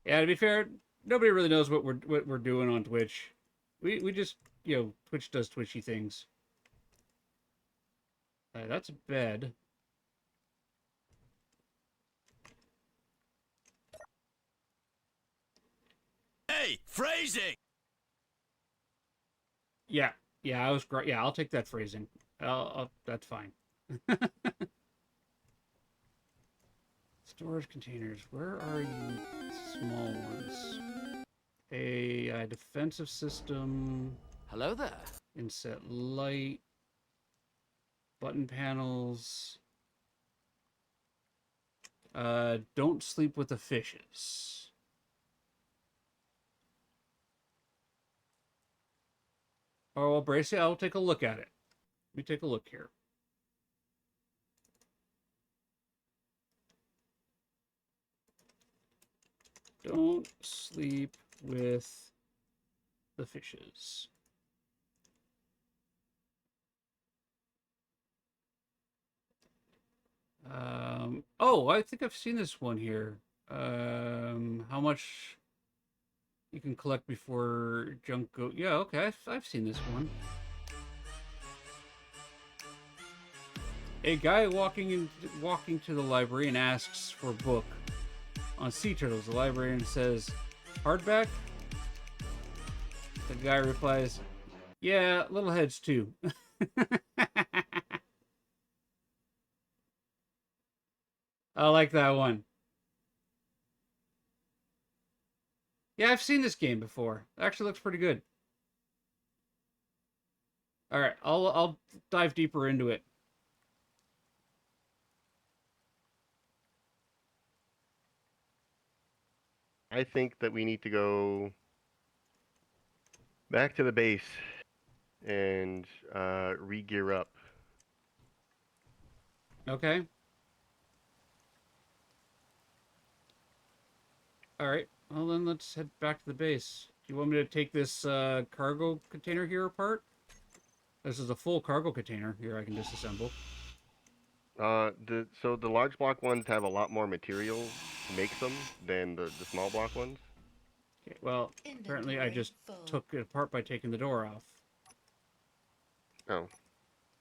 [SPEAKER 2] Yeah, to be fair, nobody really knows what we're doing on Twitch. We just, you know, Twitch does twitchy things. That's a bed.
[SPEAKER 6] Hey, phrasing!
[SPEAKER 2] Yeah, yeah, I was great. Yeah, I'll take that phrasing. That's fine. Storage containers. Where are you, small ones? A defensive system.
[SPEAKER 5] Hello there.
[SPEAKER 2] Inset light. Button panels. Don't sleep with the fishes. Oh, well, Bracy, I'll take a look at it. Let me take a look here. Don't sleep with the fishes. Oh, I think I've seen this one here. How much you can collect before junk go? Yeah, okay, I've seen this one. A guy walking to the library and asks for a book on sea turtles. The librarian says, "Hardback?" The guy replies, "Yeah, little heads too." I like that one. Yeah, I've seen this game before. It actually looks pretty good. All right, I'll dive deeper into it.
[SPEAKER 3] I think that we need to go back to the base and re-gear up.
[SPEAKER 2] Okay. All right. Well, then let's head back to the base. Do you want me to take this cargo container here apart? This is a full cargo container. Here, I can disassemble.
[SPEAKER 3] So the large block ones have a lot more material to make them than the small block ones.
[SPEAKER 2] Okay, well, apparently I just took it apart by taking the door off.
[SPEAKER 3] Oh,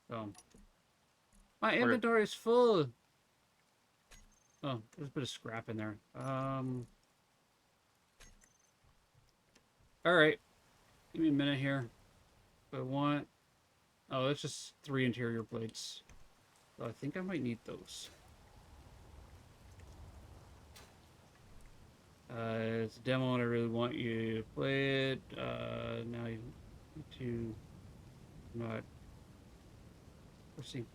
[SPEAKER 2] So, my
[SPEAKER 3] Okay.
[SPEAKER 2] inventory is full. Oh, there's a bit of scrap in there. All right. Give me a minute here. I want... Oh, that's just 3 interior plates. So I think I might need those. It's a demo and I really want you to play it. Now you need to not forcing.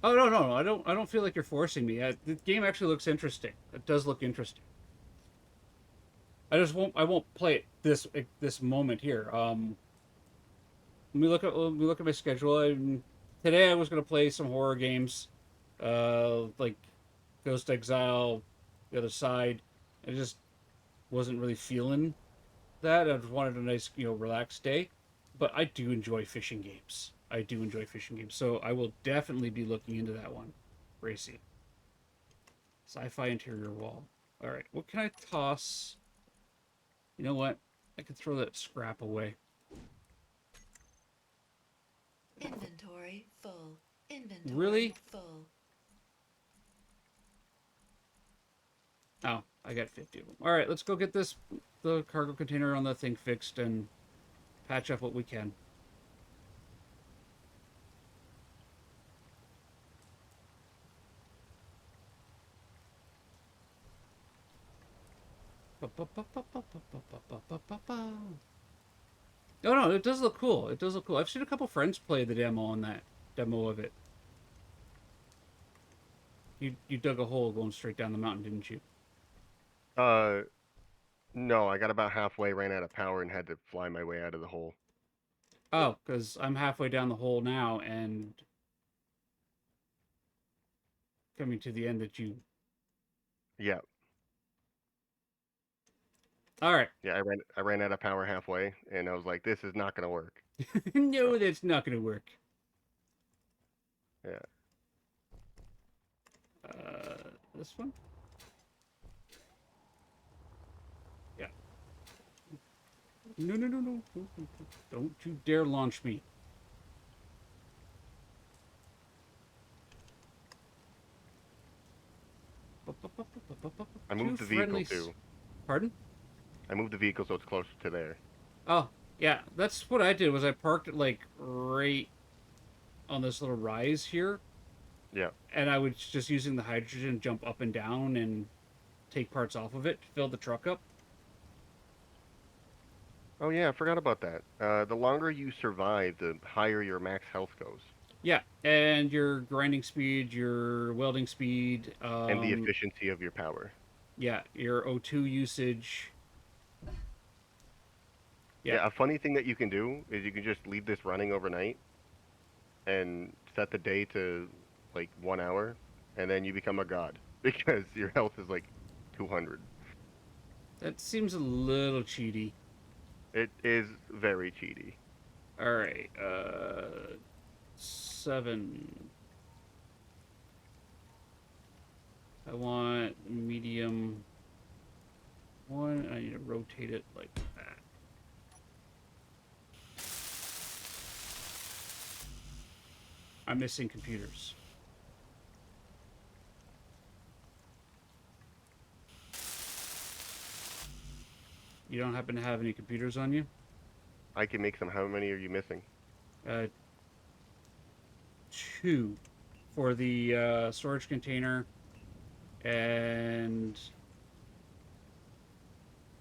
[SPEAKER 2] Oh no, I don't feel like you're forcing me. The game actually looks interesting. It does look interesting. I won't play it this moment here. Let me look at my schedule. Today I was gonna play some horror games, like Ghost Exile, The Other Side. I just wasn't really feeling that. I just wanted a nice, relaxed day. But I do enjoy fishing games. I do enjoy fishing games, so I will definitely be looking into that one. Racy. Sci-fi interior wall. All right, what can I toss? You know what? I could throw that scrap away.
[SPEAKER 7] Inventory full. Inventory
[SPEAKER 2] Really?
[SPEAKER 7] full.
[SPEAKER 2] Oh, I got 50 of them. All right, let's go get the cargo container on the thing fixed and patch up what we can. Oh no, it does look cool. It does look cool. I've seen a couple friends play the demo on that demo of it. You dug a hole going straight down the mountain, didn't you?
[SPEAKER 3] No, I got about halfway, ran out of power, and had to fly my way out of the hole.
[SPEAKER 2] Oh, because I'm halfway down the hole now and coming to the end that you.
[SPEAKER 3] Yeah,
[SPEAKER 2] All right.
[SPEAKER 3] yeah, I ran out of power halfway, and I was like, this is not gonna work.
[SPEAKER 2] No, that's not going to work.
[SPEAKER 3] Yeah.
[SPEAKER 2] This one? Yeah. No. Don't you dare launch me.
[SPEAKER 3] I moved the vehicle too.
[SPEAKER 2] Pardon?
[SPEAKER 3] I moved the vehicle so it's closer to there.
[SPEAKER 2] Oh, yeah. That's what I did. Was I parked it like right on this little rise here,
[SPEAKER 3] Yeah.
[SPEAKER 2] and I was just using the hydrogen jump up and down and take parts off of it to fill the truck up.
[SPEAKER 3] Oh yeah, I forgot about that. The longer you survive, the higher your max health goes,
[SPEAKER 2] Yeah, and your grinding speed, your welding speed,
[SPEAKER 3] and the efficiency of your power.
[SPEAKER 2] yeah, your O2 usage. Yeah.
[SPEAKER 3] Yeah, a funny thing that you can do is you can just leave this running overnight and set the day to like 1 hour, and then you become a god because your health is like 200.
[SPEAKER 2] That seems a little cheaty.
[SPEAKER 3] It is very cheaty.
[SPEAKER 2] All right, 7. I want medium 1. I need to rotate it like that. I'm missing computers. You don't happen to have any computers on you?
[SPEAKER 3] I can make some. How many are you missing?
[SPEAKER 2] 2 for the storage container, and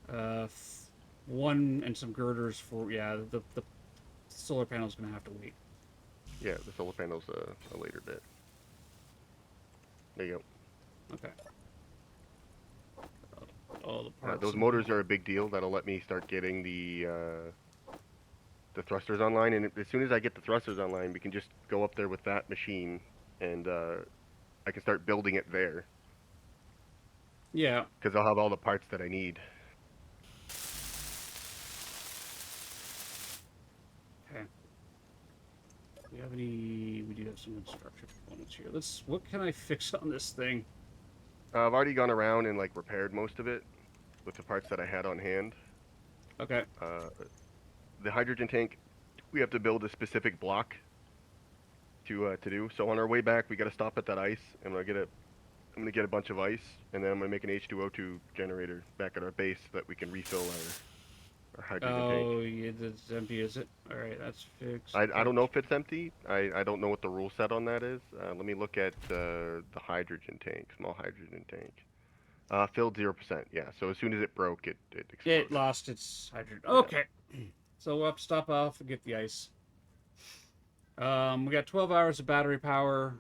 [SPEAKER 2] 1 and some girders for, yeah, the solar panel's gonna have to wait.
[SPEAKER 3] Yeah, the solar panel's a later bit. There you go.
[SPEAKER 2] Okay. All the parts.
[SPEAKER 3] Those motors are a big deal. That'll let me start getting the thrusters online, and as soon as I get the thrusters online, we can just go up there with that machine, and I can start building it there.
[SPEAKER 2] Yeah.
[SPEAKER 3] Because I'll have all the parts that I need.
[SPEAKER 2] Okay. Do we have any? We do have some construction components here. What can I fix on this thing?
[SPEAKER 3] I've already gone around and like repaired most of it with the parts that I had on hand.
[SPEAKER 2] Okay.
[SPEAKER 3] The hydrogen tank, we have to build a specific block to do. So on our way back, we got to stop at that ice, and I'm gonna get a bunch of ice, and then I'm gonna make an H2O2 generator back at our base so that we can refill our hydrogen tank.
[SPEAKER 2] Oh, yeah, it's empty, is it? All right, that's fixed.
[SPEAKER 3] I don't know if it's empty. I don't know what the rule set on that is. Let me look at the hydrogen tank, small hydrogen tank. Filled 0%. Yeah. So as soon as it broke, it exploded.
[SPEAKER 2] It lost its hydrogen. Okay. So we'll have to stop off and get the ice. We got 12 hours of battery power.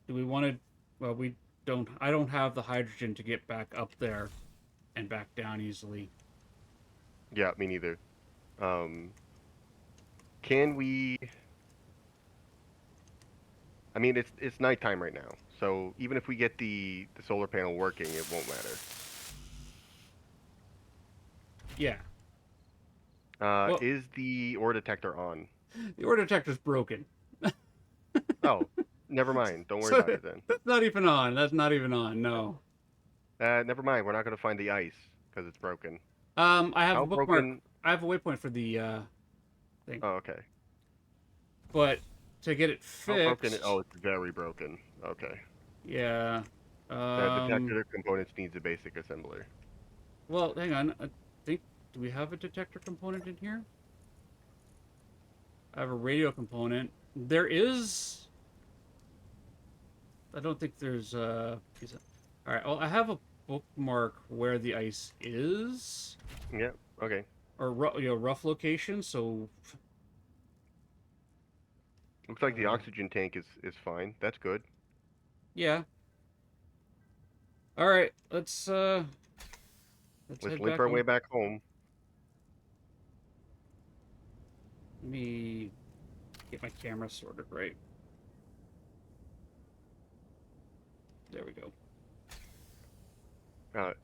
[SPEAKER 2] Do we want to? Well, we don't. I don't have the hydrogen to get back up there and back down easily.
[SPEAKER 3] Yeah, me neither. Can we? I mean, it's nighttime right now, so even if we get the solar panel working, it won't matter.
[SPEAKER 2] Yeah.
[SPEAKER 3] Is the ore detector on?
[SPEAKER 2] The ore detector's broken.
[SPEAKER 3] Oh, never mind. Don't worry
[SPEAKER 2] So,
[SPEAKER 3] about it then.
[SPEAKER 2] That's not even on. That's not even on. No.
[SPEAKER 3] Never mind. We're not gonna find the ice because it's broken.
[SPEAKER 2] I have
[SPEAKER 3] How
[SPEAKER 2] a bookmark.
[SPEAKER 3] broken?
[SPEAKER 2] I have a waypoint for the thing.
[SPEAKER 3] Oh, okay.
[SPEAKER 2] But to get it
[SPEAKER 3] How broken?
[SPEAKER 2] fixed.
[SPEAKER 3] Oh, it's very broken. Okay.
[SPEAKER 2] Yeah.
[SPEAKER 3] The detector components needs a basic assembler.
[SPEAKER 2] Well, hang on. I think, do we have a detector component in here? I have a radio component. There is. I don't think there's all right. Well, I have a bookmark where the ice is,
[SPEAKER 3] Yeah. Okay.
[SPEAKER 2] or rough location. So
[SPEAKER 3] Looks like the oxygen tank is fine. That's good.
[SPEAKER 2] yeah. All right. Let's
[SPEAKER 3] Let's
[SPEAKER 2] head
[SPEAKER 3] limp
[SPEAKER 2] back
[SPEAKER 3] our
[SPEAKER 2] home.
[SPEAKER 3] way back home.
[SPEAKER 2] Let me get my camera sorted right. There we go.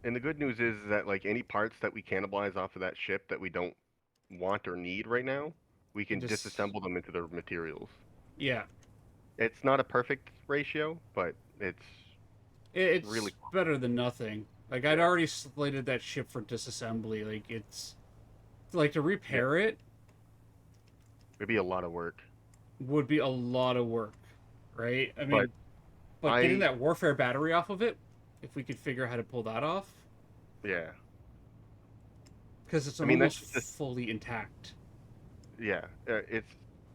[SPEAKER 3] And the good news is that like any parts that we cannibalize off of that ship that we don't want or need right now, we can
[SPEAKER 2] Just-
[SPEAKER 3] disassemble them into their materials.
[SPEAKER 2] Yeah.
[SPEAKER 3] It's not a perfect ratio, but it's
[SPEAKER 2] It's
[SPEAKER 3] really
[SPEAKER 2] better than nothing. Like, I'd already slated that ship for disassembly. Like, it's like to repair it
[SPEAKER 3] it'd be a lot of work.
[SPEAKER 2] would be a lot of work, right? I mean, but getting that warfare battery off of it, if we could figure out how to pull that off,
[SPEAKER 3] Yeah.
[SPEAKER 2] because it's
[SPEAKER 3] I mean,
[SPEAKER 2] almost
[SPEAKER 3] that's just-
[SPEAKER 2] fully intact.
[SPEAKER 3] Yeah. It's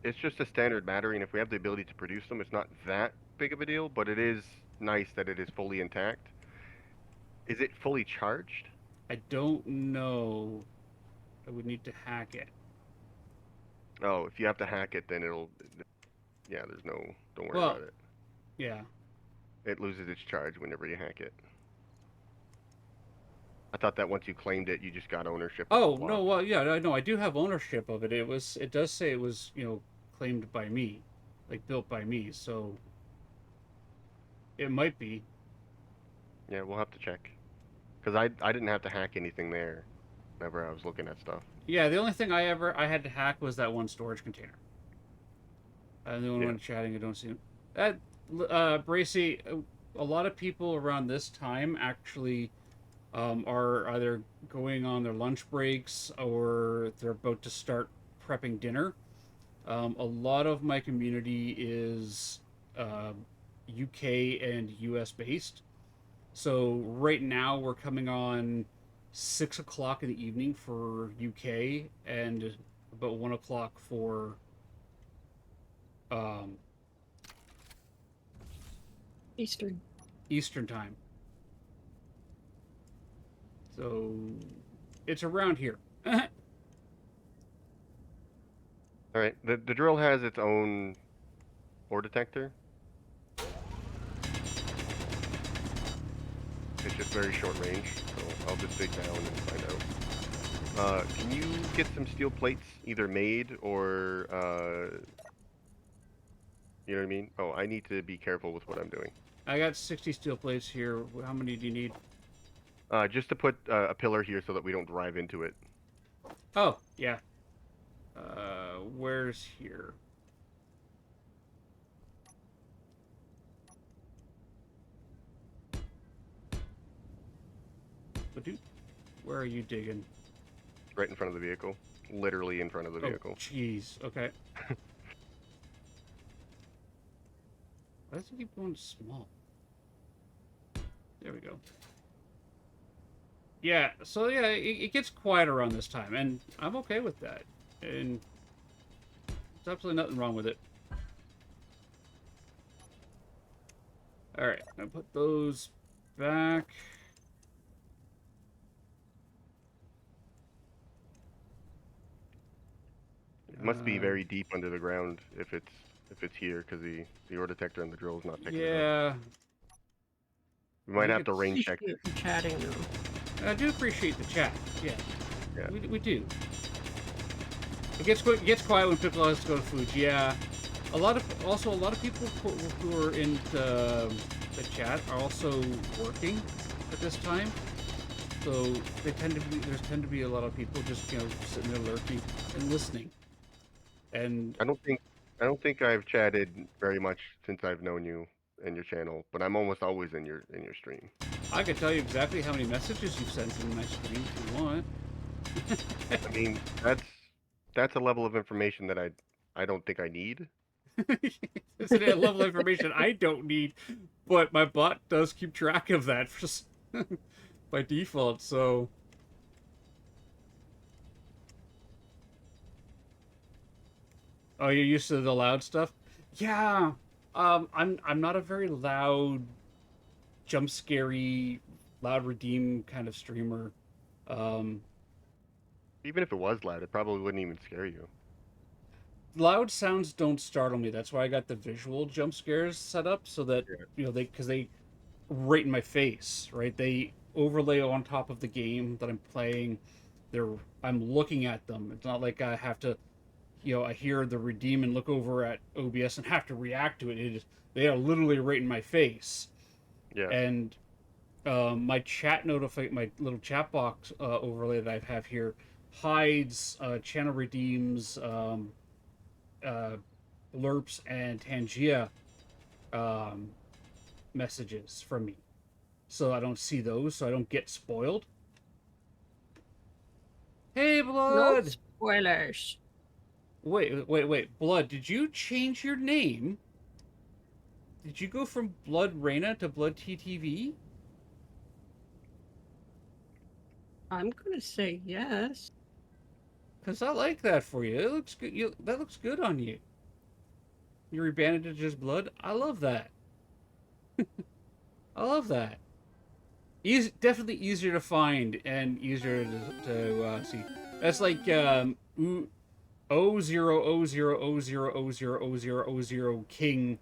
[SPEAKER 3] it's just a standard battery, and if we have the ability to produce them, it's not that big of a deal. But it is nice that it is fully intact. Is it fully charged?
[SPEAKER 2] I don't know. I would need to hack it.
[SPEAKER 3] Oh, if you have to hack it, then it'll. Yeah, there's no. Don't worry
[SPEAKER 2] Well,
[SPEAKER 3] about it.
[SPEAKER 2] yeah.
[SPEAKER 3] It loses its charge whenever you hack it. I thought that once you claimed it, you just got ownership of the
[SPEAKER 2] Oh
[SPEAKER 3] block.
[SPEAKER 2] no, well, yeah, I know. I do have ownership of it. It does say it was, claimed by me, like built by me. So it might be.
[SPEAKER 3] Yeah, we'll have to check. Because I didn't have to hack anything there whenever I was looking at stuff.
[SPEAKER 2] Yeah, the only thing I had to hack was that one storage container. And the only
[SPEAKER 3] Yeah.
[SPEAKER 2] one chatting, I don't see him. That Bracy, a lot of people around this time actually are either going on their lunch breaks or they're about to start prepping dinner. A lot of my community is UK and US based. So right now we're coming on 6 o'clock in the evening for UK and about 1 o'clock for um,
[SPEAKER 4] Eastern.
[SPEAKER 2] Eastern time. So it's around here.
[SPEAKER 3] All right. The drill has its own ore detector. It's just very short range, so I'll just dig down and find out. Can you get some steel plates either made or, you know what I mean? Oh, I need to be careful with what I'm doing.
[SPEAKER 2] I got 60 steel plates here. How many do you need?
[SPEAKER 3] Just to put a pillar here so that we don't drive into it.
[SPEAKER 2] Oh, yeah. Where's here? Badoo. Where are you digging?
[SPEAKER 3] Right in front of the vehicle. Literally in front of the
[SPEAKER 2] Oh,
[SPEAKER 3] vehicle.
[SPEAKER 2] jeez. Okay. Why does it keep going small? There we go. Yeah, so yeah, it gets quiet around this time, and I'm okay with that. And there's absolutely nothing wrong with it. Alright, I put those back.
[SPEAKER 3] It must be very deep under the ground if it's here, because the ore detector and the drill is not picking it up.
[SPEAKER 2] Yeah,
[SPEAKER 3] We might
[SPEAKER 2] think
[SPEAKER 3] have to
[SPEAKER 2] it's-
[SPEAKER 3] rain check.
[SPEAKER 4] Appreciate you chatting though.
[SPEAKER 2] I do appreciate the chat. Yeah,
[SPEAKER 3] Yeah.
[SPEAKER 2] we do. It gets quiet when people has to go to food. Yeah, a lot of people who are in the chat are also working at this time, so there's tend to be a lot of people just sitting there lurking and listening. And
[SPEAKER 3] I don't think I've chatted very much since I've known you and your channel, but I'm almost always in your stream.
[SPEAKER 2] I can tell you exactly how many messages you've sent in my stream if you want.
[SPEAKER 3] I mean, that's a level of information that I don't think I need.
[SPEAKER 2] It's a level of information I don't need, but my bot does keep track of that by default. So, oh, you're used to the loud stuff? Yeah. I'm not a very loud, jump scary, loud redeem kind of streamer. Um,
[SPEAKER 3] Even if it was loud, it probably wouldn't even scare you.
[SPEAKER 2] Loud sounds don't startle me. That's why I got the visual jump scares set up so that
[SPEAKER 3] Yeah.
[SPEAKER 2] because they right in my face, right? They overlay on top of the game that I'm playing. I'm looking at them. It's not like I have to, I hear the redeem and look over at OBS and have to react to it. They are literally right in my face.
[SPEAKER 3] Yeah.
[SPEAKER 2] And my my little chat box overlay that I have here hides channel redeems, blurps, and Tangia messages from me, so I don't see those, so I don't get spoiled. Hey,
[SPEAKER 4] No
[SPEAKER 2] Blood!
[SPEAKER 4] spoilers.
[SPEAKER 2] Wait, Blood, did you change your name? Did you go from Blood Reina to Blood TTV?
[SPEAKER 4] I'm gonna say yes.
[SPEAKER 2] Because I like that for you. It looks good. That looks good on you. You rebandage his blood. I love that. I love that. Definitely easier to find and easier to see. That's like O0 king,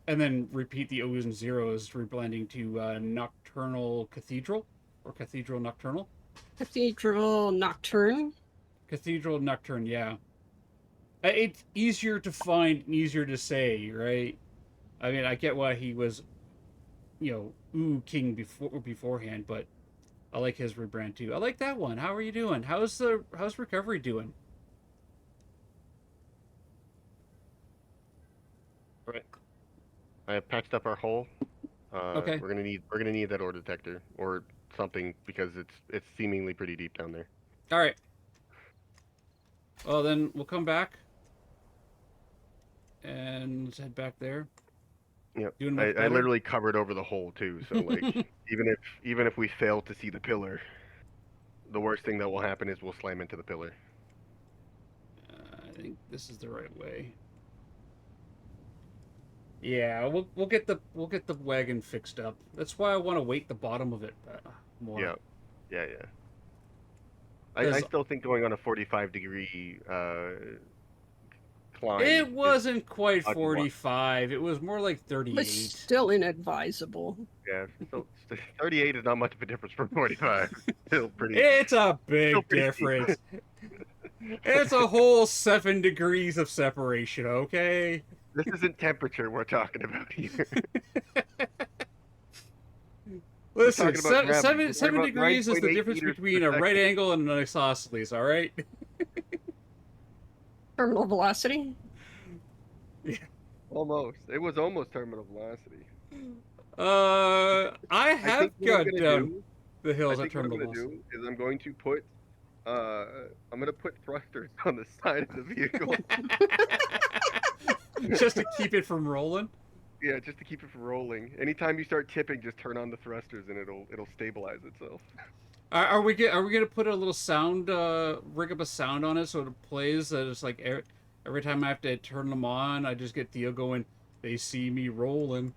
[SPEAKER 2] and then repeat the O's and zeros, reblending to nocturnal cathedral or cathedral nocturnal.
[SPEAKER 4] Cathedral Nocturne.
[SPEAKER 2] Cathedral nocturne, yeah. It's easier to find and easier to say, right? I mean, I get why he was, king beforehand, but I like his rebrand too. I like that one. How are you doing? How's recovery doing?
[SPEAKER 3] All right. I have patched up our hole.
[SPEAKER 2] Okay.
[SPEAKER 3] We're gonna need that ore detector or something because it's seemingly pretty deep down there.
[SPEAKER 2] All right. Well, then we'll come back and let's head back there.
[SPEAKER 3] Yep.
[SPEAKER 2] Doing
[SPEAKER 3] I
[SPEAKER 2] much better?
[SPEAKER 3] literally covered over the hole too, so like even if we fail to see the pillar, the worst thing that will happen is we'll slam into the pillar.
[SPEAKER 2] I think this is the right way. Yeah, we'll get the wagon fixed up. That's why I want to weight the bottom of it more.
[SPEAKER 3] Yeah. Yeah. I
[SPEAKER 2] 'Cause
[SPEAKER 3] still think going on a 45-degree climb.
[SPEAKER 2] it
[SPEAKER 3] is
[SPEAKER 2] wasn't quite
[SPEAKER 3] fucking wild.
[SPEAKER 2] 45. It was more like
[SPEAKER 4] But
[SPEAKER 2] 38.
[SPEAKER 4] still inadvisable.
[SPEAKER 3] Yeah. So 38 is not much of a difference from 45. Still pretty.
[SPEAKER 2] It's a big
[SPEAKER 3] Still pretty steep.
[SPEAKER 2] difference. It's a whole 7 degrees of separation, okay?
[SPEAKER 3] This isn't temperature we're talking about here.
[SPEAKER 2] Listen,
[SPEAKER 3] talking about gravity. We're talking
[SPEAKER 2] seven
[SPEAKER 3] about
[SPEAKER 2] degrees is the
[SPEAKER 3] 9.8
[SPEAKER 2] difference
[SPEAKER 3] meters
[SPEAKER 2] between
[SPEAKER 3] per
[SPEAKER 2] a right
[SPEAKER 3] second.
[SPEAKER 2] angle and an isosceles, all right?
[SPEAKER 4] Terminal velocity.
[SPEAKER 3] Almost. It was almost terminal velocity.
[SPEAKER 2] I have
[SPEAKER 3] think what I'm
[SPEAKER 2] got
[SPEAKER 3] gonna
[SPEAKER 2] down
[SPEAKER 3] do-
[SPEAKER 2] the
[SPEAKER 3] I
[SPEAKER 2] hills at
[SPEAKER 3] think what I'm
[SPEAKER 2] terminal
[SPEAKER 3] gonna
[SPEAKER 2] velocity.
[SPEAKER 3] do is I'm gonna put thrusters on the side of the vehicle.
[SPEAKER 2] Just to keep it from rolling.
[SPEAKER 3] Yeah, just to keep it from rolling. Anytime you start tipping, just turn on the thrusters and it'll stabilize itself.
[SPEAKER 2] Are we gonna put a little sound rig up a sound on it so it plays that it's like every time I have to turn them on, I just get Theo going, "They see me rolling."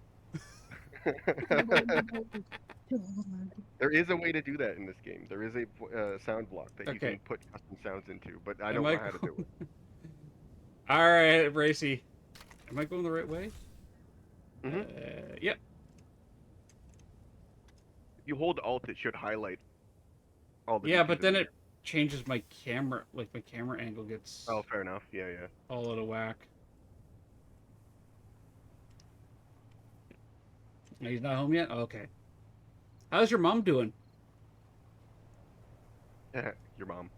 [SPEAKER 3] There is a way to do that in this game. There is a sound block that you
[SPEAKER 2] Okay.
[SPEAKER 3] can put custom sounds into, but I
[SPEAKER 2] Am
[SPEAKER 3] don't
[SPEAKER 2] I
[SPEAKER 3] know how to do it.
[SPEAKER 2] All right, Racy. Am I going the right way?
[SPEAKER 3] Mhm.
[SPEAKER 2] Yep.
[SPEAKER 3] If you hold Alt, it should highlight all the.
[SPEAKER 2] Yeah,
[SPEAKER 3] pieces
[SPEAKER 2] but then
[SPEAKER 3] in
[SPEAKER 2] it changes my camera. Like my camera angle gets
[SPEAKER 3] there. Oh, fair enough. Yeah.
[SPEAKER 2] all out of whack. No, he's not home yet? Okay. How's your mom doing?
[SPEAKER 3] Your mom.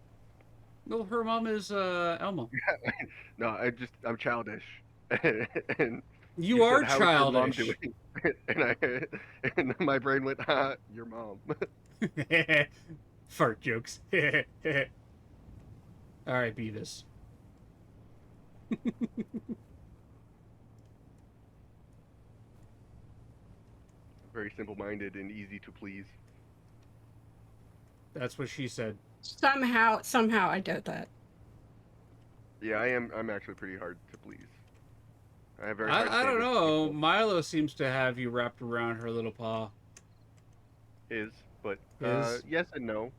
[SPEAKER 2] No, her mom is Elma.
[SPEAKER 3] No, I'm childish. And
[SPEAKER 2] You are
[SPEAKER 3] said, "How's your mom
[SPEAKER 2] childish.
[SPEAKER 3] doing?" and my brain went, "Ha, your mom."
[SPEAKER 2] Fart jokes. All right, Beavis.
[SPEAKER 3] Very simple-minded and easy to please.
[SPEAKER 2] That's what she said.
[SPEAKER 4] Somehow I doubt that.
[SPEAKER 3] Yeah, I'm actually pretty hard to please. I have very hard
[SPEAKER 2] I don't
[SPEAKER 3] standards for
[SPEAKER 2] know.
[SPEAKER 3] people.
[SPEAKER 2] Milo seems to have you wrapped around her little paw.
[SPEAKER 3] But
[SPEAKER 2] Is?
[SPEAKER 3] yes and no.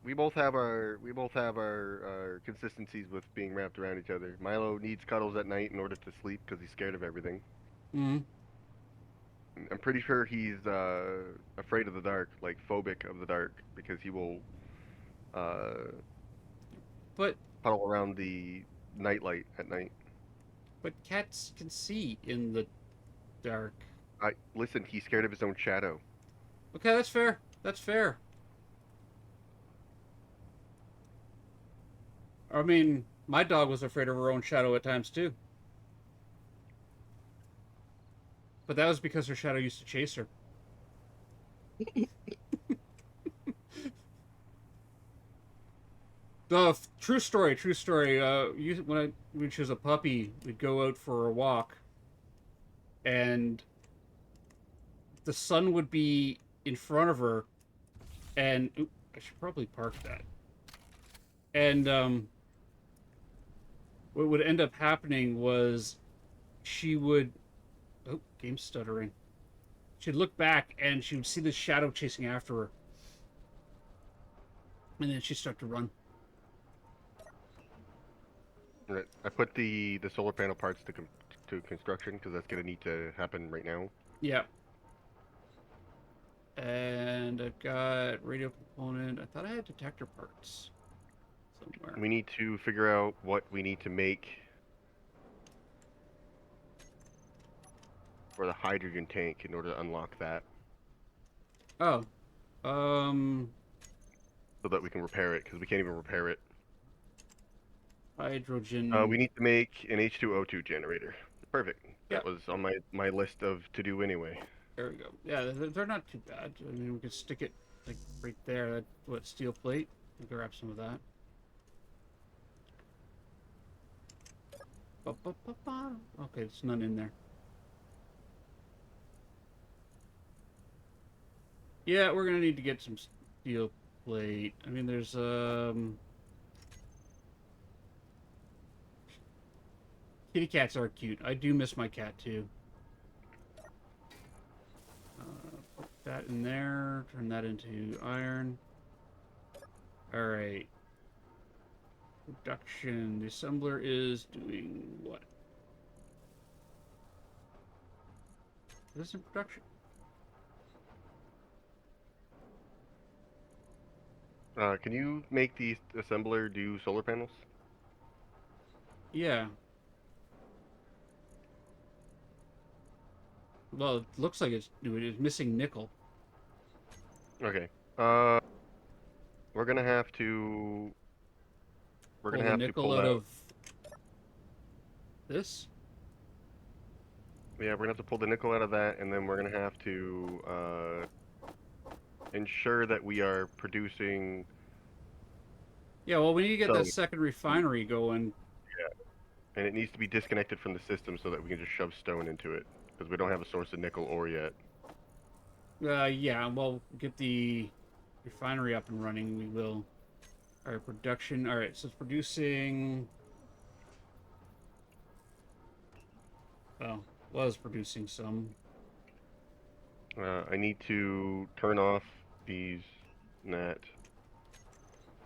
[SPEAKER 3] We both have our consistencies with being wrapped around each other. Milo needs cuddles at night in order to sleep because he's scared of everything.
[SPEAKER 2] Mm-hmm.
[SPEAKER 3] I'm pretty sure he's afraid of the dark, like phobic of the dark, because he will
[SPEAKER 2] But
[SPEAKER 3] puddle around the nightlight at night.
[SPEAKER 2] cats can see in the dark.
[SPEAKER 3] Listen, he's scared of his own shadow.
[SPEAKER 2] Okay, that's fair. That's fair. I mean, my dog was afraid of her own shadow at times too. But that was because her shadow used to chase her. True story, true story. When she was a puppy, we'd go out for a walk, and the sun would be in front of her, and I should probably park that. And what would end up happening was she would. Oh, game stuttering. She'd look back and she would see the shadow chasing after her. And then she'd start to run.
[SPEAKER 3] Right. I put the solar panel parts to construction because that's gonna need to happen right now.
[SPEAKER 2] Yeah. And I've got radio component. I thought I had detector parts somewhere.
[SPEAKER 3] We need to figure out what we need to make for the hydrogen tank in order to unlock that,
[SPEAKER 2] Oh. Um.
[SPEAKER 3] so that we can repair it because we can't even repair it.
[SPEAKER 2] Hydrogen.
[SPEAKER 3] We need to make an H2O2 generator. Perfect. That
[SPEAKER 2] Yep.
[SPEAKER 3] was on my list of to do anyway.
[SPEAKER 2] There we go. Yeah, they're not too bad. I mean, we could stick it like right there. That what steel plate? We can grab some of that. Ba-ba-ba-ba. Okay, there's none in there. Yeah, we're gonna need to get some steel plate. I mean, there's kitty cats are cute. I do miss my cat too. Put that in there. Turn that into iron. All right. Production. The assembler is doing what? Is this in production?
[SPEAKER 3] Can you make the assembler do solar panels?
[SPEAKER 2] Yeah. Well, it looks like it's missing nickel.
[SPEAKER 3] Okay. We're gonna have to. We're
[SPEAKER 2] Pull
[SPEAKER 3] gonna
[SPEAKER 2] the
[SPEAKER 3] have to
[SPEAKER 2] nickel
[SPEAKER 3] pull
[SPEAKER 2] out
[SPEAKER 3] out.
[SPEAKER 2] of this.
[SPEAKER 3] Yeah, we're gonna have to pull the nickel out of that, and then we're gonna have to ensure that we are producing.
[SPEAKER 2] Yeah, well, we need to get that
[SPEAKER 3] So-
[SPEAKER 2] second refinery going.
[SPEAKER 3] And it needs to be disconnected from the system so that we can just shove stone into it, because we don't have a source of nickel ore yet.
[SPEAKER 2] Yeah, well, get the refinery up and running. We will. All right, production. All right, so it's producing. Well, was producing some.
[SPEAKER 3] I need to turn off these net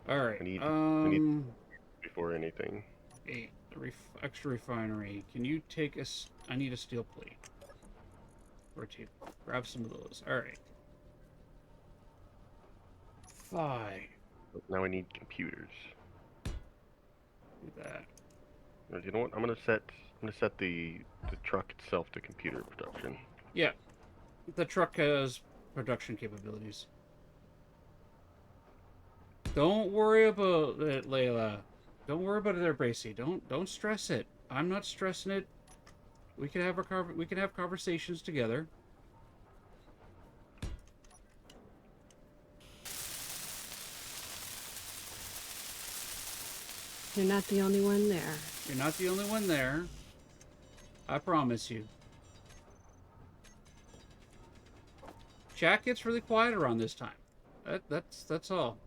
[SPEAKER 2] All right.
[SPEAKER 3] I need- before anything.
[SPEAKER 2] Eight. Extra refinery. Can you take us? I need a steel plate. Or two. Grab some of those. All right. 5.
[SPEAKER 3] Now I need computers.
[SPEAKER 2] Do that.
[SPEAKER 3] You know what? I'm gonna set the truck itself to computer production.
[SPEAKER 2] Yeah. The truck has production capabilities. Don't worry about it, Layla. Don't worry about it there, Bracy. Don't stress it. I'm not stressing it. We can have we can have conversations together.
[SPEAKER 4] You're not the only one there.
[SPEAKER 2] You're not the only one there. I promise you. Chat gets really quiet around this time. That's all.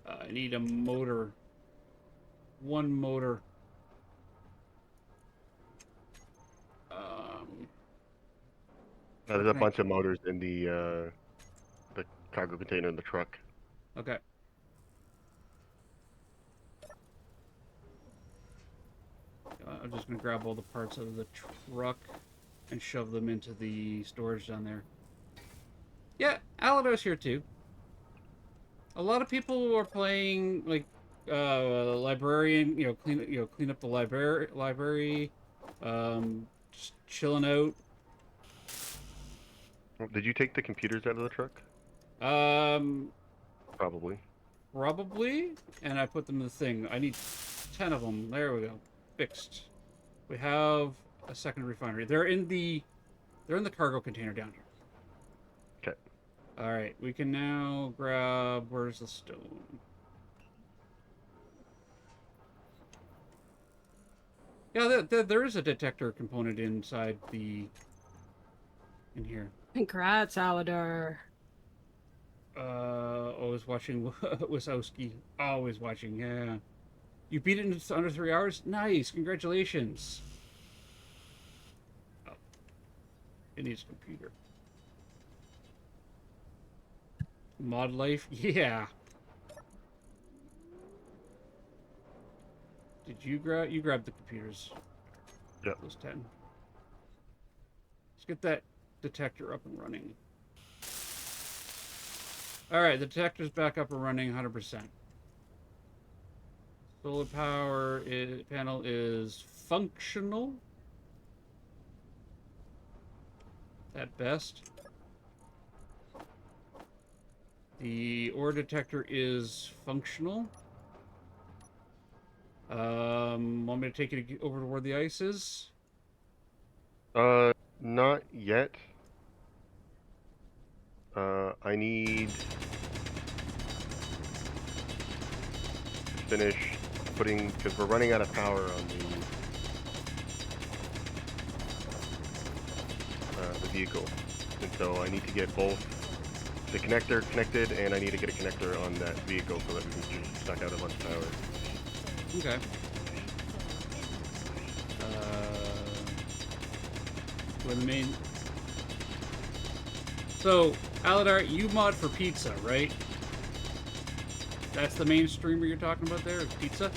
[SPEAKER 2] I need a motor. One motor.
[SPEAKER 3] There's a
[SPEAKER 2] Okay.
[SPEAKER 3] bunch of motors in the cargo container in the truck.
[SPEAKER 2] Okay. I'm just gonna grab all the parts out of the truck and shove them into the storage down there. Yeah, Aladar's here too. A lot of people are playing like librarian, clean up the library, just chilling out.
[SPEAKER 3] Did you take the computers out of the truck? Probably.
[SPEAKER 2] Probably, and I put them in the thing. I need 10 of them. There we go. Fixed. We have a second refinery. They're in the cargo container down here.
[SPEAKER 3] Okay.
[SPEAKER 2] All right, we can now grab. Where's the stone? Yeah, there is a detector component inside in here.
[SPEAKER 4] Congrats, Aladar.
[SPEAKER 2] Always watching Wazowski. Always watching, yeah. You beat it in under 3 hours? Nice, congratulations. Oh, it needs a computer. Mod life? Yeah. Did you grab? You grabbed the computers.
[SPEAKER 3] Yep.
[SPEAKER 2] Those 10. Let's get that detector up and running. Alright, the detector's back up and running 100%. Solar power panel is functional. At best. The ore detector is functional. Want me to take it over to where the ice is?
[SPEAKER 3] Not yet. I need to finish putting, because we're running out of power on the vehicle, and so I need to get both the connector connected, and I need to get a connector on that vehicle so that we can just suck out a bunch of power.
[SPEAKER 2] Okay. With the main. So, Aladar, you mod for pizza, right? That's the main streamer you're talking about there, is pizza?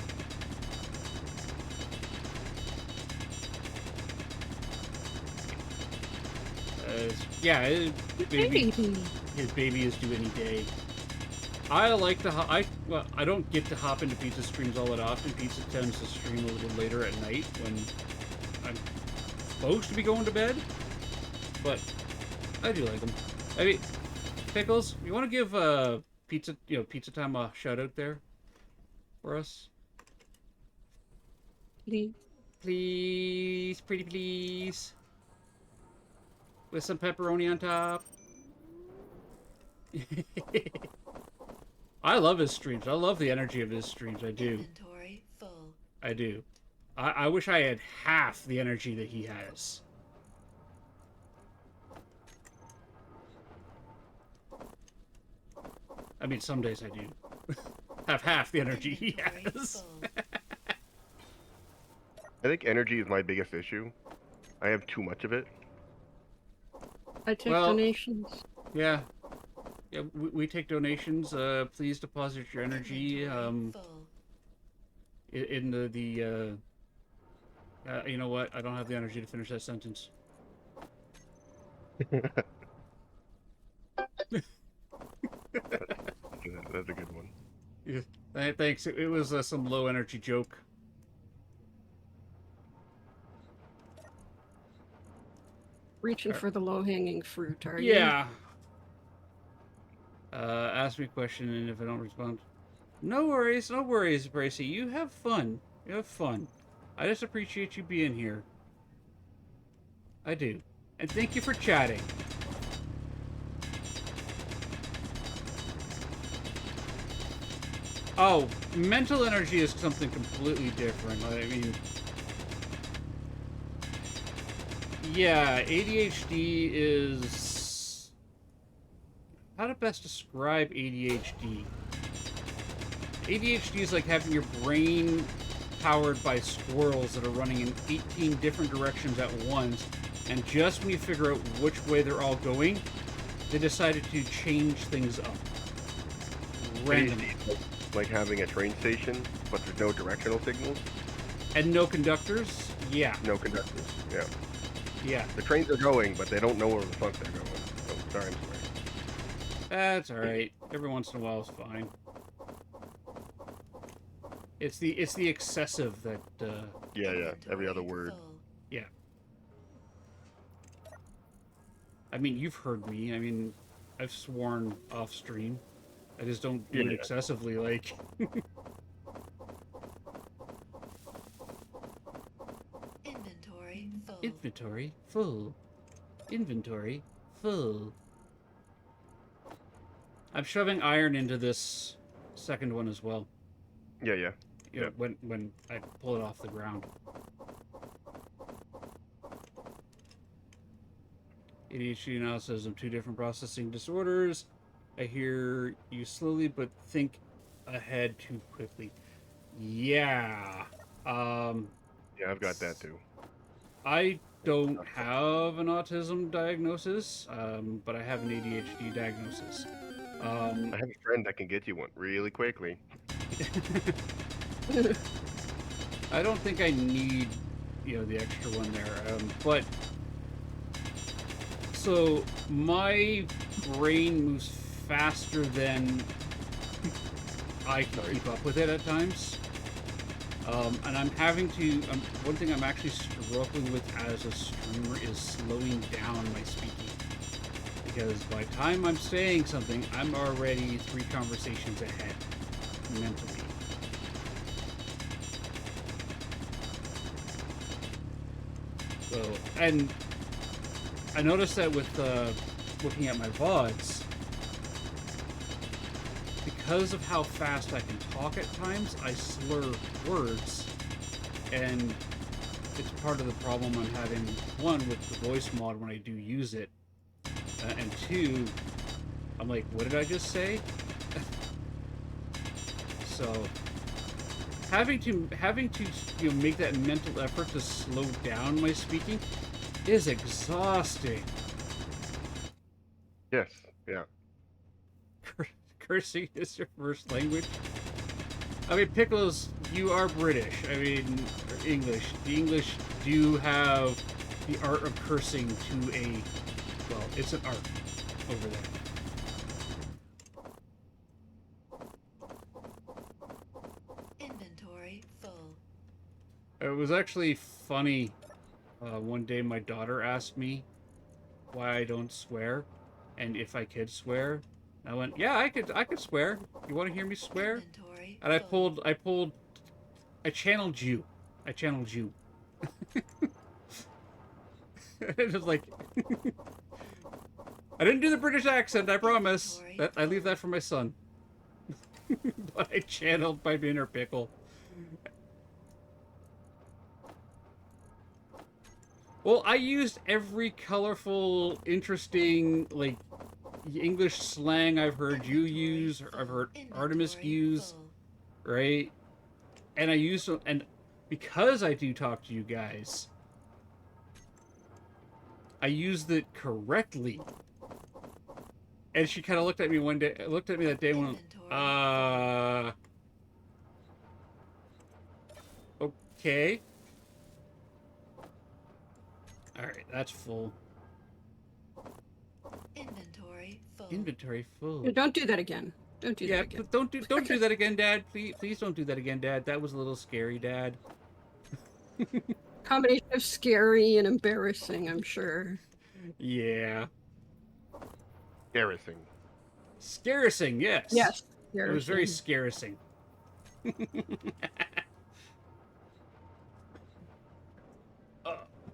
[SPEAKER 2] Yeah,
[SPEAKER 4] Baby.
[SPEAKER 2] his baby is due any day. I like to well, I don't get to hop into pizza streams all that often. Pizza tends to stream a little later at night when I'm supposed to be going to bed, but I do like them. I mean, Pickles, you want to give pizza, Pizza Time a shout out there for us, please, pretty please, with some pepperoni on top. I love his streams. I love the energy of his streams. I do.
[SPEAKER 7] Inventory full.
[SPEAKER 2] I do. I wish I had half the energy that he has. I mean, some days I do. Have half the energy he
[SPEAKER 7] Inventory
[SPEAKER 2] has.
[SPEAKER 7] full.
[SPEAKER 3] I think energy is my biggest issue. I have too much of it.
[SPEAKER 4] I take
[SPEAKER 2] Well-
[SPEAKER 4] donations.
[SPEAKER 2] Yeah. Yeah, we take donations. Please deposit your energy
[SPEAKER 7] Inventory full.
[SPEAKER 2] in you know what? I don't have the energy to finish that sentence.
[SPEAKER 3] That's a good one.
[SPEAKER 2] Yeah, thanks. It was some low energy joke.
[SPEAKER 4] Reaching for the low-hanging fruit, are you?
[SPEAKER 2] Yeah. Ask me a question, and if I don't respond, no worries, Bracy. You have fun. You have fun. I just appreciate you being here. I do. And thank you for chatting. Oh, mental energy is something completely different. I mean, yeah, ADHD is... How to best describe ADHD? ADHD is like having your brain powered by squirrels that are running in 18 different directions at once, and just when you figure out which way they're all going, they decided to change things up. Randomly.
[SPEAKER 3] Like having a train station, but there's no directional signals,
[SPEAKER 2] And no conductors? Yeah.
[SPEAKER 3] no conductors. Yeah.
[SPEAKER 2] Yeah.
[SPEAKER 3] The trains are going, but they don't know where the fuck they're going. Oh, sorry, I'm sorry.
[SPEAKER 2] That's alright. Every once in a while is fine. It's the excessive that,
[SPEAKER 3] Yeah, every other
[SPEAKER 7] Inventory
[SPEAKER 3] word.
[SPEAKER 7] full.
[SPEAKER 2] yeah. I mean, you've heard me. I mean, I've sworn off stream. I just don't do it
[SPEAKER 3] Yeah.
[SPEAKER 2] excessively, like...
[SPEAKER 7] Inventory full.
[SPEAKER 2] Inventory full. Inventory full. I'm shoving iron into this second one as well.
[SPEAKER 3] Yeah.
[SPEAKER 2] You know,
[SPEAKER 3] Yeah.
[SPEAKER 2] when I pull it off the ground. ADHD analysis of 2 different processing disorders. I hear you slowly but think ahead too quickly. Yeah. Um,
[SPEAKER 3] Yeah, I've got that too.
[SPEAKER 2] I don't have an autism diagnosis, but I have an ADHD diagnosis.
[SPEAKER 3] I have a friend that can get you one really quickly.
[SPEAKER 2] I don't think I need, the extra one there. But so my brain moves faster than I can keep up with it at times. And I'm having to. One thing I'm actually struggling with as a streamer is slowing down my speaking. Because by the time I'm saying something, I'm already 3 conversations ahead mentally. So, and I noticed that with looking at my VODs, because of how fast I can talk at times, I slur words, and it's part of the problem I'm having, one, with the voice mod when I do use it, and 2, I'm like, what did I just say? So, having to make that mental effort to slow down my speaking is exhausting.
[SPEAKER 3] Yes, yeah.
[SPEAKER 2] Cursing is your first language? I mean, Pickles, you are British. I mean, or English. The English do have the art of cursing to a... Well, it's an art over there.
[SPEAKER 7] Inventory full.
[SPEAKER 2] It was actually funny. One day my daughter asked me why I don't swear, and if I could swear. I went, yeah, I could swear. You want to hear me swear?
[SPEAKER 7] Inventory
[SPEAKER 2] And
[SPEAKER 7] full.
[SPEAKER 2] I channeled you. I channeled you. It was like, I didn't do the British accent, I promise. I leave that for my son. But I channeled my inner pickle. Well, I used every colorful, interesting, like, English slang I've heard you use, or I've heard Artemis
[SPEAKER 7] Inventory
[SPEAKER 2] use,
[SPEAKER 7] full.
[SPEAKER 2] right? And I used them, and because I do talk to you guys, I used it correctly. And she kind of looked at me one day, looked at me that day and went,
[SPEAKER 7] Inventory
[SPEAKER 2] okay. Alright, that's full.
[SPEAKER 7] Inventory full.
[SPEAKER 2] Inventory full.
[SPEAKER 4] Don't do that again. Don't do
[SPEAKER 2] Yeah,
[SPEAKER 4] that again.
[SPEAKER 2] don't do that again, Dad. Please don't do that again, Dad. That was a little scary, Dad.
[SPEAKER 4] Combination of scary and embarrassing, I'm sure.
[SPEAKER 2] Yeah.
[SPEAKER 3] Embarrassing.
[SPEAKER 2] Scaricing, yes.
[SPEAKER 4] Yes.
[SPEAKER 2] It was very
[SPEAKER 4] embarrassing.
[SPEAKER 2] scaricing.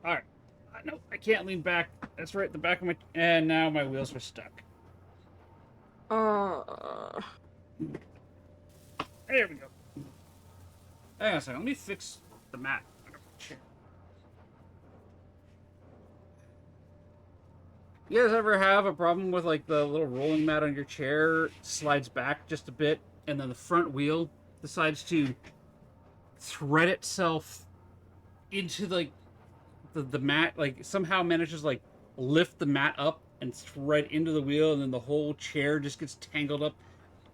[SPEAKER 2] Alright. No, I can't lean back. That's right, the back of my... And now my wheels are stuck. There we go. Hang on a second. Let me fix the mat. You guys ever have a problem with, like, the little rolling mat on your chair slides back just a bit, and then the front wheel decides to thread itself into, like, the mat, like, somehow manages, like, lift the mat up and thread into the wheel, and then the whole chair just gets tangled up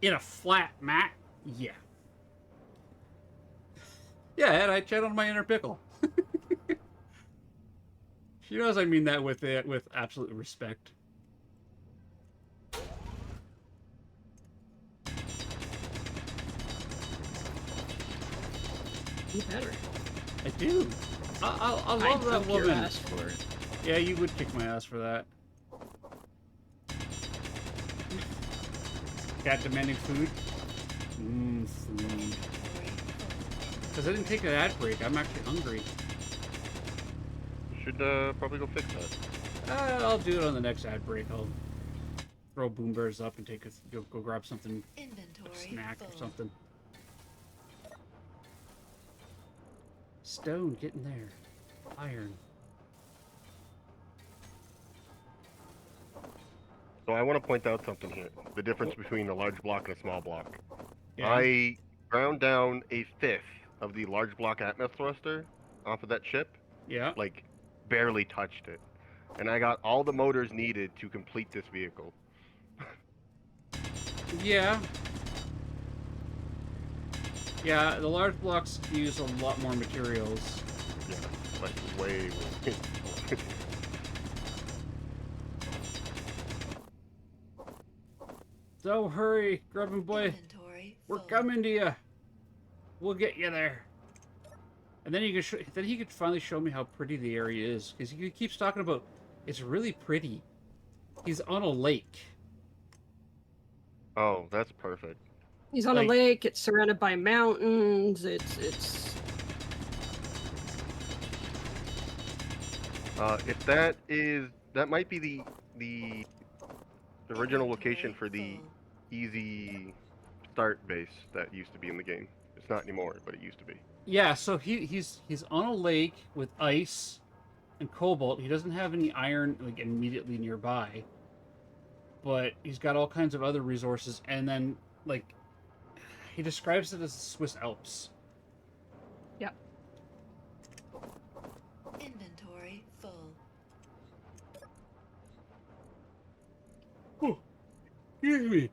[SPEAKER 2] in a flat mat? Yeah. Yeah, and I channeled my inner pickle. She knows I mean that with absolute respect.
[SPEAKER 4] You better.
[SPEAKER 2] I do. I love that
[SPEAKER 4] whooped your
[SPEAKER 2] woman.
[SPEAKER 4] ass for it.
[SPEAKER 2] Yeah, you would kick my ass for that. Cat demanding food? Food.
[SPEAKER 7] Inventory full.
[SPEAKER 2] Because I didn't take an ad break. I'm actually hungry.
[SPEAKER 3] Should probably go fix that.
[SPEAKER 2] I'll do it on the next ad break. I'll throw Boom Bears up and go grab something,
[SPEAKER 7] Inventory
[SPEAKER 2] a snack
[SPEAKER 7] full.
[SPEAKER 2] or something. Stone, get in there. Iron.
[SPEAKER 3] So I want to point out something here. The difference between a large block and a small block.
[SPEAKER 2] Yeah.
[SPEAKER 3] I ground down a fifth of the large block atmos thruster off of that ship.
[SPEAKER 2] Yeah.
[SPEAKER 3] Like, barely touched it. And I got all the motors needed to complete this vehicle.
[SPEAKER 2] Yeah. Yeah, the large blocks use a lot more materials.
[SPEAKER 3] Yeah, like way more.
[SPEAKER 2] So hurry, Grubbin boy.
[SPEAKER 7] Inventory
[SPEAKER 2] We're
[SPEAKER 7] full.
[SPEAKER 2] coming to you. We'll get you there. And then then he could finally show me how pretty the area is, because he keeps talking about it's really pretty. He's on a lake.
[SPEAKER 3] Oh, that's perfect.
[SPEAKER 4] He's on
[SPEAKER 2] Like-
[SPEAKER 4] a lake. It's surrounded by mountains. It's.
[SPEAKER 3] If that might be the original location for the
[SPEAKER 7] Full.
[SPEAKER 3] easy start base that used to be in the game. It's not anymore, but it used to be.
[SPEAKER 2] Yeah, so he's on a lake with ice and cobalt. He doesn't have any iron like immediately nearby, but he's got all kinds of other resources. And then like he describes it as the Swiss Alps.
[SPEAKER 4] Yep.
[SPEAKER 7] Inventory full.
[SPEAKER 2] Oh, excuse me.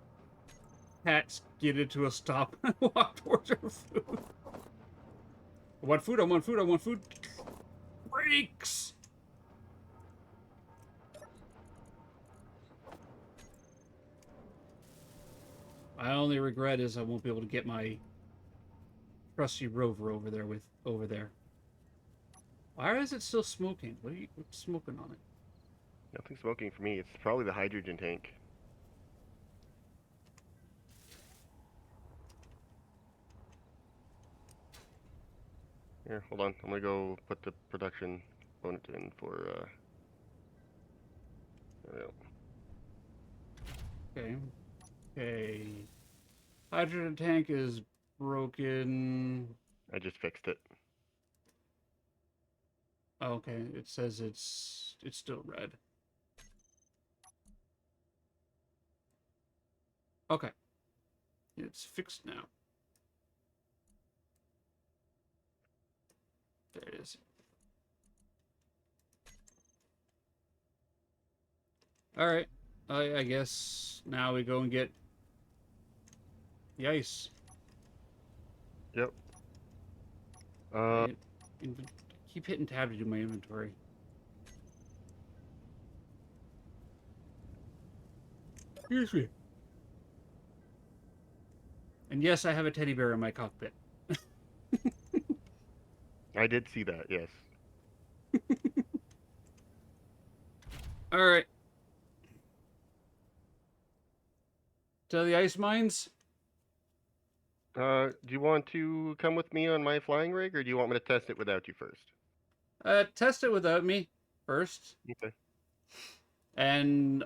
[SPEAKER 2] Pat skidded to a stop and walked towards her food. I want food. I want food. I want food. Brakes. My only regret is I won't be able to get my trusty rover over there. Why is it still smoking? What's smoking on it?
[SPEAKER 3] Nothing smoking for me. It's probably the hydrogen tank. Here, hold on. I'm gonna go put the production component in for. There we go.
[SPEAKER 2] Okay. Okay. Hydrogen tank is broken.
[SPEAKER 3] I just fixed it.
[SPEAKER 2] Oh, okay, it says it's still red. Okay. It's fixed now. There it is. Alright. I guess now we go and get the ice.
[SPEAKER 3] Yep.
[SPEAKER 2] Right? Keep hitting tab to do my inventory. Excuse me. And yes, I have a teddy bear in my cockpit.
[SPEAKER 3] I did see that. Yes.
[SPEAKER 2] All right. To the ice mines.
[SPEAKER 3] Do you want to come with me on my flying rig, or do you want me to test it without you first?
[SPEAKER 2] Test it without me first.
[SPEAKER 3] Okay.
[SPEAKER 2] And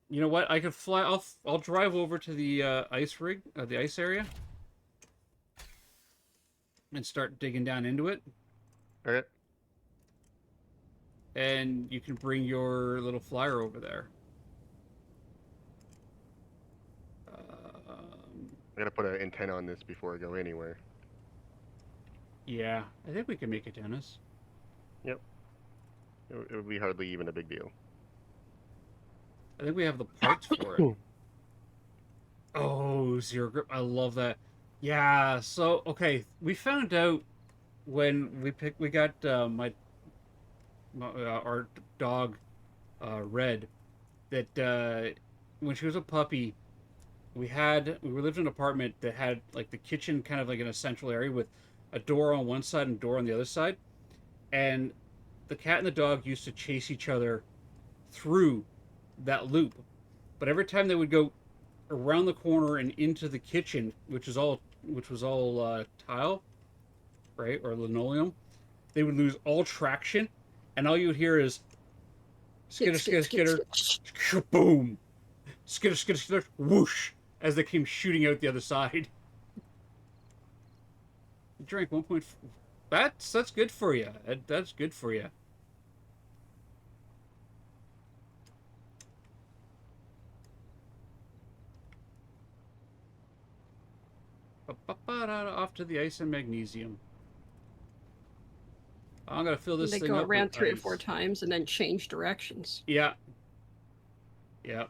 [SPEAKER 2] you know what? I could fly. I'll drive over to the ice rig, the ice area, and start digging down into it.
[SPEAKER 3] Okay.
[SPEAKER 2] And you can bring your little flyer over there.
[SPEAKER 3] I gotta put an antenna on this before I go anywhere.
[SPEAKER 2] Yeah, I think we can make it, Dennis.
[SPEAKER 3] It would be hardly even a big deal.
[SPEAKER 2] I think we have the parts for it. Oh, zero grip. I love that. Yeah, so okay, we found out when we got our dog Red, that when she was a puppy, we lived in an apartment that had like the kitchen kind of like in a central area with a door on one side and a door on the other side, and the cat and the dog used to chase each other through that loop, but every time they would go around the corner and into the kitchen, which was all tile, right, or linoleum, they would lose all traction, and all you would hear is skitter, skitter, skitter, boom, skitter, skitter, skitter, whoosh, as they came shooting out the other side. Drink 1.4. That's good for you. That's good for you. to the ice and magnesium. I'm gonna fill this
[SPEAKER 4] They
[SPEAKER 2] thing
[SPEAKER 4] go
[SPEAKER 2] up
[SPEAKER 4] around
[SPEAKER 2] with
[SPEAKER 4] 3 or
[SPEAKER 2] ice.
[SPEAKER 4] 4 times and then change directions.
[SPEAKER 2] Yeah. Yeah.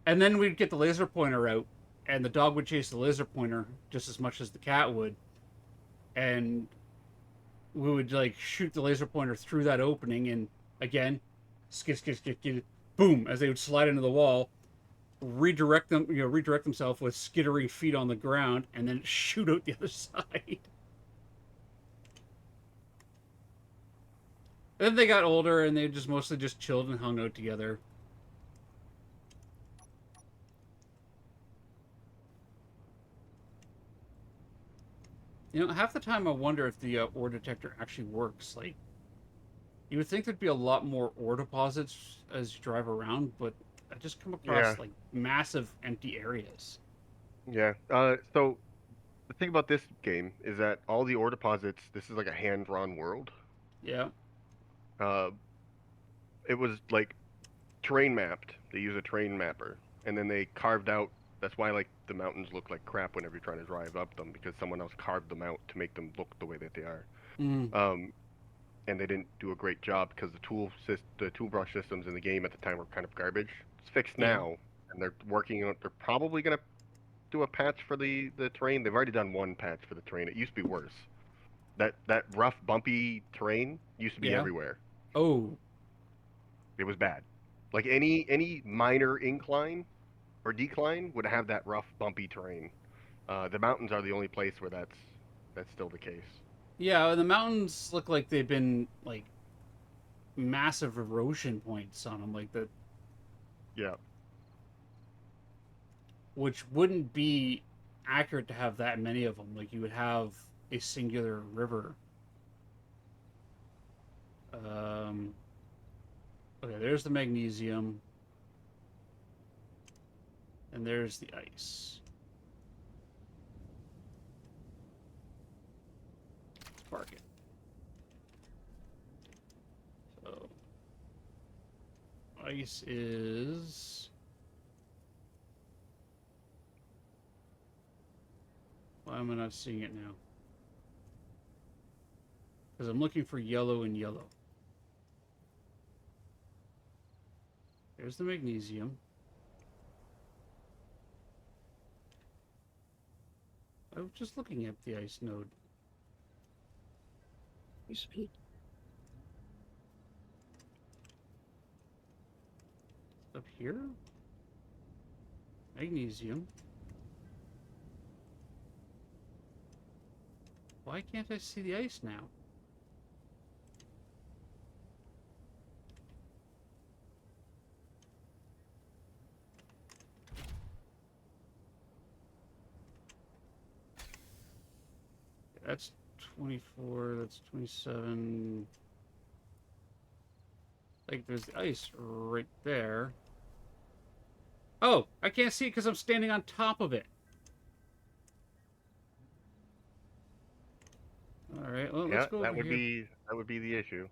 [SPEAKER 2] And then we'd get the laser pointer out, and the dog would chase the laser pointer just as much as the cat would. And we would like shoot the laser pointer through that opening, and again, skid, skid, skid, skid, boom, as they would slide into the wall, redirect themselves with skittering feet on the ground, and then shoot out the other side. Then they got older, and they just mostly just chilled and hung out together. You know, half the time I wonder if the ore detector actually works. Like, you would think there'd be a lot more ore deposits as you drive around, but I just come
[SPEAKER 3] Yeah.
[SPEAKER 2] across like massive empty areas.
[SPEAKER 3] Yeah. So the thing about this game is that all the ore deposits. This is like a hand-drawn world.
[SPEAKER 2] Yeah.
[SPEAKER 3] Uh, it was like terrain mapped. They use a terrain mapper, and then they carved out. That's why like the mountains look like crap whenever you're trying to drive up them, because someone else carved them out to make them look the way that they are.
[SPEAKER 2] Mm.
[SPEAKER 3] And they didn't do a great job because the tool brush systems in the game at the time were kind of garbage. It's fixed
[SPEAKER 2] Yeah.
[SPEAKER 3] now, and they're working on. They're probably gonna do a patch for the terrain. They've already done one patch for the terrain. It used to be worse. That rough, bumpy terrain used to be
[SPEAKER 2] Yeah.
[SPEAKER 3] everywhere.
[SPEAKER 2] Oh.
[SPEAKER 3] It was bad. Like any minor incline or decline would have that rough, bumpy terrain. The mountains are the only place where that's still the case.
[SPEAKER 2] Yeah, the mountains look like they've been like massive erosion points on them, like that,
[SPEAKER 3] Yeah.
[SPEAKER 2] which wouldn't be accurate to have that many of them. Like you would have a singular river. Okay, there's the magnesium, and there's the ice. Let's park it. So, ice is. Why am I not seeing it now? Because I'm looking for yellow and yellow. There's the magnesium. I was just looking at the ice node.
[SPEAKER 4] Sweet.
[SPEAKER 2] Up here? Magnesium. Why can't I see the ice now? That's 24, that's 27. Like, there's the ice right there. Oh, I can't see it because I'm standing on top of it. All right, well,
[SPEAKER 3] Yeah,
[SPEAKER 2] let's go
[SPEAKER 3] that
[SPEAKER 2] over
[SPEAKER 3] would
[SPEAKER 2] here.
[SPEAKER 3] be the issue.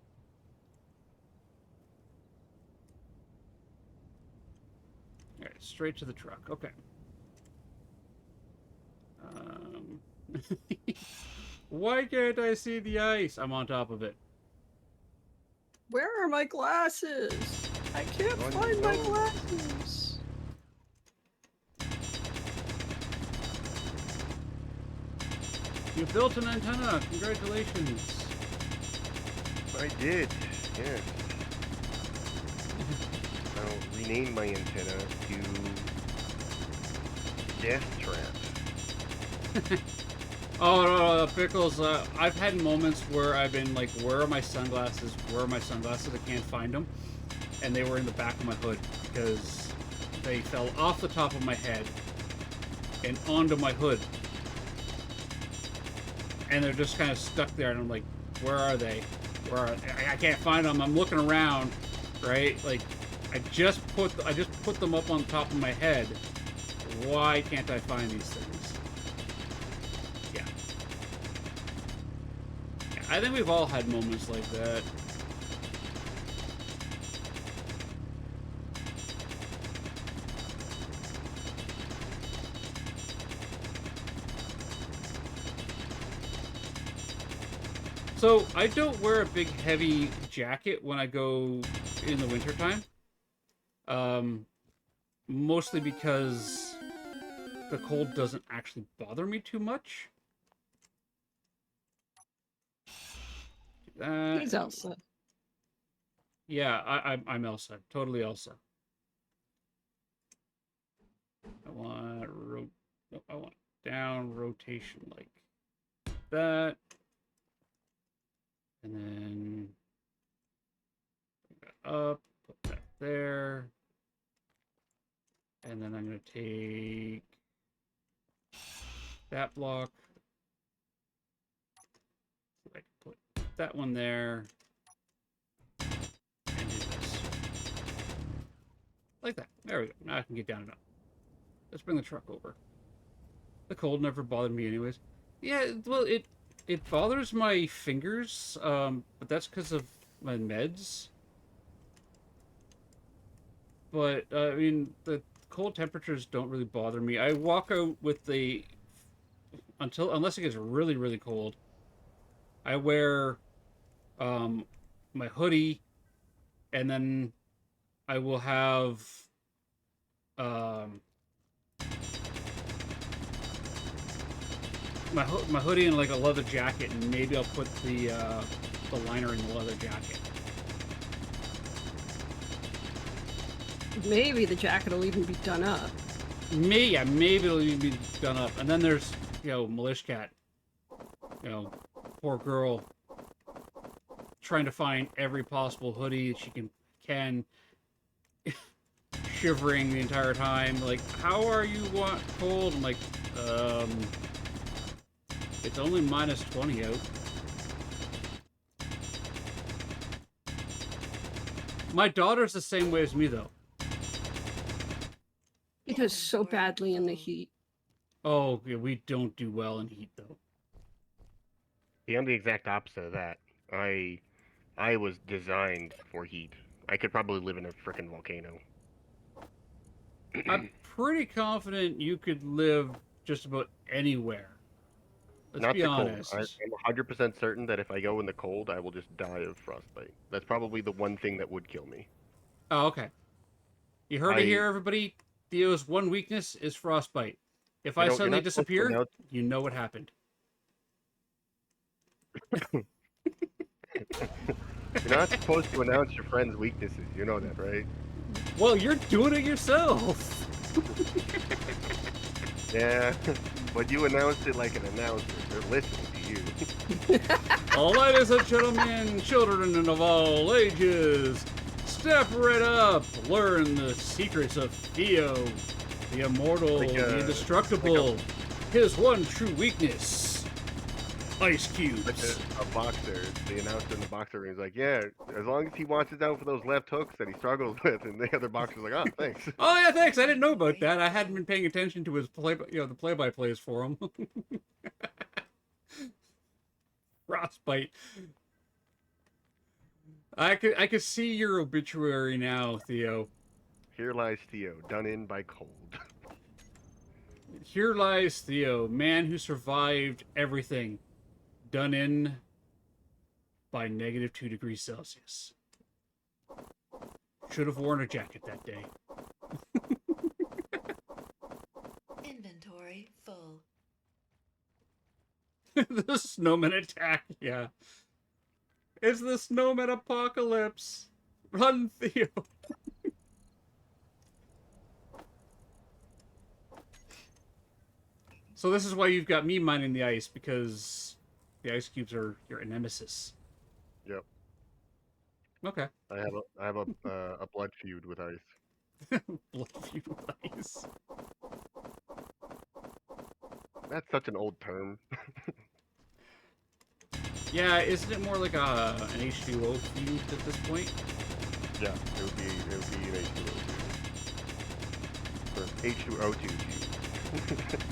[SPEAKER 2] All right, straight to the truck. Okay. Um, why can't I see the ice? I'm on top of it.
[SPEAKER 4] Where are my glasses? I can't
[SPEAKER 3] One
[SPEAKER 4] find my
[SPEAKER 3] goes.
[SPEAKER 4] glasses.
[SPEAKER 2] You built an antenna. Congratulations.
[SPEAKER 3] I did. Yes. I'll rename my antenna to Death Trap.
[SPEAKER 2] Oh, no, Pickles, I've had moments where I've been like, where are my sunglasses? Where are my sunglasses? I can't find them. And they were in the back of my hood because they fell off the top of my head and onto my hood. And they're just kind of stuck there. And I'm like, where are they? Where are they? I can't find them. I'm looking around, right? Like, I just put them up on top of my head. Why can't I find these things? Yeah. I think we've all had moments like that. So I don't wear a big heavy jacket when I go in the wintertime. Mostly because the cold doesn't actually bother me too much.
[SPEAKER 4] He's Elsa.
[SPEAKER 2] Yeah, I'm Elsa. Totally Elsa. I want I want down rotation like that. And then bring that up, put that there. And then I'm going to take that block. I can put that one there. And do this. Like that. There we go. Now I can get down and up. Let's bring the truck over. The cold never bothered me anyways. Yeah, well, it bothers my fingers, but that's because of my meds. But, I mean, the cold temperatures don't really bother me. I walk out with the... unless it gets really, really cold, I wear my hoodie, and then I will have my hoodie and like a leather jacket, and maybe I'll put the liner in the leather jacket.
[SPEAKER 4] Maybe the jacket will even be done up.
[SPEAKER 2] Maybe it'll even be done up. And then there's, Militia Cat. Poor girl. Trying to find every possible hoodie that she can shivering the entire time. Like, how are you cold? I'm like, it's only -20 out. My daughter's the same way as me, though.
[SPEAKER 4] He does so badly in the heat.
[SPEAKER 2] Oh, yeah, we don't do well in heat, though.
[SPEAKER 3] Yeah, I'm the exact opposite of that. I was designed for heat. I could probably live in a frickin' volcano.
[SPEAKER 2] I'm pretty confident you could live just about anywhere. Let's
[SPEAKER 3] Not
[SPEAKER 2] be
[SPEAKER 3] the
[SPEAKER 2] honest.
[SPEAKER 3] cold. I'm 100% certain that if I go in the cold, I will just die of frostbite. That's probably the one thing that would kill me.
[SPEAKER 2] Oh, okay. You heard it here, everybody. Theo's one weakness is frostbite. If I suddenly disappear, you know what happened.
[SPEAKER 3] You're not supposed to announce your friend's weaknesses. You know that, right?
[SPEAKER 2] Well, you're doing it yourself.
[SPEAKER 3] Yeah, but you announced it like an announcer. They're listening to you.
[SPEAKER 2] Ladies and gentlemen, children of all ages, step right up. Learn the secrets of Theo, the immortal, the indestructible. His one true weakness. Ice cubes.
[SPEAKER 3] Like a boxer, the announcer in the boxer ring is like, yeah, as long as he watches out for those left hooks that he struggles with, and the other boxer's like, oh, thanks.
[SPEAKER 2] Oh yeah, thanks. I didn't know about that. I hadn't been paying attention to his the play-by-plays for him. Frostbite. I could see your obituary now, Theo.
[SPEAKER 3] Here lies Theo, done in by cold.
[SPEAKER 2] Here lies Theo, man who survived everything. Done in by -2 degrees Celsius. Should have worn a jacket that day.
[SPEAKER 7] Inventory full.
[SPEAKER 2] The snowman attack, yeah. It's the snowman apocalypse. Run, Theo. So this is why you've got me mining the ice, because the ice cubes are your nemesis.
[SPEAKER 3] Yep.
[SPEAKER 2] Okay.
[SPEAKER 3] I have a blood feud with ice.
[SPEAKER 2] Blood feud with ice.
[SPEAKER 3] That's such an old term.
[SPEAKER 2] Yeah, isn't it more like an H2O feud at this point?
[SPEAKER 3] Yeah, it would be an H2O feud. Or H2O2 feud.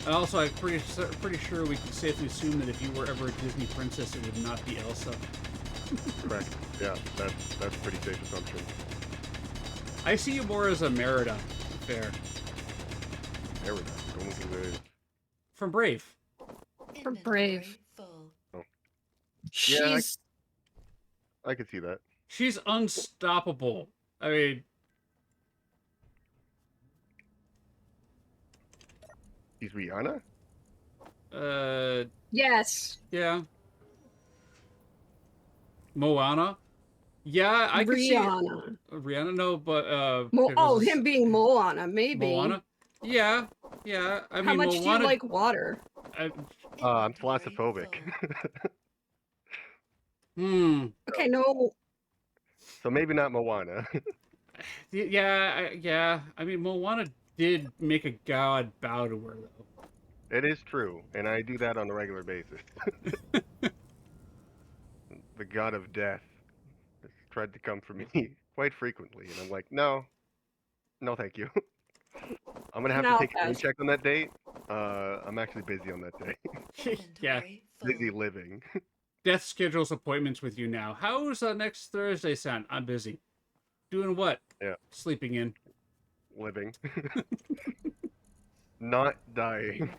[SPEAKER 2] And also, I'm pretty sure we can safely assume that if you were ever a Disney princess, it would not be Elsa.
[SPEAKER 3] Correct. Yeah, that's pretty safe assumption.
[SPEAKER 2] I see you more as a Merida, fair.
[SPEAKER 3] There we go. Going through this.
[SPEAKER 2] From Brave.
[SPEAKER 4] For Brave.
[SPEAKER 7] Inventory full.
[SPEAKER 3] Yeah,
[SPEAKER 4] She's
[SPEAKER 3] I could see that.
[SPEAKER 2] She's unstoppable. I mean,
[SPEAKER 3] He's Rihanna?
[SPEAKER 4] yes.
[SPEAKER 2] yeah. Moana. Yeah, I could see
[SPEAKER 4] Rihanna.
[SPEAKER 2] Rihanna. No, but
[SPEAKER 4] Oh,
[SPEAKER 2] because
[SPEAKER 4] him being Moana, maybe.
[SPEAKER 2] Moana. Yeah, yeah. I
[SPEAKER 4] How
[SPEAKER 2] mean,
[SPEAKER 4] much
[SPEAKER 2] Moana.
[SPEAKER 4] do you like water?
[SPEAKER 2] I,
[SPEAKER 3] I'm
[SPEAKER 7] Inventory
[SPEAKER 3] thalassophobic.
[SPEAKER 2] hmm.
[SPEAKER 4] Okay, no.
[SPEAKER 3] So maybe not Moana.
[SPEAKER 2] Yeah, yeah. I mean, Moana did make a god bow to her, though.
[SPEAKER 3] It is true, and I do that on a regular basis. The god of death has tried to come for me quite frequently, and I'm like, no, no, thank you. I'm gonna have to
[SPEAKER 4] No,
[SPEAKER 3] take a rain
[SPEAKER 4] pass.
[SPEAKER 3] check on that date. I'm actually busy on that day.
[SPEAKER 2] Yeah.
[SPEAKER 7] Inventory full.
[SPEAKER 3] Busy living.
[SPEAKER 2] Death schedules appointments with you now. How's next Thursday sound? I'm busy. Doing what?
[SPEAKER 3] Yeah.
[SPEAKER 2] Sleeping in.
[SPEAKER 3] Living. Not dying.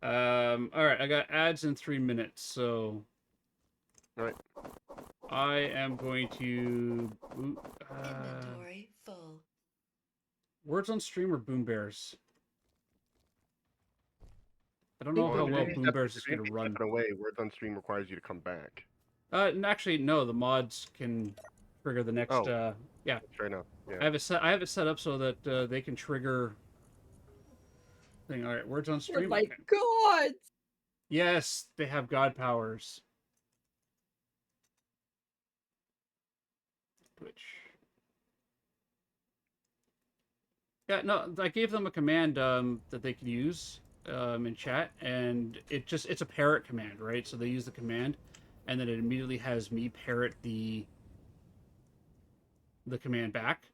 [SPEAKER 2] All right, I got ads in 3 minutes, so
[SPEAKER 3] Right.
[SPEAKER 2] I am going to
[SPEAKER 7] Inventory full.
[SPEAKER 2] words on stream or Boom Bears. I don't
[SPEAKER 4] Well,
[SPEAKER 2] know how
[SPEAKER 3] if
[SPEAKER 2] well
[SPEAKER 3] you're
[SPEAKER 2] Boom Bears is
[SPEAKER 3] gonna
[SPEAKER 2] going
[SPEAKER 3] be
[SPEAKER 2] to run.
[SPEAKER 3] stepping away, words on stream requires you to come back.
[SPEAKER 2] Actually, no. The mods can trigger the next.
[SPEAKER 3] Oh.
[SPEAKER 2] Yeah,
[SPEAKER 3] Fair enough. Yeah.
[SPEAKER 2] I have it set up so that they can trigger. Thing. All right, words on
[SPEAKER 4] Oh
[SPEAKER 2] stream.
[SPEAKER 4] my
[SPEAKER 2] Okay.
[SPEAKER 4] god.
[SPEAKER 2] Yes, they have god powers. Twitch. Yeah, no, I gave them a command that they can use in chat, and it's a parrot command, right? So they use the command, and then it immediately has me parrot the command back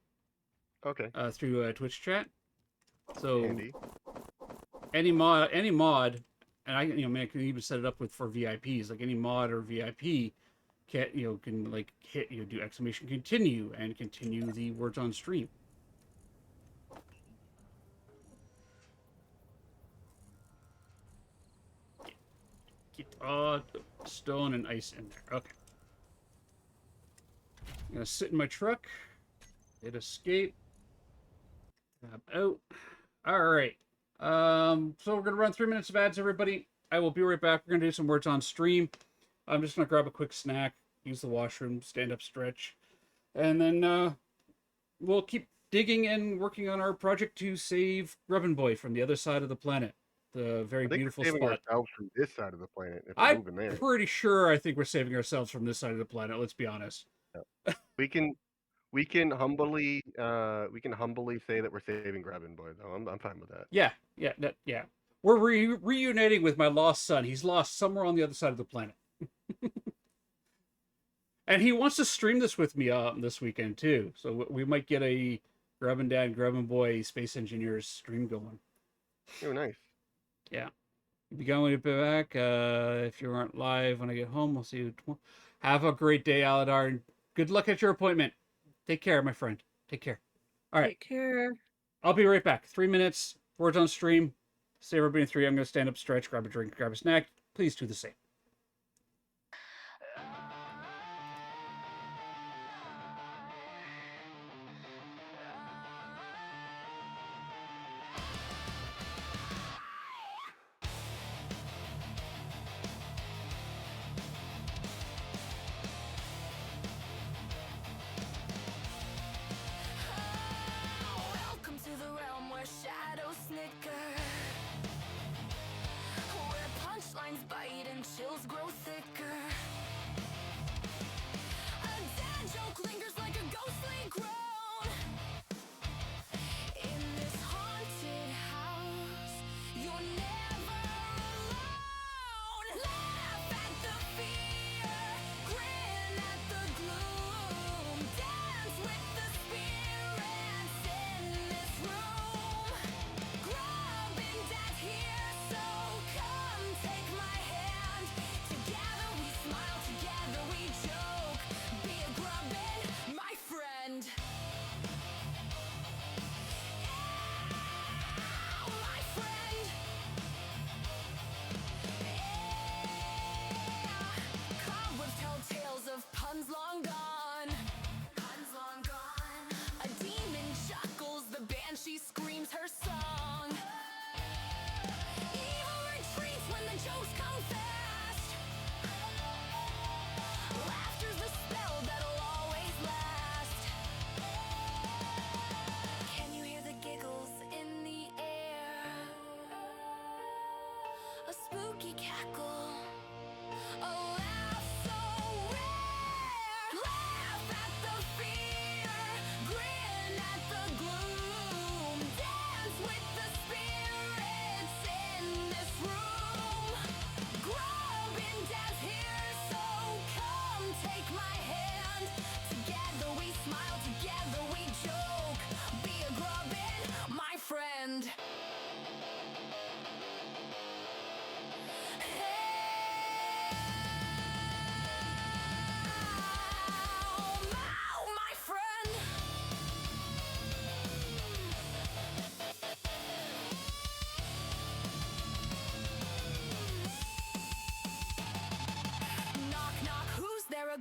[SPEAKER 3] Okay.
[SPEAKER 2] through Twitch chat. So
[SPEAKER 3] Handy.
[SPEAKER 2] any mod, and I can even set it up for VIPs, like any mod or VIP can like hit do exclamation continue and continue the words on stream. Get stone and ice in there. Okay. I'm gonna sit in my truck. Hit escape. Tab out. All right. So we're gonna run 3 minutes of ads, everybody. I will be right back. We're gonna do some words on stream. I'm just gonna grab a quick snack, use the washroom, stand up, stretch, and then we'll keep digging and working on our project to save Grubbin Boy from the other side of the planet. The very
[SPEAKER 3] I think
[SPEAKER 2] beautiful
[SPEAKER 3] we're saving
[SPEAKER 2] spot.
[SPEAKER 3] ourselves from this side of the planet if we're
[SPEAKER 2] I'm
[SPEAKER 3] moving there.
[SPEAKER 2] pretty sure I think we're saving ourselves from this side of the planet. Let's be honest.
[SPEAKER 3] We can humbly say that we're saving Grabbin Boy though. I'm fine with that.
[SPEAKER 2] Yeah. We're reuniting with my lost son. He's lost somewhere on the other side of the planet. And he wants to stream this with me this weekend too. So we might get a Grubbin Dad, Grubbin Boy Space Engineers stream going.
[SPEAKER 3] Oh, nice.
[SPEAKER 2] Be going to be back. If you aren't live when I get home, we'll see you tomorrow. Have a great day, Aladar, and good luck at your appointment. Take care, my friend. Take care. All right.
[SPEAKER 4] Take care.
[SPEAKER 2] I'll be right back. 3 minutes. Words on stream. Save everybody in 3. I'm going to stand up, stretch, grab a drink, grab a snack. Please do the same.
[SPEAKER 1] Welcome to the realm where shadows snicker, where punchlines bite and chills grow thicker. A dad joke lingers like a ghostly groan. In this haunted house, you're never alone. Laugh at the fear, grin at the gloom, dance with the spirits in this room. Grubbin Dad's here, so come take my hand. Together we smile, together we joke.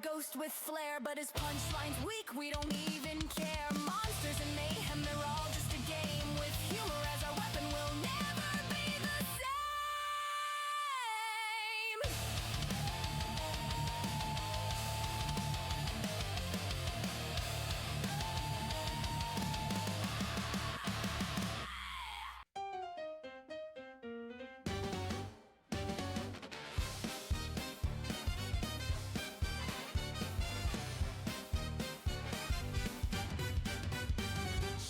[SPEAKER 1] ghost with flair, but his punchline's weak, we don't even care. Monsters and mayhem, they're all just a game. With humor as our weapon, we'll never be the same.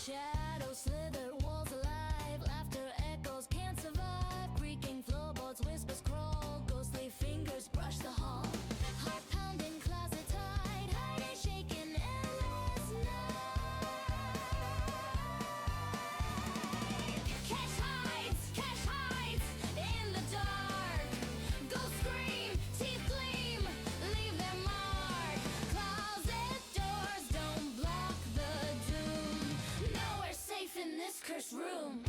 [SPEAKER 1] Shadows slither, walls alive. Laughter echoes, can't survive. Creaking floorboards, whispers crawl. Ghostly fingers brush the hall. Heart pounding, closet tied. Hiding, shaking, endless night. Cash hides in the dark. Ghost scream, teeth gleam, leave their mark. Closet doors don't block the doom. Nowhere safe in this cursed room.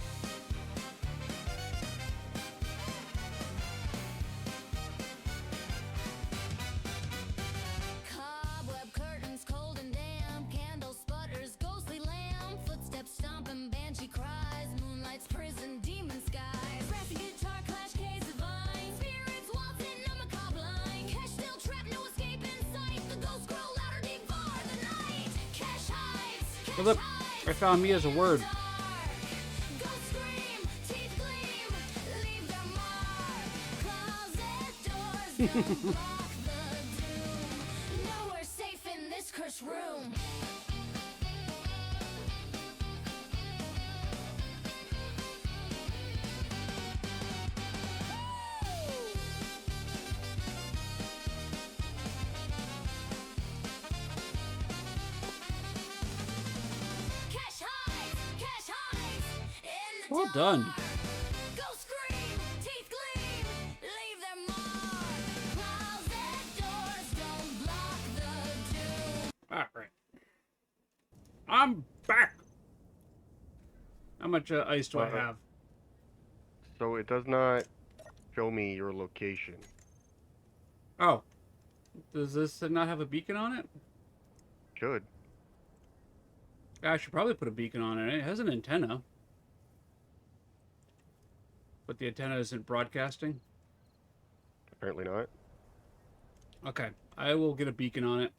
[SPEAKER 1] Cobweb curtains, cold and damp. Candle sputters, ghostly lamp. Footsteps stomping, banshee cries. Moonlight's prison, demon skies. Brassy guitar clash, case of vine. Spirits waltzing on macabre line. Cash still trapped, no escape in sight. The ghosts grow louder, devour the night. Cash hides,
[SPEAKER 2] Oh, look, I found me as a word.
[SPEAKER 1] Ghost scream, teeth gleam, leave their mark. Closet doors don't block the doom. Nowhere safe in this cursed room. Cash hides in the
[SPEAKER 2] Well
[SPEAKER 1] dark.
[SPEAKER 2] done.
[SPEAKER 1] Ghost scream, teeth gleam, leave their mark. Closet doors don't block the doom.
[SPEAKER 2] Alright. I'm back. How much ice do I
[SPEAKER 3] Wow.
[SPEAKER 2] have?
[SPEAKER 3] So it does not show me your location.
[SPEAKER 2] Oh. Does this not have a beacon on it?
[SPEAKER 3] Should.
[SPEAKER 2] I should probably put a beacon on it. It has an antenna. But the antenna isn't broadcasting.
[SPEAKER 3] Apparently not.
[SPEAKER 2] Okay. I will get a beacon on it.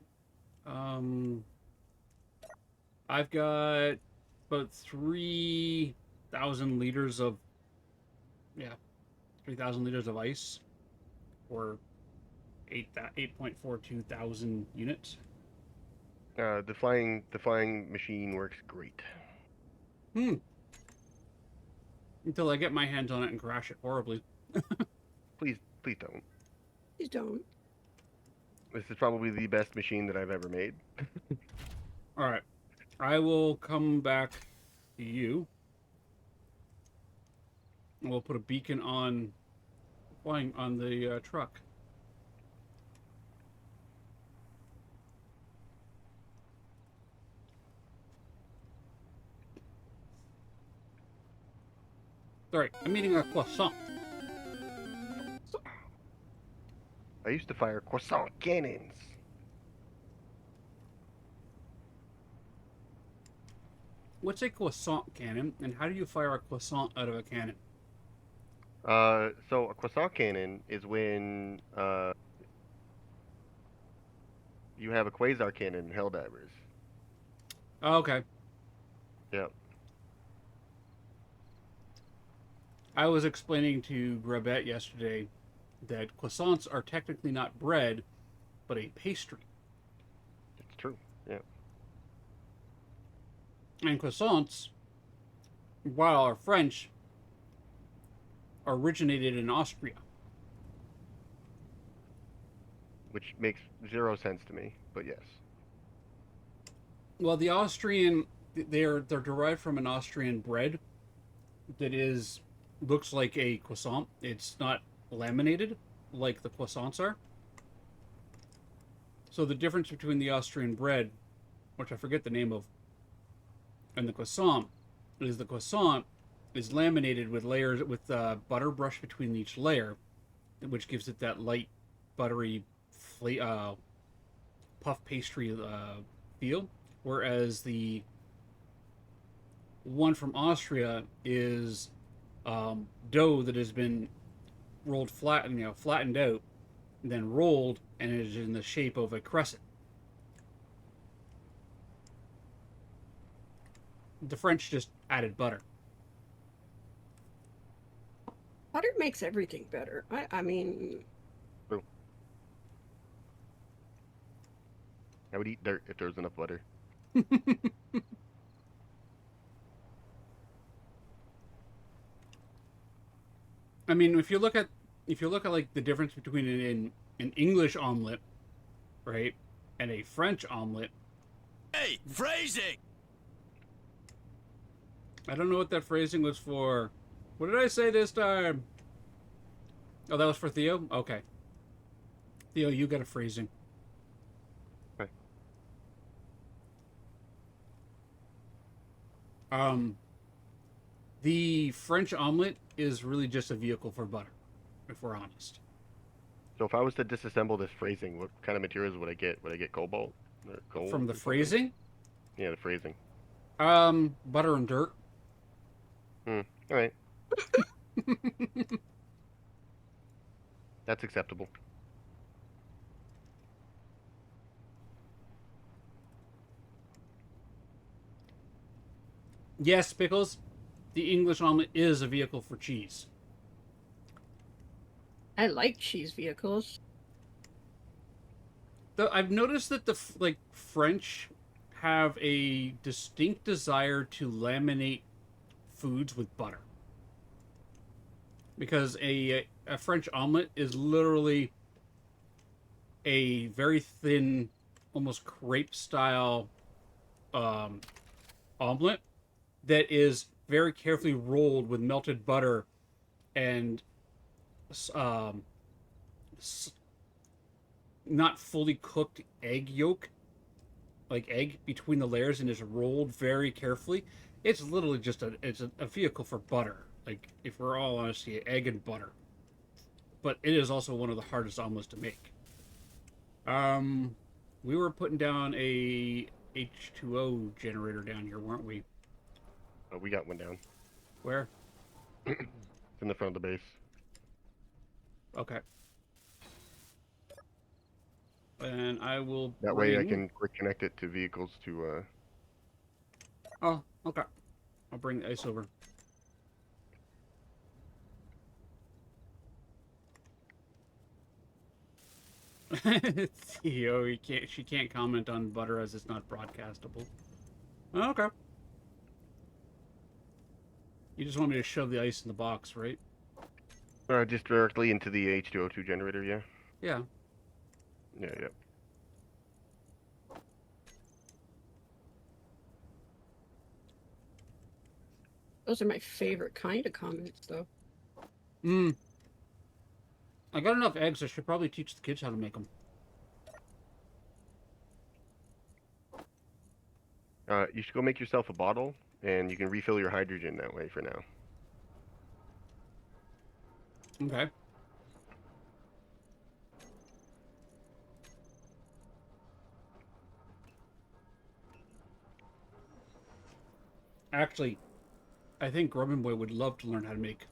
[SPEAKER 2] I've got about 3,000 liters of... Yeah. 3,000 liters of ice. Or 8.42 thousand units.
[SPEAKER 3] The flying machine works great.
[SPEAKER 2] Until I get my hands on it and crash it horribly.
[SPEAKER 3] Please don't.
[SPEAKER 4] Please don't.
[SPEAKER 3] This is probably the best machine that I've ever made.
[SPEAKER 2] Alright. I will come back to you. And we'll put a beacon on flying on the truck. Sorry, I'm eating a croissant.
[SPEAKER 3] I used to fire croissant cannons.
[SPEAKER 2] What's a croissant cannon, and how do you fire a croissant out of a cannon?
[SPEAKER 3] So a croissant cannon is when you have a quasar cannon in Helldivers.
[SPEAKER 2] Oh, okay.
[SPEAKER 3] Yep.
[SPEAKER 2] I was explaining to Grabette yesterday that croissants are technically not bread, but a pastry.
[SPEAKER 3] It's true. Yeah.
[SPEAKER 2] And croissants, while are French, originated in Austria.
[SPEAKER 3] Which makes zero sense to me, but yes.
[SPEAKER 2] Well, the Austrian, they're derived from an Austrian bread that looks like a croissant. It's not laminated like the croissants are. So the difference between the Austrian bread, which I forget the name of, and the croissant is laminated with layers with butter brushed between each layer, which gives it that light buttery puff pastry feel, whereas the one from Austria is dough that has been rolled flat, flattened out, and then rolled, and it is in the shape of a crescent. The French just added butter.
[SPEAKER 4] Butter makes everything better. I mean,
[SPEAKER 3] True. I would eat dirt if there was enough butter.
[SPEAKER 2] I mean, if you look at like the difference between an English omelet, right, and a French omelet.
[SPEAKER 6] Hey, phrasing!
[SPEAKER 2] I don't know what that phrasing was for. What did I say this time? Oh, that was for Theo? Okay. Theo, you got a phrasing.
[SPEAKER 3] Okay.
[SPEAKER 2] The French omelet is really just a vehicle for butter, if we're honest.
[SPEAKER 3] So if I was to disassemble this phrasing, what kind of materials would I get? Would I get cobalt? Or gold
[SPEAKER 2] From the
[SPEAKER 3] or something?
[SPEAKER 2] phrasing,
[SPEAKER 3] Yeah, the phrasing.
[SPEAKER 2] butter and dirt.
[SPEAKER 3] All right. That's acceptable.
[SPEAKER 2] Yes, Pickles, the English omelet is a vehicle for cheese.
[SPEAKER 4] I like cheese vehicles.
[SPEAKER 2] Though I've noticed that the French have a distinct desire to laminate foods with butter, because a French omelet is literally a very thin, almost crepe style omelet that is very carefully rolled with melted butter and not fully cooked egg yolk, like egg between the layers, and is rolled very carefully. It's literally just a vehicle for butter. Like, if we're all honest, egg and butter. But it is also one of the hardest omelets to make. We were putting down a H2O generator down here, weren't we?
[SPEAKER 3] Oh, we got one down.
[SPEAKER 2] Where?
[SPEAKER 3] It's in the front of the base.
[SPEAKER 2] Okay. And I will.
[SPEAKER 3] That way I can quick connect it to vehicles to
[SPEAKER 2] Oh, okay. I'll bring the ice over. Theo, she can't comment on butter as it's not broadcastable. Okay. You just want me to shove the ice in the box, right?
[SPEAKER 3] just directly into the H2O2 generator, yeah?
[SPEAKER 2] Yeah.
[SPEAKER 3] Yeah.
[SPEAKER 4] Those are my favorite kind of comments, though.
[SPEAKER 2] I got enough eggs. I should probably teach the kids how to make them.
[SPEAKER 3] You should go make yourself a bottle, and you can refill your hydrogen that way for now.
[SPEAKER 2] Okay. Actually, I think Grubbin Boy would love to learn how to make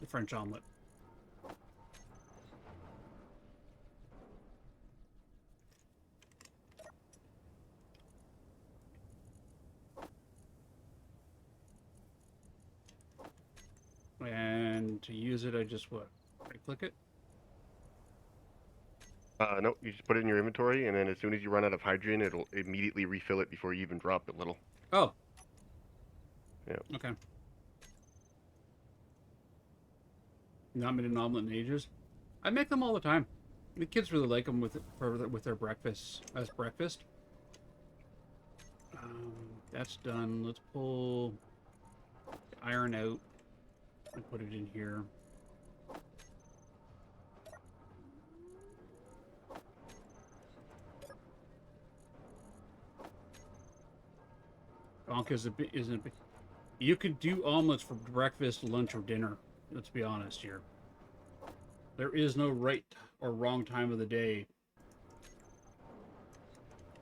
[SPEAKER 2] the French omelet. And to use it, I just what? Right click it?
[SPEAKER 3] No, you just put it in your inventory, and then as soon as you run out of hydrogen, it'll immediately refill it before you even drop it little.
[SPEAKER 2] Oh.
[SPEAKER 3] Yeah.
[SPEAKER 2] Okay. Not made an omelet in ages. I make them all the time. The kids really like them with their breakfast as breakfast. That's done. Let's pull the iron out and put it in here. Bonk isn't a bit. You could do omelets for breakfast, lunch, or dinner. Let's be honest here. There is no right or wrong time of the day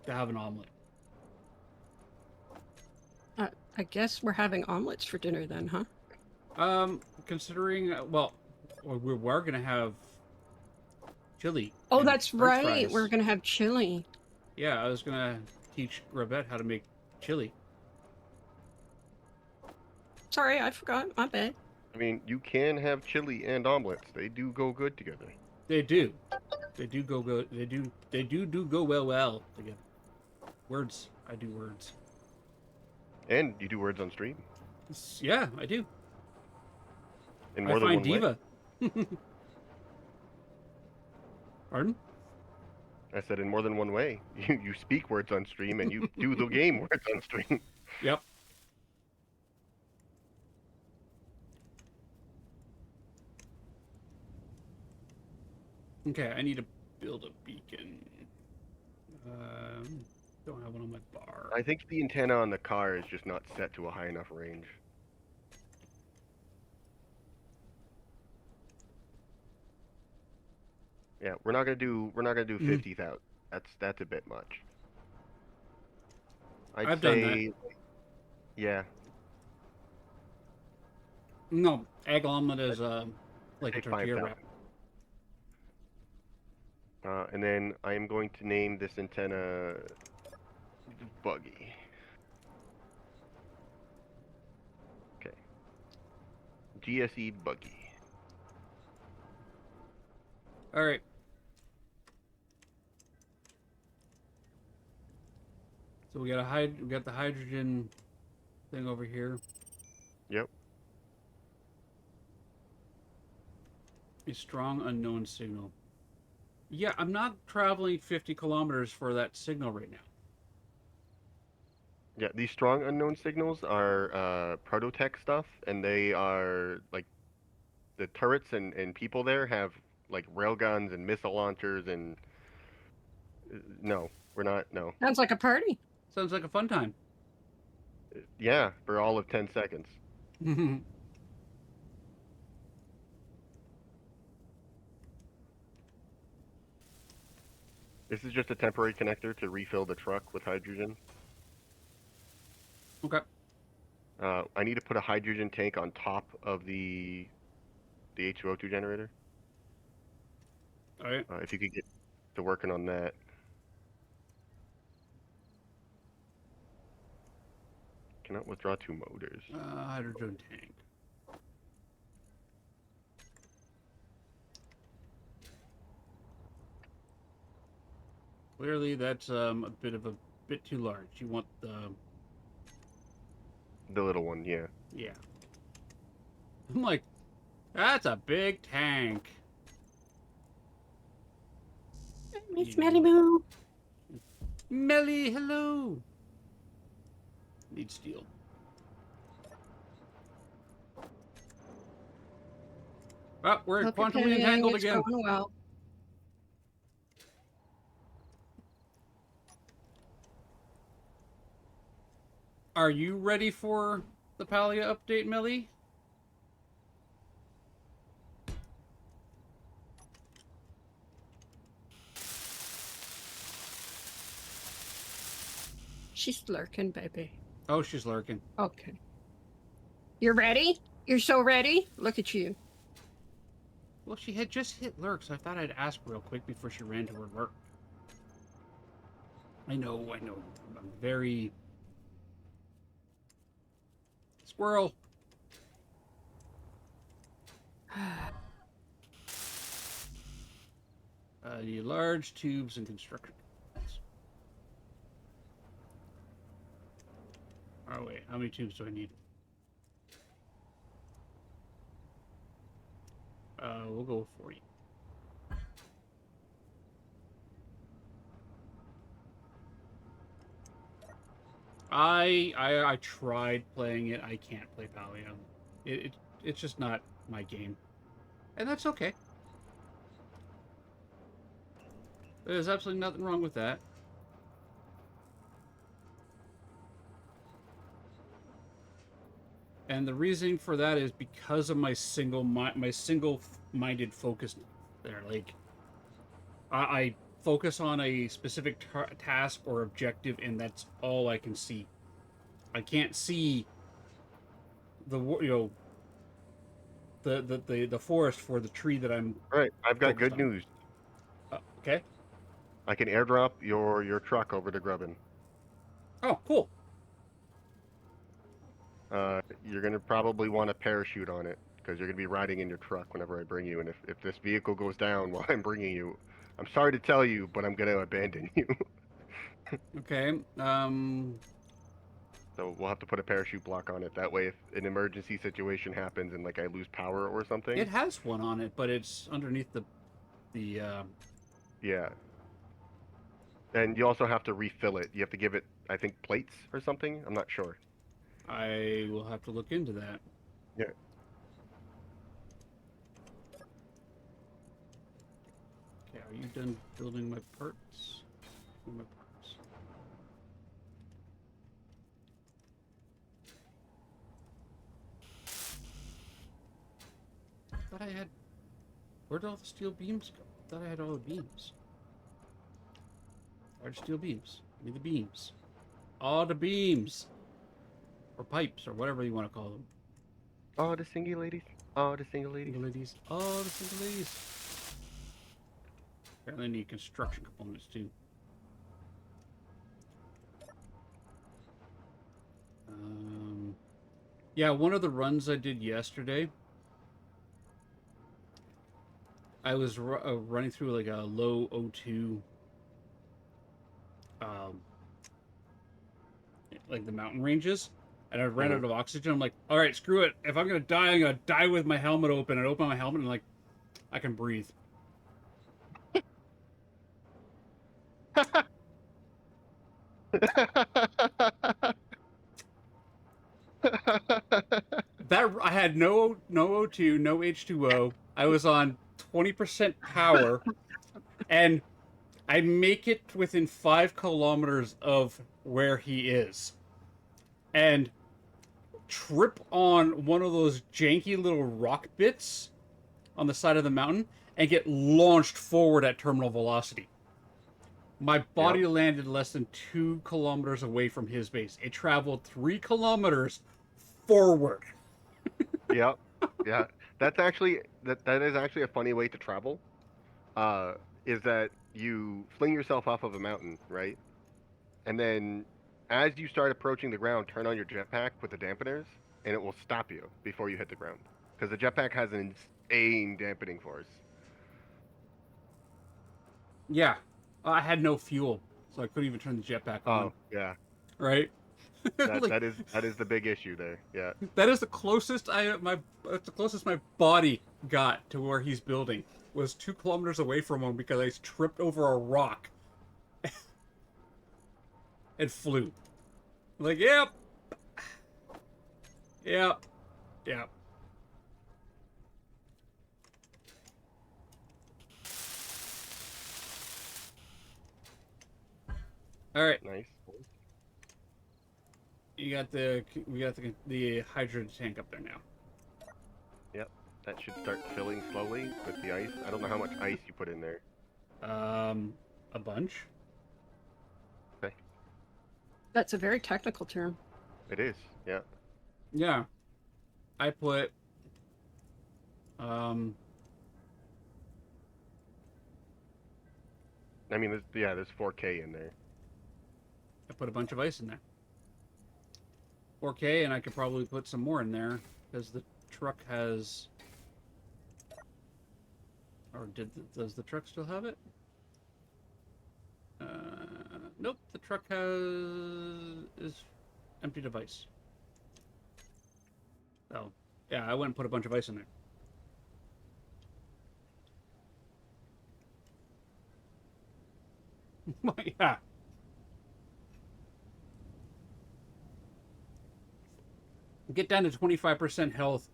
[SPEAKER 2] to have an omelet.
[SPEAKER 4] I guess we're having omelets for dinner then, huh?
[SPEAKER 2] Considering, well, we were gonna have chili.
[SPEAKER 4] Oh,
[SPEAKER 2] and
[SPEAKER 4] that's
[SPEAKER 2] French
[SPEAKER 4] right. We're
[SPEAKER 2] fries.
[SPEAKER 4] gonna have chili.
[SPEAKER 2] Yeah, I was gonna teach Grabette how to make chili.
[SPEAKER 4] Sorry, I forgot. My bad.
[SPEAKER 3] I mean, you can have chili and omelets. They do go good together.
[SPEAKER 2] They do. They do go good. They do go well together. Words. I do words.
[SPEAKER 3] And you do words on stream
[SPEAKER 2] Yeah, I do.
[SPEAKER 3] in
[SPEAKER 2] I
[SPEAKER 3] more than
[SPEAKER 2] find
[SPEAKER 3] one way.
[SPEAKER 2] diva. Pardon?
[SPEAKER 3] I said in more than one way. You speak words on stream and you do the game words on stream.
[SPEAKER 2] Yep. Okay, I need to build a beacon. Don't have one on my bar.
[SPEAKER 3] I think the antenna on the car is just not set to a high enough range. Yeah, we're not gonna do 50,000. That's a bit much.
[SPEAKER 2] I've done that.
[SPEAKER 3] say, yeah,
[SPEAKER 2] No, egg omelet is like a
[SPEAKER 3] say
[SPEAKER 2] tortilla
[SPEAKER 3] 5,000.
[SPEAKER 2] wrap.
[SPEAKER 3] And then I am going to name this antenna Buggy. Okay. GSE Buggy.
[SPEAKER 2] All right. So we got the hydrogen thing over here.
[SPEAKER 3] Yep.
[SPEAKER 2] A strong unknown signal. Yeah, I'm not traveling 50 kilometers for that signal right now.
[SPEAKER 3] Yeah, these strong unknown signals are prototech stuff, and they are like the turrets and people there have like railguns and missile launchers and no, we're not. No.
[SPEAKER 4] Sounds like a party.
[SPEAKER 2] Sounds like a fun time.
[SPEAKER 3] Yeah, for all of 10 seconds. This is just a temporary connector to refill the truck with hydrogen.
[SPEAKER 2] Okay.
[SPEAKER 3] I need to put a hydrogen tank on top of the H2O2 generator.
[SPEAKER 2] All right.
[SPEAKER 3] If you could get to working on that. Cannot withdraw 2 motors.
[SPEAKER 2] Hydrogen tank. Clearly, that's a bit too large. You want the
[SPEAKER 3] The little one, yeah.
[SPEAKER 2] yeah. I'm like, that's a big tank.
[SPEAKER 4] Miss Malibu.
[SPEAKER 2] Melly, hello. Need steel. Oh, we're
[SPEAKER 4] Hope
[SPEAKER 2] quantumly
[SPEAKER 4] your
[SPEAKER 2] entangled
[SPEAKER 4] it's
[SPEAKER 2] again.
[SPEAKER 4] going well.
[SPEAKER 2] Are you ready for the Palia update, Melly?
[SPEAKER 4] She's lurking, baby.
[SPEAKER 2] Oh, she's lurking.
[SPEAKER 4] Okay. You're ready? You're so ready? Look at you.
[SPEAKER 2] Well, she had just hit lurk, so I thought I'd ask real quick before she ran to her lurk. I know. I'm very... Squirrel. Need large tubes and construction. Oh, wait. How many tubes do I need? We'll go with 40. I tried playing it. I can't play Palia. It's just not my game, and that's okay. There's absolutely nothing wrong with that. And the reasoning for that is because of my single-minded focus there. Like, I focus on a specific task or objective, and that's all I can see. I can't see the the forest for the tree that I'm
[SPEAKER 3] All right, I've got
[SPEAKER 2] focused
[SPEAKER 3] good
[SPEAKER 2] on.
[SPEAKER 3] news.
[SPEAKER 2] Okay.
[SPEAKER 3] I can airdrop your truck over to Grubbin.
[SPEAKER 2] Oh, cool.
[SPEAKER 3] You're gonna probably want a parachute on it because you're gonna be riding in your truck whenever I bring you. And if this vehicle goes down while I'm bringing you, I'm sorry to tell you, but I'm gonna abandon you.
[SPEAKER 2] Okay.
[SPEAKER 3] So we'll have to put a parachute block on it. That way, if an emergency situation happens and like I lose power or something,
[SPEAKER 2] It has one on it, but it's underneath the.
[SPEAKER 3] yeah. And you also have to refill it. You have to give it, I think, plates or something. I'm not sure.
[SPEAKER 2] I will have to look into that.
[SPEAKER 3] Yeah.
[SPEAKER 2] Okay, are you done building my parts? My parts. I thought I had. Where'd all the steel beams go? I thought I had all the beams. Large steel beams. Give me the beams. All the beams. Or pipes, or whatever you want to call them.
[SPEAKER 3] Oh, the single ladies. Oh, the single ladies.
[SPEAKER 2] Single ladies. Oh, the single ladies. Apparently need construction components too. Yeah, one of the runs I did yesterday, I was running through like a low O2, like the mountain ranges, and I ran out of oxygen. I'm like, all right, screw it. If I'm gonna die, I'm gonna die with my helmet open. And open my helmet, and like, I can breathe. That I had no O2, no H2O. I was on 20% power, and I make it within 5 kilometers of where he is, and trip on one of those janky little rock bits on the side of the mountain and get launched forward at terminal velocity. My body landed less than 2 kilometers away from his base. It traveled 3 kilometers forward.
[SPEAKER 3] Yep. Yeah. That's actually that is actually a funny way to travel. Is that you fling yourself off of a mountain, right? And then as you start approaching the ground, turn on your jetpack with the dampeners, and it will stop you before you hit the ground. Because the jetpack has an insane dampening force.
[SPEAKER 2] Yeah, I had no fuel, so I couldn't even turn the jetpack on.
[SPEAKER 3] Oh, yeah.
[SPEAKER 2] Right? Like,
[SPEAKER 3] That is the big issue there. Yeah.
[SPEAKER 2] that is the closest that's the closest my body got to where he's building was 2 kilometers away from him because I tripped over a rock and flew. Like, yep, yep, yep. All right,
[SPEAKER 3] Nice.
[SPEAKER 2] we got the hydrogen tank up there now.
[SPEAKER 3] Yep. That should start filling slowly with the ice. I don't know how much ice you put in there.
[SPEAKER 2] A bunch.
[SPEAKER 3] Okay.
[SPEAKER 4] That's a very technical term.
[SPEAKER 3] It is. Yeah.
[SPEAKER 2] Yeah, I put
[SPEAKER 3] I mean, there's 4K in there.
[SPEAKER 2] I put a bunch of ice in there. 4K, and I could probably put some more in there because the truck has. Or does the truck still have it? Nope. The truck is empty of ice. So yeah, I went and put a bunch of ice in there. Yeah. Get down to 25% health.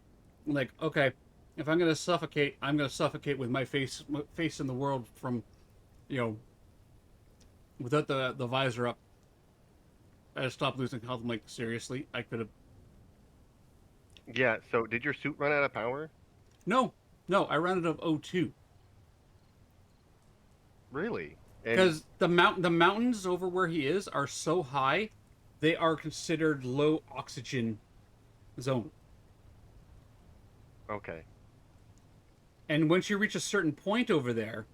[SPEAKER 2] Like, okay, if I'm gonna suffocate, I'm gonna suffocate with my face in the world from, without the visor up. I stopped losing health. I'm like, seriously, I could have.
[SPEAKER 3] Yeah. So did your suit run out of power?
[SPEAKER 2] No, I ran out of O2.
[SPEAKER 3] Really? And
[SPEAKER 2] Because the mountains over where he is are so high, they are considered low oxygen zone.
[SPEAKER 3] okay,
[SPEAKER 2] And once you reach a certain point over there,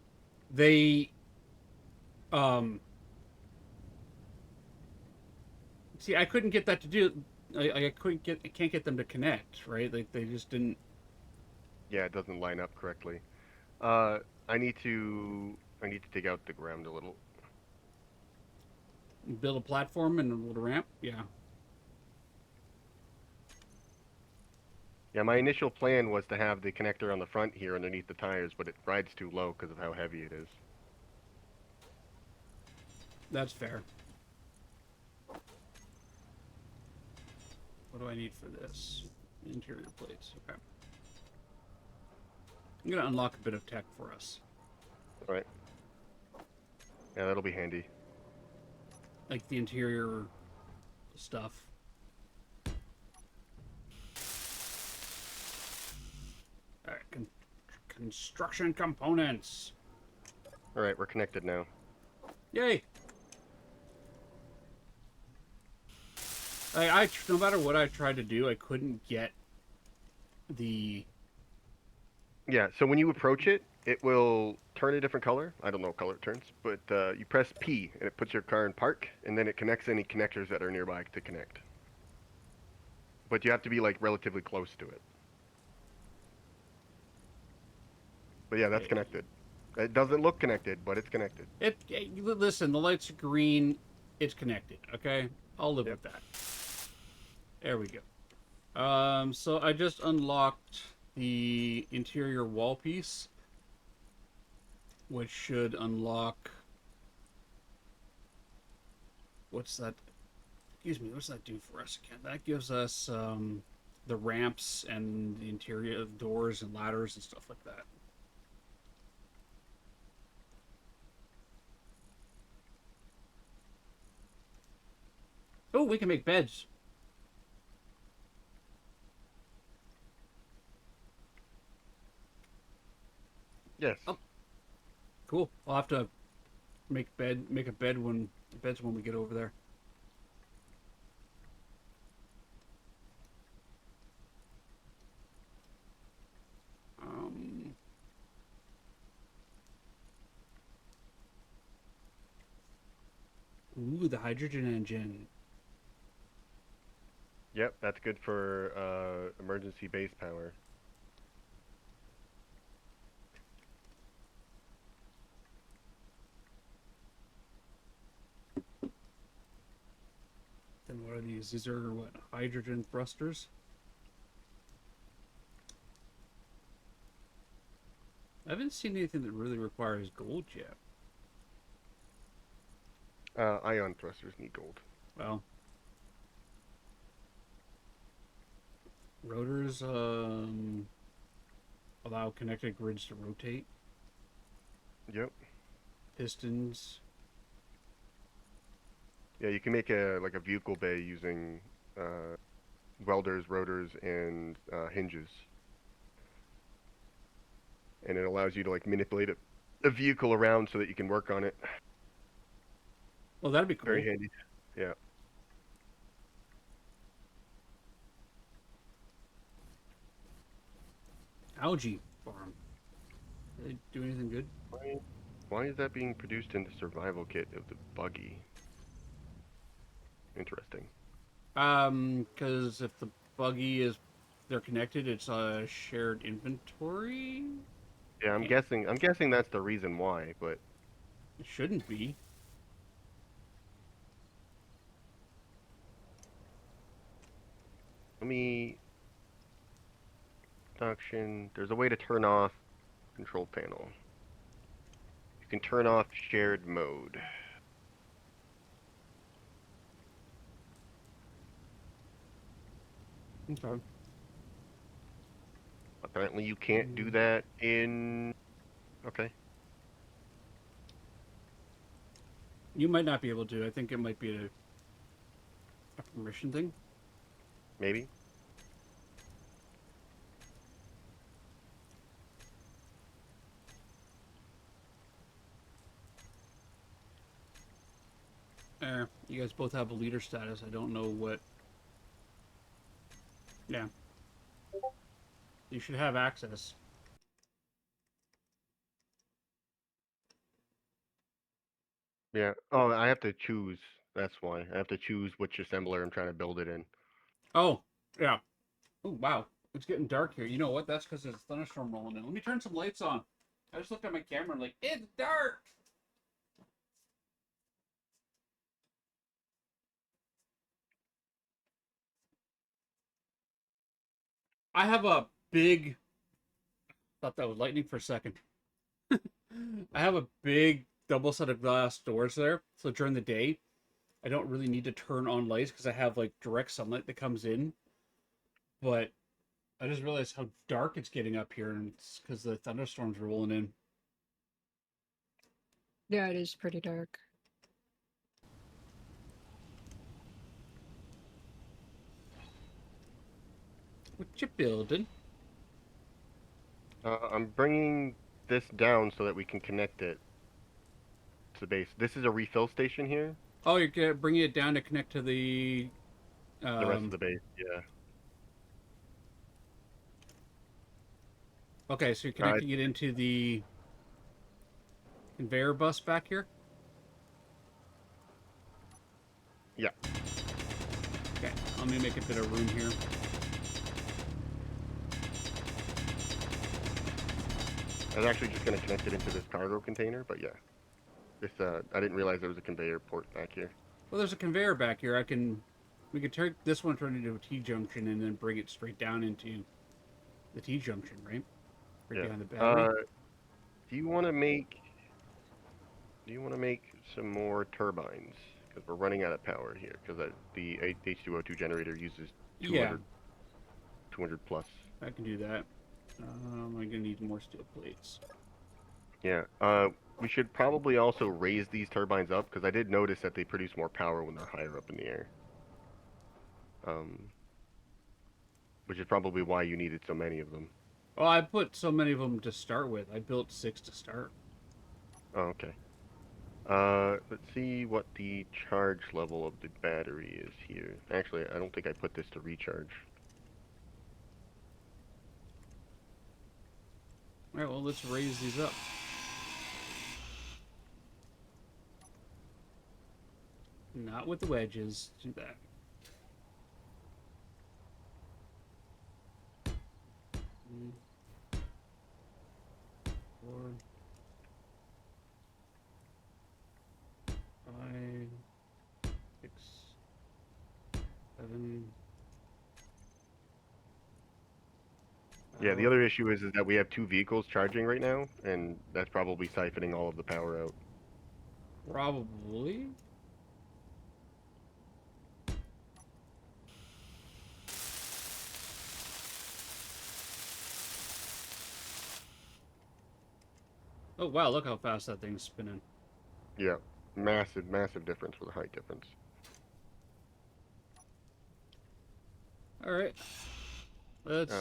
[SPEAKER 2] they um see I couldn't get that to do I can't get them to connect, right? Like they just didn't
[SPEAKER 3] yeah, it doesn't line up correctly. Uh, I need to dig out the ground a little.
[SPEAKER 2] build a platform and a little ramp. Yeah.
[SPEAKER 3] Yeah, my initial plan was to have the connector on the front here underneath the tires, but it rides too low because of how heavy it is.
[SPEAKER 2] That's fair. What do I need for this? Interior plates. Okay. I'm gonna unlock a bit of tech for us.
[SPEAKER 3] All right. Yeah, that'll be handy.
[SPEAKER 2] Like the interior stuff. Alright, construction components.
[SPEAKER 3] All right, we're connected now.
[SPEAKER 2] Yay! No matter what I tried to do, I couldn't get the.
[SPEAKER 3] Yeah, so when you approach it, it will turn a different color. I don't know what color it turns, but you press P and it puts your car in park, and then it connects any connectors that are nearby to connect. But you have to be like relatively close to it. But yeah, that's connected. It doesn't look connected, but it's connected.
[SPEAKER 2] Listen, the lights are green. It's connected. Okay, I'll live
[SPEAKER 3] Yep.
[SPEAKER 2] with that. There we go. So I just unlocked the interior wall piece, which should unlock. What's that? Excuse me. What's that do for us again? That gives us the ramps and the interior doors and ladders and stuff like that. Oh, we can make beds.
[SPEAKER 3] Yes.
[SPEAKER 2] Oh. Cool. I'll have to make a beds when we get over there. Um, ooh, the hydrogen engine.
[SPEAKER 3] Yep, that's good for emergency base power.
[SPEAKER 2] Then what are these? These are what? Hydrogen thrusters? I haven't seen anything that really requires gold yet.
[SPEAKER 3] Ion thrusters need gold.
[SPEAKER 2] Well, rotors allow connected grids to rotate.
[SPEAKER 3] Yep.
[SPEAKER 2] Pistons.
[SPEAKER 3] Yeah, you can make a vehicle bay using welders, rotors, and hinges, and it allows you to like manipulate a vehicle around so that you can work on it.
[SPEAKER 2] Well, that'd be cool.
[SPEAKER 3] Very handy. Yeah.
[SPEAKER 2] Algae farm. Do they do anything good?
[SPEAKER 3] Why is that being produced in the survival kit of the buggy? Interesting.
[SPEAKER 2] Because if the they're connected, it's a shared inventory.
[SPEAKER 3] Yeah, I'm guessing that's the reason why, but
[SPEAKER 2] It shouldn't be.
[SPEAKER 3] let me production. There's a way to turn off control panel. You can turn off shared mode.
[SPEAKER 2] Okay.
[SPEAKER 3] Apparently you can't do that in... Okay.
[SPEAKER 2] You might not be able to. I think it might be a permission thing.
[SPEAKER 3] Maybe.
[SPEAKER 2] You guys both have a leader status. I don't know what. Yeah. You should have access.
[SPEAKER 3] Yeah. Oh, I have to choose. That's why. I have to choose which assembler I'm trying to build it in.
[SPEAKER 2] Oh, yeah. Oh, wow. It's getting dark here. You know what? That's because there's a thunderstorm rolling in. Let me turn some lights on. I just looked at my camera and like, it's dark! I have a big... Thought that was lightning for a second. I have a big double set of glass doors there. So during the day, I don't really need to turn on lights because I have like direct sunlight that comes in. But I just realized how dark it's getting up here, and it's because the thunderstorms rolling in.
[SPEAKER 4] Yeah, it is pretty dark.
[SPEAKER 2] What you building?
[SPEAKER 3] I'm bringing this down so that we can connect it to the base. This is a refill station here.
[SPEAKER 2] Oh, you're bringing it down to connect to the.
[SPEAKER 3] The rest of the base, yeah.
[SPEAKER 2] Okay, so you're connecting it into the conveyor bus back here?
[SPEAKER 3] Yeah.
[SPEAKER 2] Okay, let me make a bit of room here.
[SPEAKER 3] I was actually just going to connect it into this cargo container, but yeah. This I didn't realize there was a conveyor port back here.
[SPEAKER 2] Well, there's a conveyor back here. We could turn this one into a T-junction and then bring it straight down into the T-junction, right? Right
[SPEAKER 3] Yeah.
[SPEAKER 2] behind the battery.
[SPEAKER 3] Do you want to make some more turbines? Because we're running out of power here. Because the H2O2 generator uses 200 plus.
[SPEAKER 2] I can do that. I'm gonna need more steel plates.
[SPEAKER 3] Yeah. We should probably also raise these turbines up because I did notice that they produce more power when they're higher up in the air. Which is probably why you needed so many of them.
[SPEAKER 2] Well, I put so many of them to start with. I built 6 to start.
[SPEAKER 3] Oh, okay. Let's see what the charge level of the battery is here. Actually, I don't think I put this to recharge.
[SPEAKER 2] All right, well, let's raise these up. Not with the wedges. Do that. Mm. 4, 5, 6, 7.
[SPEAKER 3] Yeah, the other issue is that we have 2 vehicles charging right now, and that's probably siphoning all of the power out.
[SPEAKER 2] Probably. Oh, wow, look how fast that thing's spinning.
[SPEAKER 3] Yeah, massive, massive difference with a height difference.
[SPEAKER 2] All right. Let's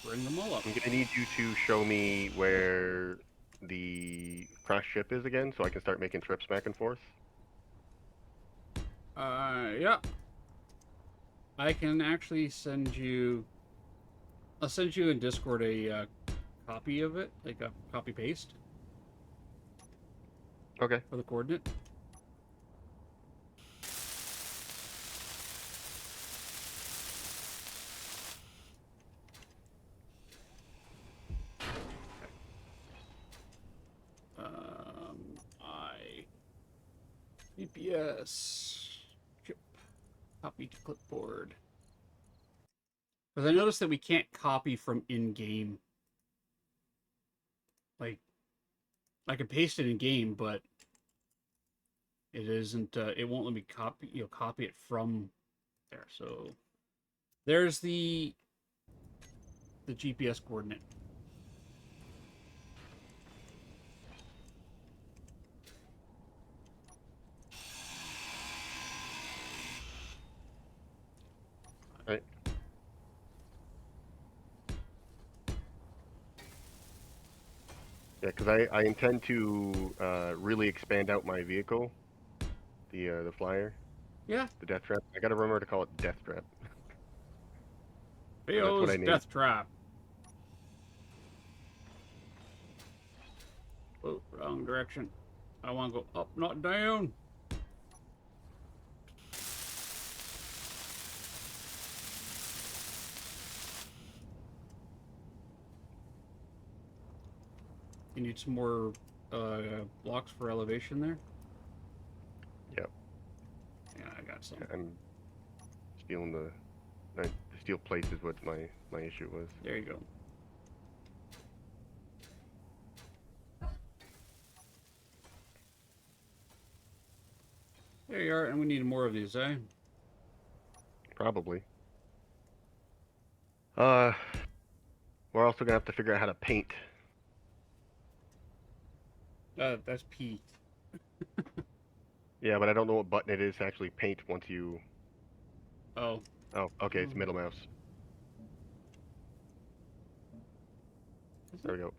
[SPEAKER 2] bring them all up.
[SPEAKER 3] I'm gonna need you to show me where the crash ship is again, so I can start making trips back and forth.
[SPEAKER 2] Yeah. I can actually send you... I'll send you in Discord a copy of it, like a copy-paste.
[SPEAKER 3] Okay.
[SPEAKER 2] For the coordinate. GPS chip copy to clipboard. Because I noticed that we can't copy from in-game. Like, I can paste it in game, but it isn't. It won't let me copy it from there. So there's the GPS coordinate.
[SPEAKER 3] Right. Yeah, because I intend to really expand out my vehicle The flyer,
[SPEAKER 2] Yeah.
[SPEAKER 3] the death trap. I gotta remember to call it death trap. what
[SPEAKER 2] Theo's
[SPEAKER 3] I need.
[SPEAKER 2] death trap. Oh, wrong direction. I want to go up, not down. You need some more blocks for elevation there?
[SPEAKER 3] Yep.
[SPEAKER 2] Yeah, I got some.
[SPEAKER 3] I'm stealing the steel plates is what my issue was.
[SPEAKER 2] There you go. There you are, and we need more of these, eh?
[SPEAKER 3] Probably. We're also gonna have to figure out how to paint.
[SPEAKER 2] That's P.
[SPEAKER 3] Yeah, but I don't know what button it is to actually paint once you.
[SPEAKER 2] Oh.
[SPEAKER 3] Oh, okay, it's middle mouse. There we go.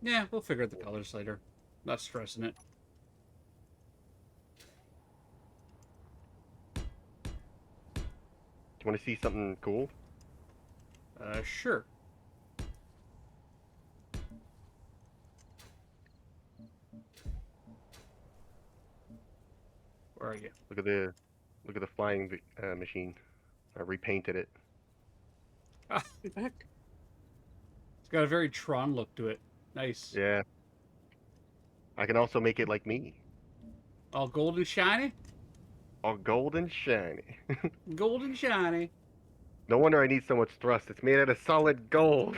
[SPEAKER 2] Yeah, we'll figure out the colors later. Not stressing it.
[SPEAKER 3] Do you want to see something cool?
[SPEAKER 2] Sure. Where are you?
[SPEAKER 3] Look at the flying machine. I repainted it.
[SPEAKER 2] Ah, heck. It's got a very Tron look to it. Nice.
[SPEAKER 3] Yeah. I can also make it like me,
[SPEAKER 2] All gold and shiny?
[SPEAKER 3] all gold and shiny.
[SPEAKER 2] Gold and shiny.
[SPEAKER 3] No wonder I need so much thrust. It's made out of solid gold.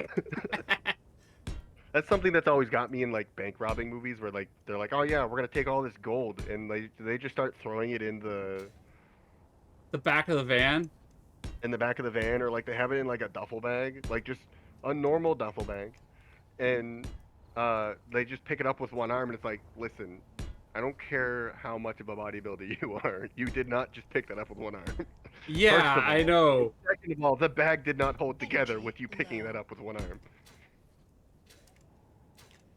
[SPEAKER 3] That's something that's always got me in like bank robbing movies, where like they're like, oh yeah, we're gonna take all this gold, and they just start throwing it in the
[SPEAKER 2] back of the van?
[SPEAKER 3] back of the van, or like they have it in like a duffel bag, like just a normal duffel bag, and they just pick it up with one arm, and it's like, listen, I don't care how much of a bodybuilder you are, you did not just pick that up with one arm.
[SPEAKER 2] Yeah,
[SPEAKER 3] First of
[SPEAKER 2] I
[SPEAKER 3] all.
[SPEAKER 2] know.
[SPEAKER 3] Second of all, the bag did not hold together with you picking that up with one arm.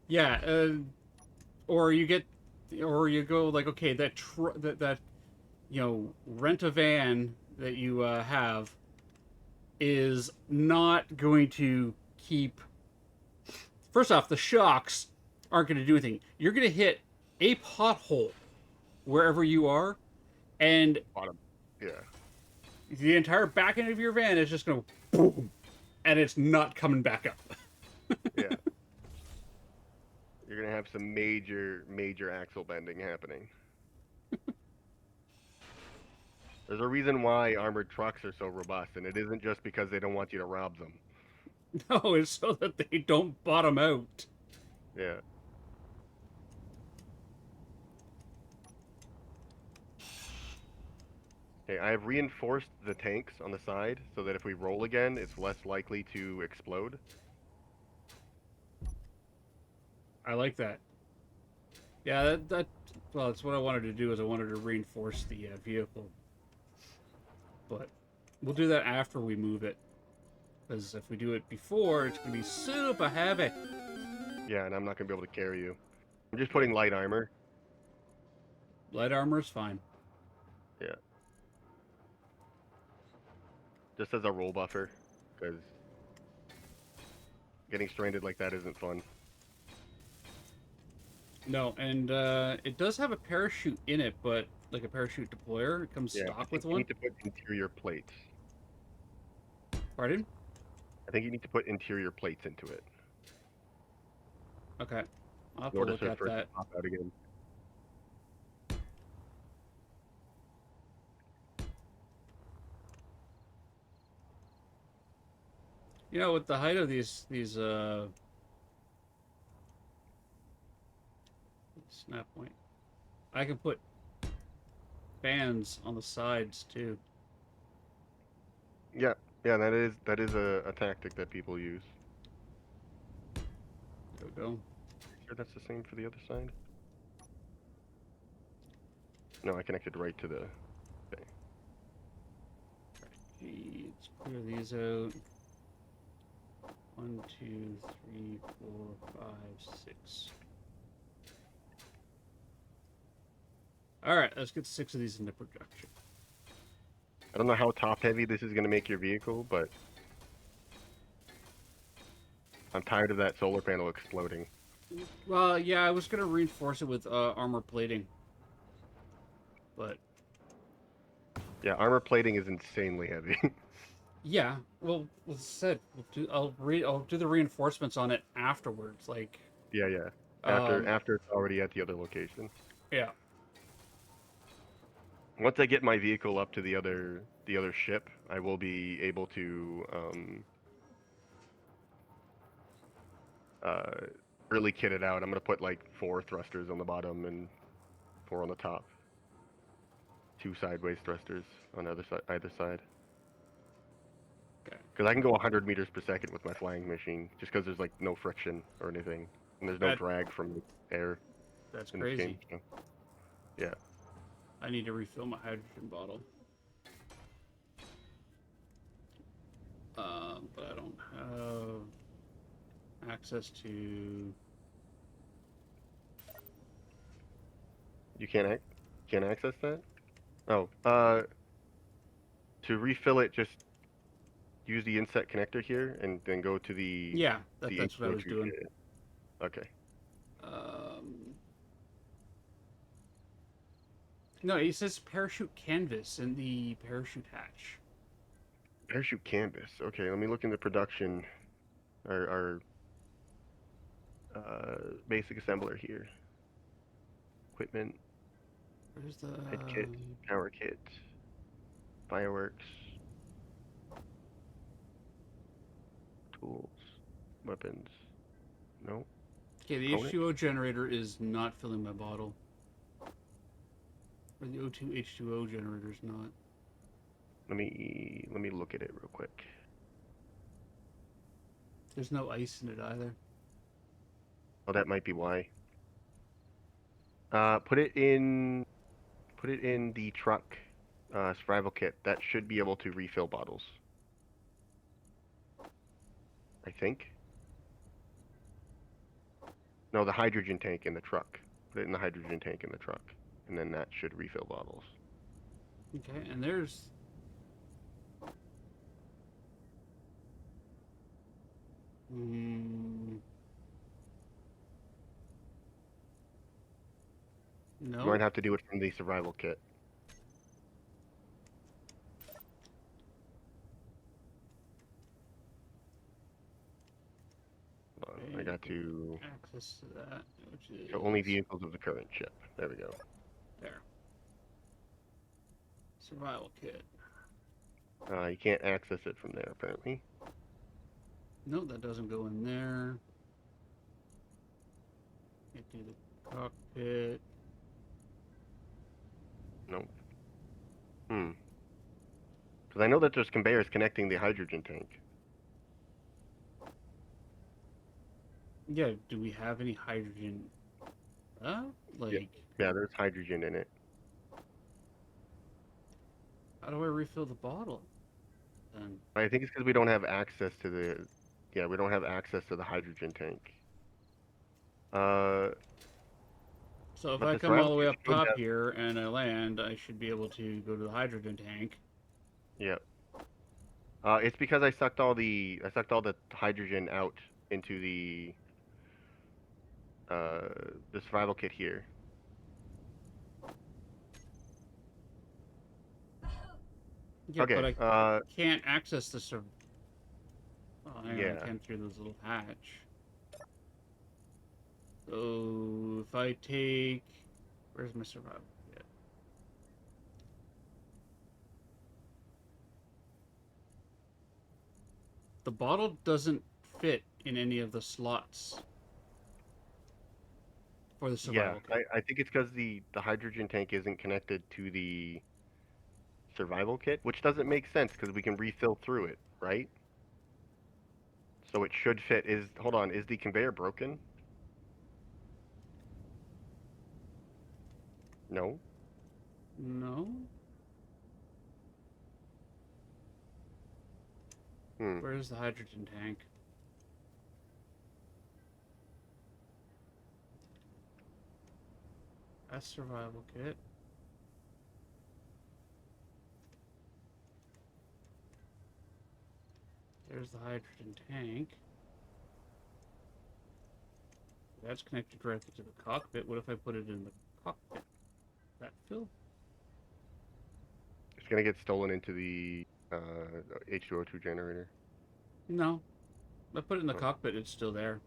[SPEAKER 2] Yeah, or you go like, okay, that rent a van that you have is not going to keep. First off, the shocks aren't going to do anything. You're going to hit a pothole wherever you are, and
[SPEAKER 3] Bottom. Yeah.
[SPEAKER 2] the entire back end of your van is just going to boom, and it's not coming back up.
[SPEAKER 3] Yeah. You're gonna have some major axle bending happening. There's a reason why armored trucks are so robust, and it isn't just because they don't want you to rob them.
[SPEAKER 2] No, it's so that they don't bottom out.
[SPEAKER 3] Yeah. Okay, I have reinforced the tanks on the side so that if we roll again, it's less likely to explode.
[SPEAKER 2] I like that. Yeah, well, that's what I wanted to do. Is I wanted to reinforce the vehicle, but we'll do that after we move it. Because if we do it before, it's gonna be super heavy.
[SPEAKER 3] Yeah, and I'm not gonna be able to carry you. I'm just putting light armor.
[SPEAKER 2] Light armor is fine.
[SPEAKER 3] Yeah. Just as a roll buffer, because getting stranded like that isn't fun.
[SPEAKER 2] No, and it does have a parachute in it, but like a parachute deployer, it comes
[SPEAKER 3] Yeah, I
[SPEAKER 2] stock
[SPEAKER 3] think
[SPEAKER 2] with
[SPEAKER 3] you
[SPEAKER 2] one.
[SPEAKER 3] need to put interior plates.
[SPEAKER 2] Pardon?
[SPEAKER 3] I think you need to put interior plates into it.
[SPEAKER 2] Okay, I'll have
[SPEAKER 3] In
[SPEAKER 2] to
[SPEAKER 3] order
[SPEAKER 2] look
[SPEAKER 3] for
[SPEAKER 2] at
[SPEAKER 3] it to
[SPEAKER 2] that.
[SPEAKER 3] pop out again.
[SPEAKER 2] You know, with the height of these snap point, I can put fans on the sides too.
[SPEAKER 3] Yeah, that is a tactic that people use.
[SPEAKER 2] There we go.
[SPEAKER 3] Sure that's the same for the other side? No, I connected right to the thing.
[SPEAKER 2] Okay, let's clear these out. 1, 2, 3, 4, 5, 6. All right, let's get 6 of these into production.
[SPEAKER 3] I don't know how top heavy this is gonna make your vehicle, but I'm tired of that solar panel exploding.
[SPEAKER 2] Well, yeah, I was gonna reinforce it with armor plating, but
[SPEAKER 3] Yeah, armor plating is insanely heavy.
[SPEAKER 2] yeah, well, as I said, I'll do the reinforcements on it afterwards. Like,
[SPEAKER 3] Yeah, yeah. After
[SPEAKER 2] um,
[SPEAKER 3] after it's already at the other location.
[SPEAKER 2] yeah,
[SPEAKER 3] Once I get my vehicle up to the other ship, I will be able to uh really kit it out. I'm gonna put like 4 thrusters on the bottom and 4 on the top. 2 sideways thrusters on either side.
[SPEAKER 2] okay,
[SPEAKER 3] Because I can go 100 meters per second with my flying machine, just because there's like no friction or anything, and there's no
[SPEAKER 2] that
[SPEAKER 3] drag from air
[SPEAKER 2] that's
[SPEAKER 3] in this game.
[SPEAKER 2] crazy.
[SPEAKER 3] So, yeah,
[SPEAKER 2] I need to refill my hydrogen bottle. But I don't have access to.
[SPEAKER 3] you can't access that. Oh, to refill it, just use the inset connector here, and then go to
[SPEAKER 2] Yeah,
[SPEAKER 3] the
[SPEAKER 2] that's what I was
[SPEAKER 3] HO2.
[SPEAKER 2] doing.
[SPEAKER 3] Okay.
[SPEAKER 2] No, it says parachute canvas in the parachute hatch.
[SPEAKER 3] Parachute canvas. Okay, let me look into production. Our basic assembler here. Equipment,
[SPEAKER 2] Where's the?
[SPEAKER 3] head kit, power kit, fireworks, tools, weapons. No.
[SPEAKER 2] Okay, the
[SPEAKER 3] Component?
[SPEAKER 2] H2O generator is not filling my bottle. Or the O2 H2O generator is not.
[SPEAKER 3] Let me look at it real quick.
[SPEAKER 2] There's no ice in it either.
[SPEAKER 3] Oh, that might be why. Put it in the truck survival kit. That should be able to refill bottles. I think. No, the hydrogen tank in the truck. Put it in the hydrogen tank in the truck, and then that should refill bottles.
[SPEAKER 2] Okay, and there's.
[SPEAKER 3] You might
[SPEAKER 2] No.
[SPEAKER 3] have to do it from the survival kit. Hold on, I got to
[SPEAKER 2] Access to that, which is
[SPEAKER 3] show only vehicles of the current ship. There we go.
[SPEAKER 2] there. Survival kit.
[SPEAKER 3] You can't access it from there, apparently.
[SPEAKER 2] No, that doesn't go in there. Can't do the cockpit.
[SPEAKER 3] Nope. Because I know that there's conveyors connecting the hydrogen tank.
[SPEAKER 2] Yeah, do we have any hydrogen? Like,
[SPEAKER 3] Yeah, there's hydrogen in it.
[SPEAKER 2] how do I refill the bottle? Then
[SPEAKER 3] I think it's because we don't have access to the... Yeah, we don't have access to the hydrogen tank.
[SPEAKER 2] so if
[SPEAKER 3] But
[SPEAKER 2] I
[SPEAKER 3] the
[SPEAKER 2] come all
[SPEAKER 3] survival
[SPEAKER 2] the way
[SPEAKER 3] kit
[SPEAKER 2] up
[SPEAKER 3] should
[SPEAKER 2] top
[SPEAKER 3] have-
[SPEAKER 2] here and I land, I should be able to go to the hydrogen tank.
[SPEAKER 3] Yeah. It's because I sucked all the hydrogen out into the survival kit here.
[SPEAKER 2] Yeah,
[SPEAKER 3] Okay.
[SPEAKER 2] but I can't access the Oh, hang on,
[SPEAKER 3] Yeah.
[SPEAKER 2] I can through this little hatch. So if I take, where's my survival kit? The bottle doesn't fit in any of the slots for the survival kit.
[SPEAKER 3] I think it's because the hydrogen tank isn't connected to the survival kit, which doesn't make sense because we can refill through it, right? So it should fit. Hold on, is the conveyor broken? No.
[SPEAKER 2] No. Where's the hydrogen tank? That's survival kit. There's the hydrogen tank. That's connected directly to the cockpit. What if I put it in the cockpit? That fill?
[SPEAKER 3] It's gonna get stolen into the H2O2 generator.
[SPEAKER 2] No. I put it in the
[SPEAKER 3] Oh.
[SPEAKER 2] cockpit, it's still there.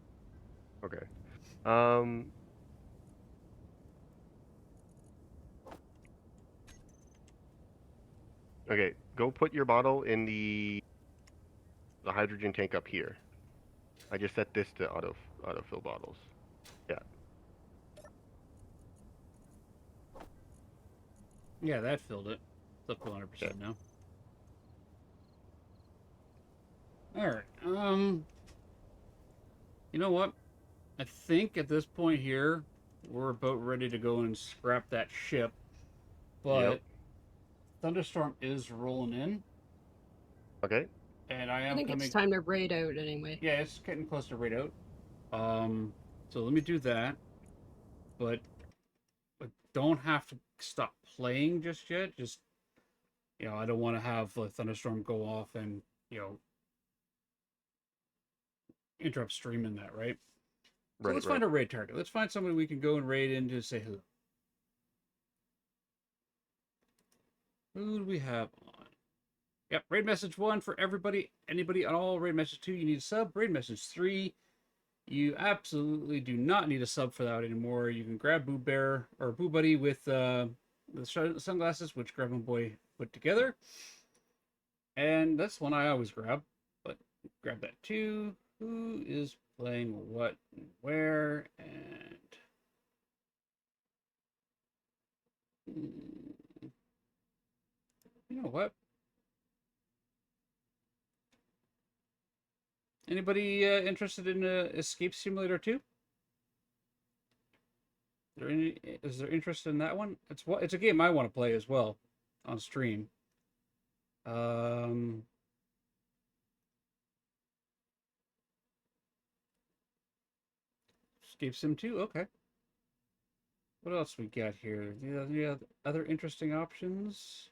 [SPEAKER 3] Okay. Um. Okay. Go put your bottle in the hydrogen tank up here. I just set this to autofill bottles. Yeah.
[SPEAKER 2] Yeah, that filled it. It's up to 100%
[SPEAKER 3] Yeah.
[SPEAKER 2] now. Alright, you know what? I think at this point here, we're about ready to go and scrap that ship. But
[SPEAKER 3] Yep.
[SPEAKER 2] Thunderstorm is rolling in,
[SPEAKER 3] Okay.
[SPEAKER 2] and I
[SPEAKER 4] I
[SPEAKER 2] am
[SPEAKER 4] think
[SPEAKER 2] coming.
[SPEAKER 4] it's time to raid out anyway.
[SPEAKER 2] Yeah, it's getting close to raid out. So let me do that, but I don't have to stop playing just yet. Just I don't want to have a thunderstorm go off and interrupt streaming that, right? So
[SPEAKER 3] Right.
[SPEAKER 2] let's
[SPEAKER 3] Right.
[SPEAKER 2] find a raid target. Let's find somebody we can go and raid into to say hello. Who do we have on? Yep, raid message 1 for everybody. Anybody at all. Raid message 2, you need a sub. Raid message 3, you absolutely do not need a sub for that anymore. You can grab Boo Bear or Boo Buddy with the sunglasses, which Grab and Boy put together. And that's one I always grab. But grab that too. Who is playing what and where? And you know what? Anybody interested in Escape Simulator 2? Is there interest in that one? It's a game I want to play as well on stream. Escape Sim 2, okay. What else we got here? Yeah, other interesting options.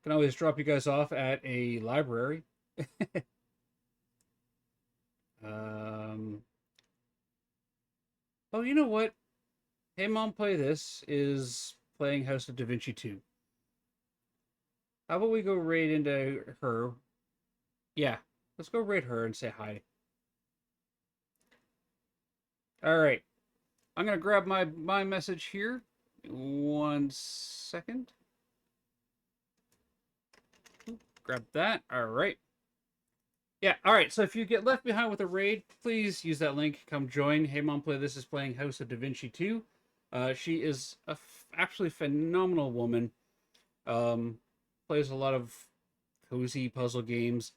[SPEAKER 2] Can always drop you guys off at a library. Oh, you know what? Hey Mom, Play This is playing House of Da Vinci 2. How about we go raid into her? Yeah, let's go raid her and say hi. All right. I'm going to grab my message here. 1 second. Grab that. All right. Yeah, all right. So if you get left behind with a raid, please use that link. Come join. Hey Mom, Play This is playing House of Da Vinci 2. She is a absolutely phenomenal woman. Plays a lot of cozy puzzle games.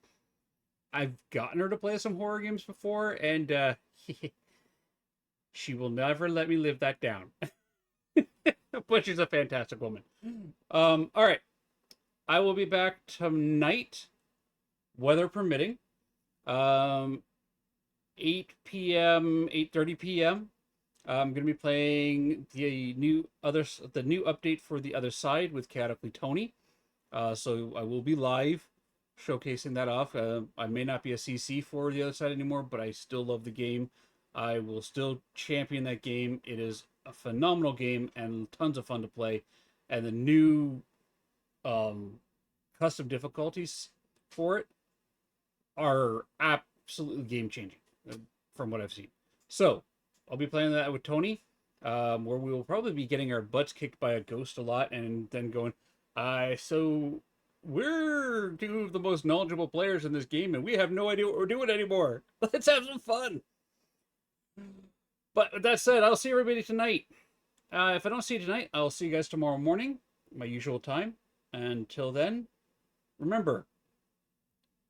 [SPEAKER 2] I've gotten her to play some horror games before, and she will never let me live that down. But she's a fantastic woman. All right. I will be back tonight, weather permitting. 8 p.m., 8:30 p.m. I'm going to be playing the new update for The Other Side with Chaotically Tony. So I will be live showcasing that off. I may not be a CC for The Other Side anymore, but I still love the game. I will still champion that game. It is a phenomenal game and tons of fun to play. And the new custom difficulties for it are absolutely game changing from what I've seen. So I'll be playing that with Tony, where we will probably be getting our butts kicked by a ghost a lot, and then going, so we're two of the most knowledgeable players in this game, and we have no idea what we're doing anymore. Let's have some fun. But with that said, I'll see everybody tonight. If I don't see you tonight, I'll see you guys tomorrow morning, my usual time. Until then, remember,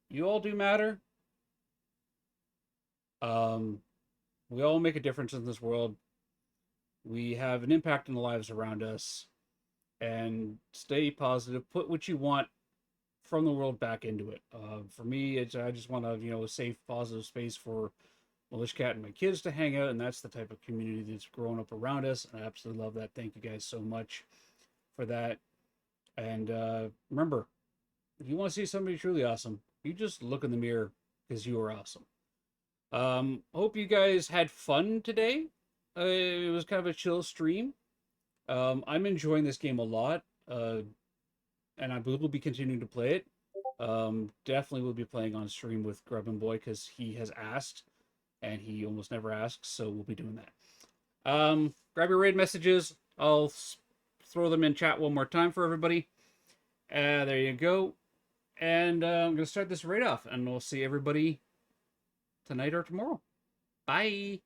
[SPEAKER 2] you all do matter. We all make a difference in this world. We have an impact on the lives around us. And stay positive. Put what you want from the world back into it. For me, I just want to, a safe, positive space for Militia Cat and my kids to hang out, and that's the type of community that's grown up around us. And I absolutely love that. Thank you guys so much for that. And remember, if you want to see somebody truly awesome, you just look in the mirror because you are awesome. Hope you guys had fun today. It was kind of a chill stream. I'm enjoying this game a lot, and I will be continuing to play it. Definitely will be playing on stream with Grub and Boy because he has asked, and he almost never asks, so we'll be doing that. Grab your raid messages. I'll throw them in chat one more time for everybody. There you go. And I'm going to start this raid off, and we'll see everybody tonight or tomorrow. Bye.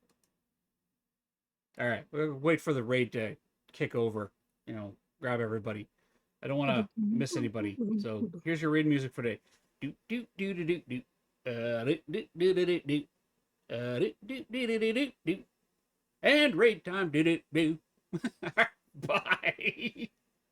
[SPEAKER 2] All right, we'll wait for the raid to kick over. You know, grab everybody. I don't want to miss anybody. So here's your raid music for today. Do do do do do do. Do do do do do do. Do do do do do do. And raid time. Do do do. Bye.